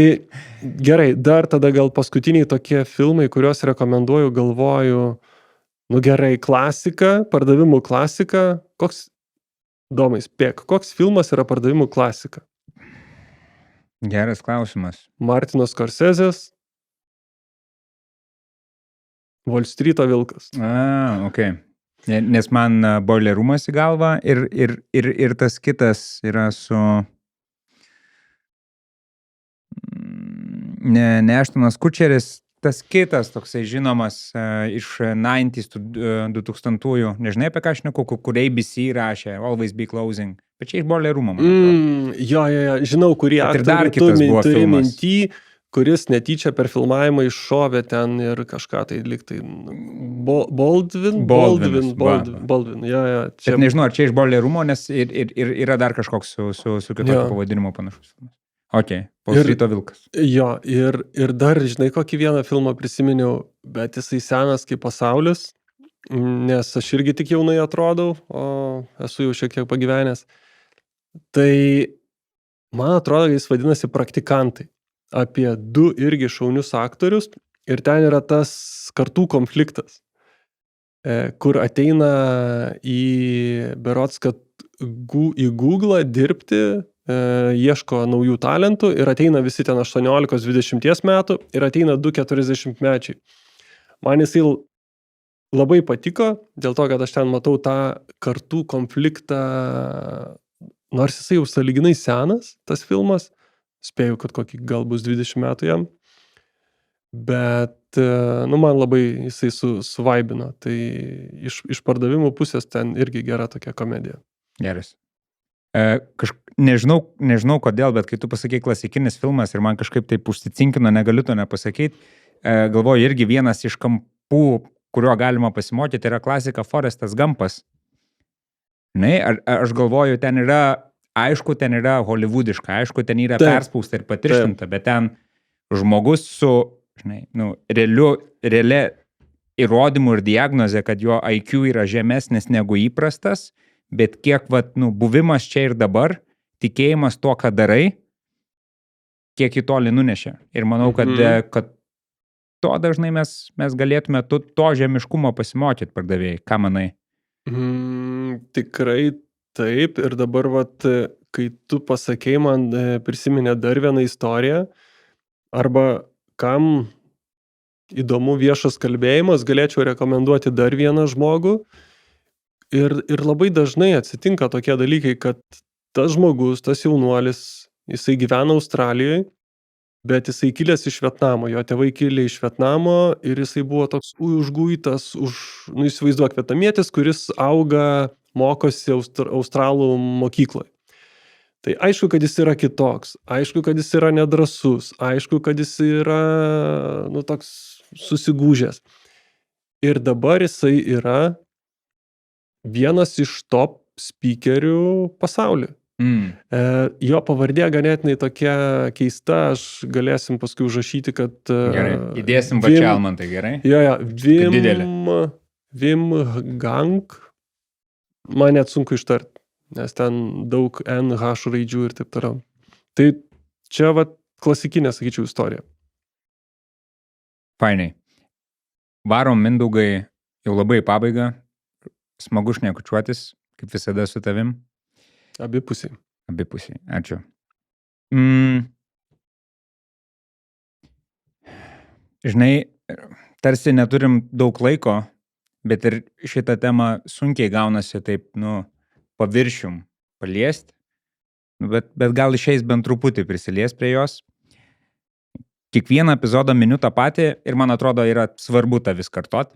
gerai, dar tada gal paskutiniai tokie filmai, kuriuos rekomenduoju, galvoju, gerai, klasika, pardavimų klasika. Domai, spėk, koks filmas yra pardavimų klasika? Geras klausimas. Martino Scorsesės Wall Street'o vilkas. Okay. Nes man Boiler Roomas į galvą ir tas kitas yra su... Ne Ashtonas Kutcheris, tas kitas toksai žinomas iš 90s, 2000-ųjų, nežinai apie ką aš neku, kur ABC rašė, Always Be Closing, bet čia iš Boiler Roomo, man atrodo. Jo, žinau, kurį aktorių tu minty, kuris netyčia per filmavimą iššovė ten ir kažką tai liktai. Baldwin. Ja, Bet nežinau, ar čia iš Boilerumo, nes ir yra dar kažkoks su kitokiu pavadinimu panašus filmas. Ok, Polstryto vilkas. Jo, ir dar, žinai, kokį vieną filmą prisiminiau, bet jisai senas kaip pasaulis, nes aš irgi tik jaunai atrodau, o esu jau šiek tiek pagyvenęs. Tai, man atrodo, jis vadinasi Praktikantai. Apie 2 irgi šaunius aktorius ir ten yra tas kartų konfliktas, kur ateina į berods, kad į Google dirbti, ieško naujų talentų ir ateina visi ten 18-20 metų ir ateina 2 40-mečiai. Man jisai labai patiko, dėl to, kad aš ten matau tą kartų konfliktą, nors jisai jau sąlyginai senas, tas filmas, spėjau, kad kokį gal bus 20 metų jam, bet, man labai jisai suvaibino, tai iš pardavimų pusės ten irgi gera tokia komedija. Geras. Nežinau kodėl, bet kai tu pasakei klasikinis filmas ir man kažkaip taip užsicinkino, negaliu to nepasakyti, galvoju irgi vienas iš kampų, kurio galima pasimokyti, yra klasika Forestas Gampas. Aš galvoju, ten yra hollywoodiška, aišku, ten yra perspausta ir patirštinta, bet ten žmogus su, realia įrodymų ir diagnozė, kad jo IQ yra žemesnis negu įprastas, bet kiek, buvimas čia ir dabar, tikėjimas tuo, ką darai, kiek į tolį nunešė. Ir manau, kad to dažnai mes galėtume to žemiškumo pasimokyti pardavėjai. Ką manai? Tikrai taip. Ir dabar, kai tu pasakei, man prisiminė dar vieną istoriją, arba kam įdomu viešas kalbėjimas, galėčiau rekomenduoti dar vieną žmogų. Ir labai dažnai atsitinka tokie dalykai, kad tas žmogus, tas jaunuolis, jisai gyvena Australijoje, bet jisai kilęs iš Vietnamo, jo tėvai kilė iš Vietnamo ir jisai buvo toks užguitas, įsivaizduok, vietnamietis, kuris auga, mokosi australų mokykloje. Tai aišku, kad jis yra kitoks, aišku, kad jis yra nedrasus, aišku, kad jis yra, toks susigūžęs. Ir dabar jisai yra vienas iš top speakerių pasaulyje. Jo pavardė ganėtinai tokia keista, aš galėsim paskui užrašyti, kad... Gerai, įdėsim bačial man, tai gerai? Jo, Wim Gang, man net sunku ištart, nes ten daug NH raidžių ir taip toliau. Tai čia klasikinė, sakyčiau, istorija. Fainai. Varom, Mindaugai, jau labai pabaiga. Smagu šnekučiuotis, kaip visada su tavim. Abipusiai. Ačiū. Žinai, tarsi neturim daug laiko, bet ir šitą temą sunkiai gaunasi taip, paviršium paliesti, bet gal išeis bent truputį prisilies prie jos. Kiekvieną epizodą miniu tą patį ir man atrodo yra svarbu tą vis kartot,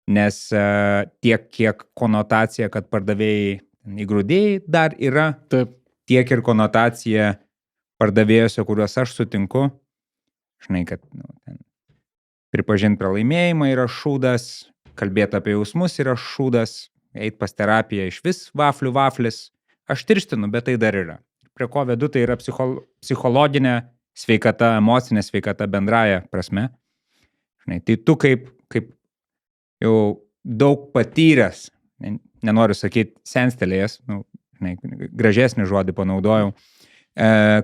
nes tiek kiek konotacija, kad pardavėjai įgrūdėjai dar yra, taip, tiek ir konotacija pardavėjose, kuriuos aš sutinku, žinai, kad pripažinti pralaimėjimą yra šūdas, kalbėti apie jausmus yra šūdas, eit pas terapiją iš vis vaflis, aš tirštinu, bet tai dar yra. Prie ko vedu, tai yra psichologinė sveikata, emocinė sveikata bendraja prasme. Žinai, tai tu kaip jau daug patyręs, nenoriu sakyti senstelėjęs, gražesnį žodį panaudojau,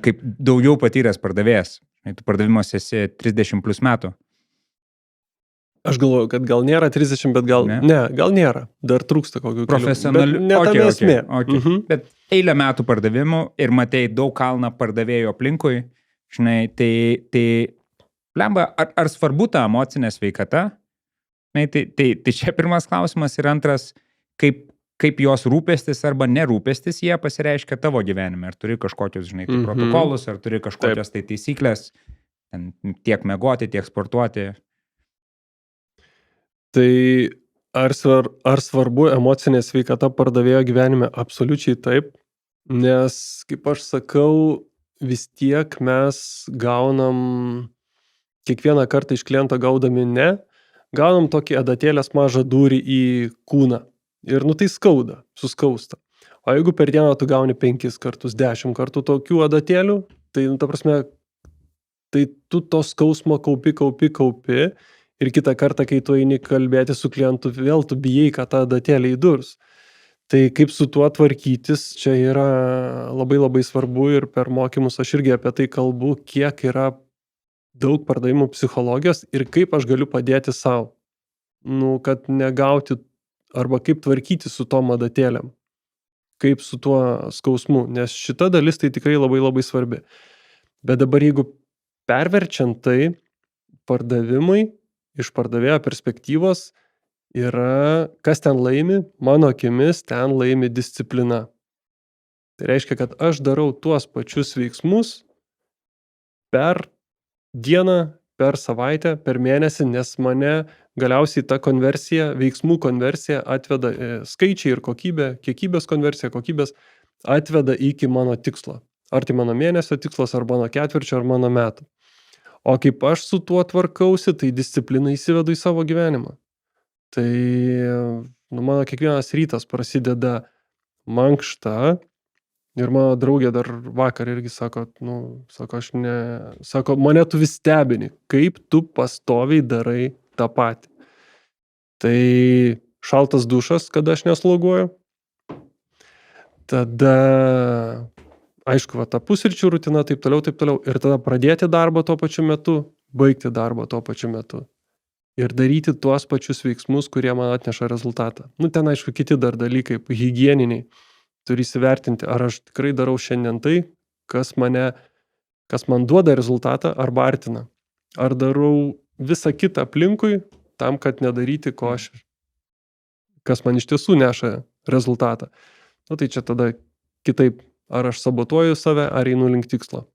kaip daugiau patyręs pardavėjas. Tu pardavimuose esi 30 plus metų. Aš galvoju, kad gal nėra 30, bet gal gal nėra. Dar trūksta kokių profesionalių. Bet netame esmė. Bet eilę metų pardavimų ir matei daug kalną pardavėjų aplinkui. Žinai, tai lemba, ar svarbu ta emocinė sveikata? Tai čia pirmas klausimas ir antras, kaip jos rūpestis arba nerūpestis jie pasireiškia tavo gyvenime. Ar turi kažkokius, žinai, protokolus, ar turi kažkokios tai taisyklės, tiek miegoti, tiek sportuoti. Tai ar svarbu emocinė sveikata pardavėjo gyvenime? Absoliučiai taip, nes, kaip aš sakau, vis tiek mes gaunam kiekvieną kartą iš kliento gaudami ne, gaunam tokį adatėlės mažą dūrį į kūną. Ir tai skauda, suskausta. O jeigu per dieną tu gauni 5 kartus, 10 kartų tokių adatėlių, tai, ta prasme, tai tu to skausmo kaupi ir kitą kartą, kai tu eini kalbėti su klientu, vėl tu bijai, kad tą adatėlį įdurs. Tai kaip su tuo tvarkytis, čia yra labai labai svarbu ir per mokymus aš irgi apie tai kalbu, kiek yra daug pardavimų psichologijos ir kaip aš galiu padėti savo. Kad negauti arba kaip tvarkyti su tom adatėlėm. Kaip su tuo skausmu, nes šita dalis tai tikrai labai labai svarbi. Bet dabar jeigu perverčiant tai, pardavimai iš pardavėjo perspektyvos yra, kas ten laimi, mano akimis ten laimi disciplina. Tai reiškia, kad aš darau tuos pačius veiksmus per dieną, per savaitę, per mėnesį, nes mane galiausiai ta konversija, veiksmų konversija atveda skaičiai ir kokybė, kiekybės konversija, kokybės atveda iki mano tikslo. Ar tai mano mėnesio tikslas, ar mano ketvirčio, ar mano metų. O kaip aš su tuo tvarkausi, tai discipliną įsivedu į savo gyvenimą. Tai mano kiekvienas rytas prasideda mankšta ir mano draugė dar vakar irgi sako, sako, mane tu vis stebini, kaip tu pastoviai darai tą patį. Tai šaltas dušas, kada aš nesloguoju. Tada, aišku, ta pusryčių rutina, taip toliau. Ir tada pradėti darbą tuo pačiu metu, baigti darbą tuo pačiu metu. Ir daryti tuos pačius veiksmus, kurie man atneša rezultatą. Ten, aišku, kiti dar dalykai, higieniniai. Turi įsivertinti, ar aš tikrai darau šiandien tai, kas man duoda rezultatą arba artina. Ar darau visą kitą aplinkui, tam, kad nedaryti, kas man iš tiesų neša rezultatą. Tai čia tada kitaip, ar aš sabotuoju save, ar einu link tikslo.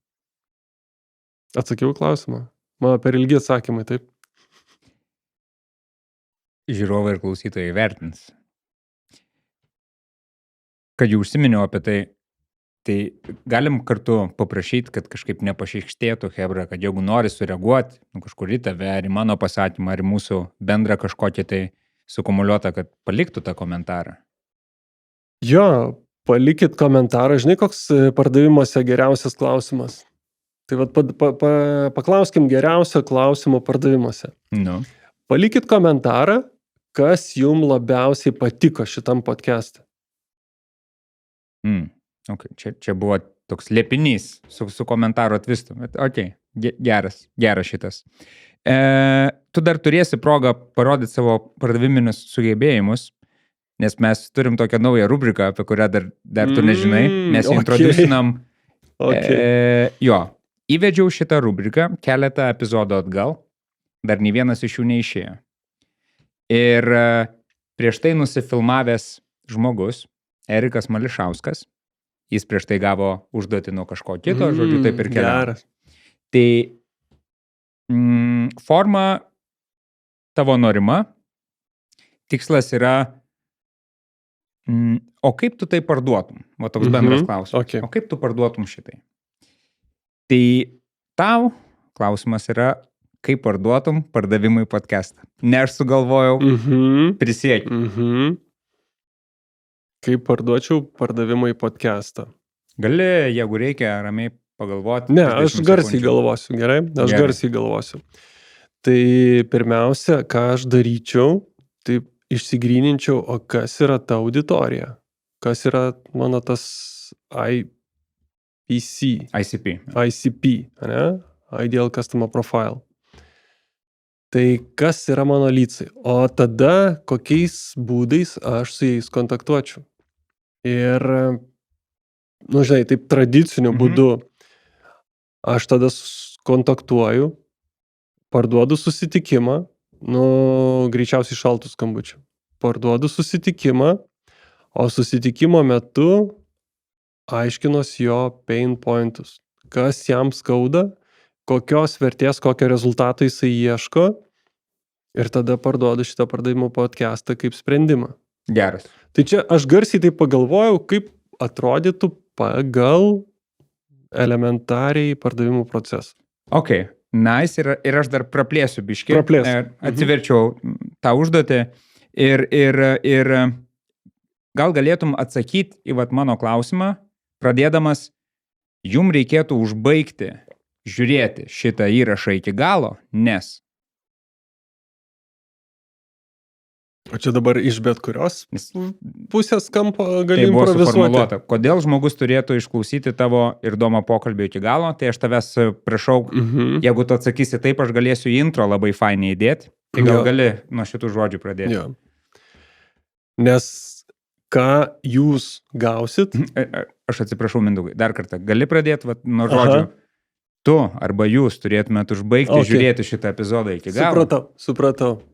Atsakiau klausimą. Mano per ilgi atsakymai, taip. Žiūrovai ir klausytojai vertins. Kad jau užsiminiau apie tai, tai galim kartu paprašyti, kad kažkaip nepašykštėtų hebra, kad jeigu nori sureaguoti kažkur į tave, ar į mano pasakymą, ar į mūsų bendrą kažkokį tai sukumuliuotą, kad paliktų tą komentarą. Jo, palikit komentarą. Žinai, koks pardavimuose geriausias klausimas? Tai paklauskim geriausio klausimo pardavimuose. Palikit komentarą, kas jums labiausiai patiko šitam podcast'e. Okay. Čia buvo toks liepinys su komentaro atvistu. Okay. Geras šitas. Tu dar turėsi progą parodyti savo pardaviminius sugebėjimus, nes mes turim tokią naują rubriką, apie kurią dar tu nežinai. Mes introducinam. Įvedžiau šitą rubriką keletą epizodų atgal, dar nei vienas iš jų neišėjo. Ir prieš tai nusifilmavęs žmogus, Erikas Mališauskas, jis prieš tai gavo užduotį nuo kažko kito, žodžiu, taip ir keliavo. Tai forma tavo norima, tikslas yra, o kaip tu tai parduotum? O toks bendras klausimas. Okay. O kaip tu parduotum šitai? Tai tau klausimas yra, kaip parduotum pardavimui podcastą. Ne aš sugalvojau, prisiekiu. Kaip parduočiau pardavimui podcastą? Gali, jeigu reikia, ramiai pagalvoti. Ne, aš garsiai galvosiu, gerai? Garsiai galvosiu. Tai pirmiausia, ką aš daryčiau, tai išsigryninčiau, o kas yra ta auditorija? Kas yra mano tas ICP, ne? Ideal Customer Profile. Tai kas yra mano lydsai? O tada kokiais būdais aš su jais kontaktuočiau? Ir, žinai, taip tradiciniu būdu aš tada kontaktuoju, parduodu susitikimą, greičiausiai šaltų skambučių. Parduodu susitikimą, o susitikimo metu aiškinos jo pain pointus. Kas jam skauda, kokios vertės, kokio rezultato jisai ieško ir tada parduodu šitą pardavimo podcastą kaip sprendimą. Geras. Tai čia aš garsiai tai pagalvojau, kaip atrodytų pagal elementariai pardavimų procesą. Ok, Nice, ir aš dar praplėsiu biškį. Praplėsk. Atsiverčiau tą užduotį ir gal galėtum atsakyti į mano klausimą, pradėdamas, jum reikėtų užbaigti žiūrėti šitą įrašą iki galo, nes. O čia dabar iš bet kurios pusės kampo gali tai buvo improvizuoti. Suformuluota. Kodėl žmogus turėtų išklausyti tavo ir Domo pokalbio iki galo, tai aš tavęs prašau, jeigu tu atsakysi taip, aš galėsiu intro labai fainiai įdėti, tai gal gali nuo šitų žodžių pradėti. Jo. Nes ką jūs gausit? Aš atsiprašau, Mindaugai, dar kartą, gali pradėti nuo žodžių? Tu arba jūs turėtumėt užbaigti žiūrėti šitą epizodą iki galo. Supratau.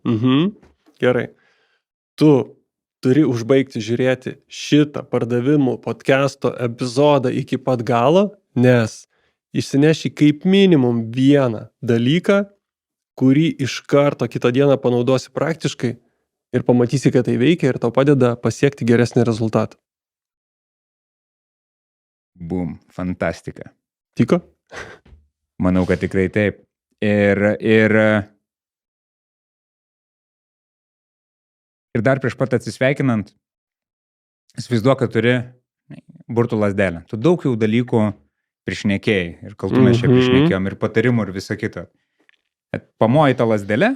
Gerai. Tu turi užbaigti žiūrėti šitą pardavimų podcast'o epizodą iki pat galo, nes išsineši kaip minimum vieną dalyką, kurį iš karto kitą dieną panaudosi praktiškai ir pamatysi, kad tai veikia ir tau padeda pasiekti geresnį rezultatą. Bum, fantastika. Tiko? Manau, kad tikrai taip. Ir dar prieš pat atsisveikinant, įsivaizduok, kad turi burtų lazdelę. Tu daug jau dalykų prišnekėjai ir kaltų mes čia prišnekėjom ir patarimų ir visą kitą. Pamoji tą lazdelę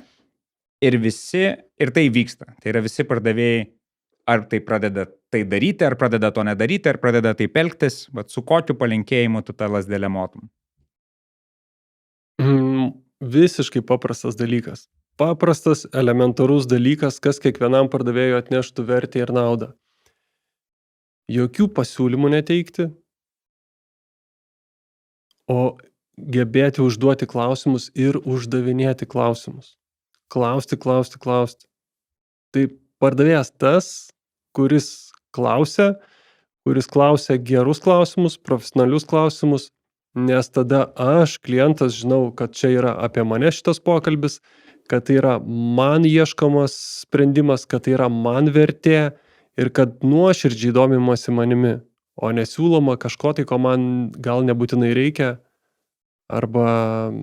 ir tai vyksta. Tai yra visi pardavėjai, ar tai pradeda tai daryti, ar pradeda to nedaryti, ar pradeda taip elgtis, bet su kokiu palinkėjimu tu tą lazdelę motum. Visiškai paprastas dalykas. Paprastas, elementarus dalykas, kas kiekvienam pardavėjui atneštų vertę ir naudą. Jokių pasiūlymų neteikti, o gebėti užduoti klausimus ir uždavinėti klausimus. Klausti. Tai pardavėjas tas, kuris klausia gerus klausimus, profesionalius klausimus, nes tada aš, klientas, žinau, kad čia yra apie mane šitas pokalbis, kad tai yra man ieškomas sprendimas, kad tai yra man vertė ir kad nuoširdžiai domimasi manimi, o nesiūloma kažko tai, ko man gal nebūtinai reikia, arba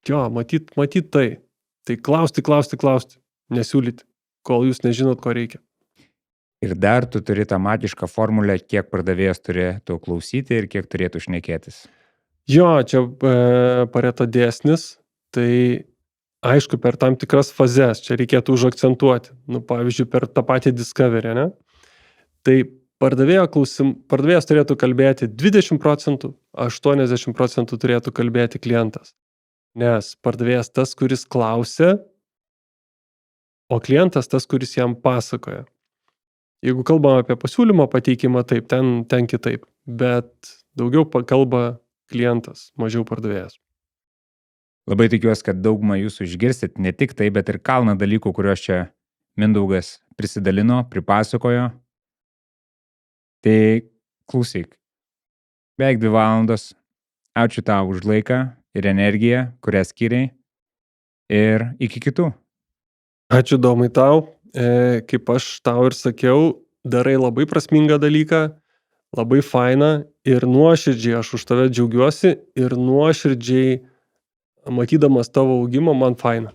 matyt tai. Tai klausti, nesiūlyti, kol jūs nežinot, ko reikia. Ir dar tu turi tą magišką formulę, kiek pardavėjas turėtų klausyti ir kiek turėtų šnekėtis. Jo, čia Pareto dėsnis. Tai aišku, per tam tikras fazes čia reikėtų užakcentuoti. Pavyzdžiui, per tą patį discovery, ne? Tai pardavėjas turėtų kalbėti 20%, 80% turėtų kalbėti klientas. Nes pardavėjas tas, kuris klausia, o klientas tas, kuris jam pasakoja. Jeigu kalbam apie pasiūlymo pateikimą, taip, ten kitaip. Bet daugiau kalba klientas, mažiau pardavėjas. Labai tikiuosi, kad daugumą jūsų išgirsit ne tik tai, bet ir kalną dalykų, kuriuos čia Mindaugas prisidalino, pripasakojo. Tai klausyk. Beveik 2 valandos. Ačiū tau už laiką ir energiją, kurią skiriai. Ir iki kitų. Ačiū, Domai, tau. Kaip aš tau ir sakiau, darai labai prasmingą dalyką, labai fainą ir nuoširdžiai aš už tave džiaugiuosi ir nuoširdžiai matydamas tavo augimą, man faina.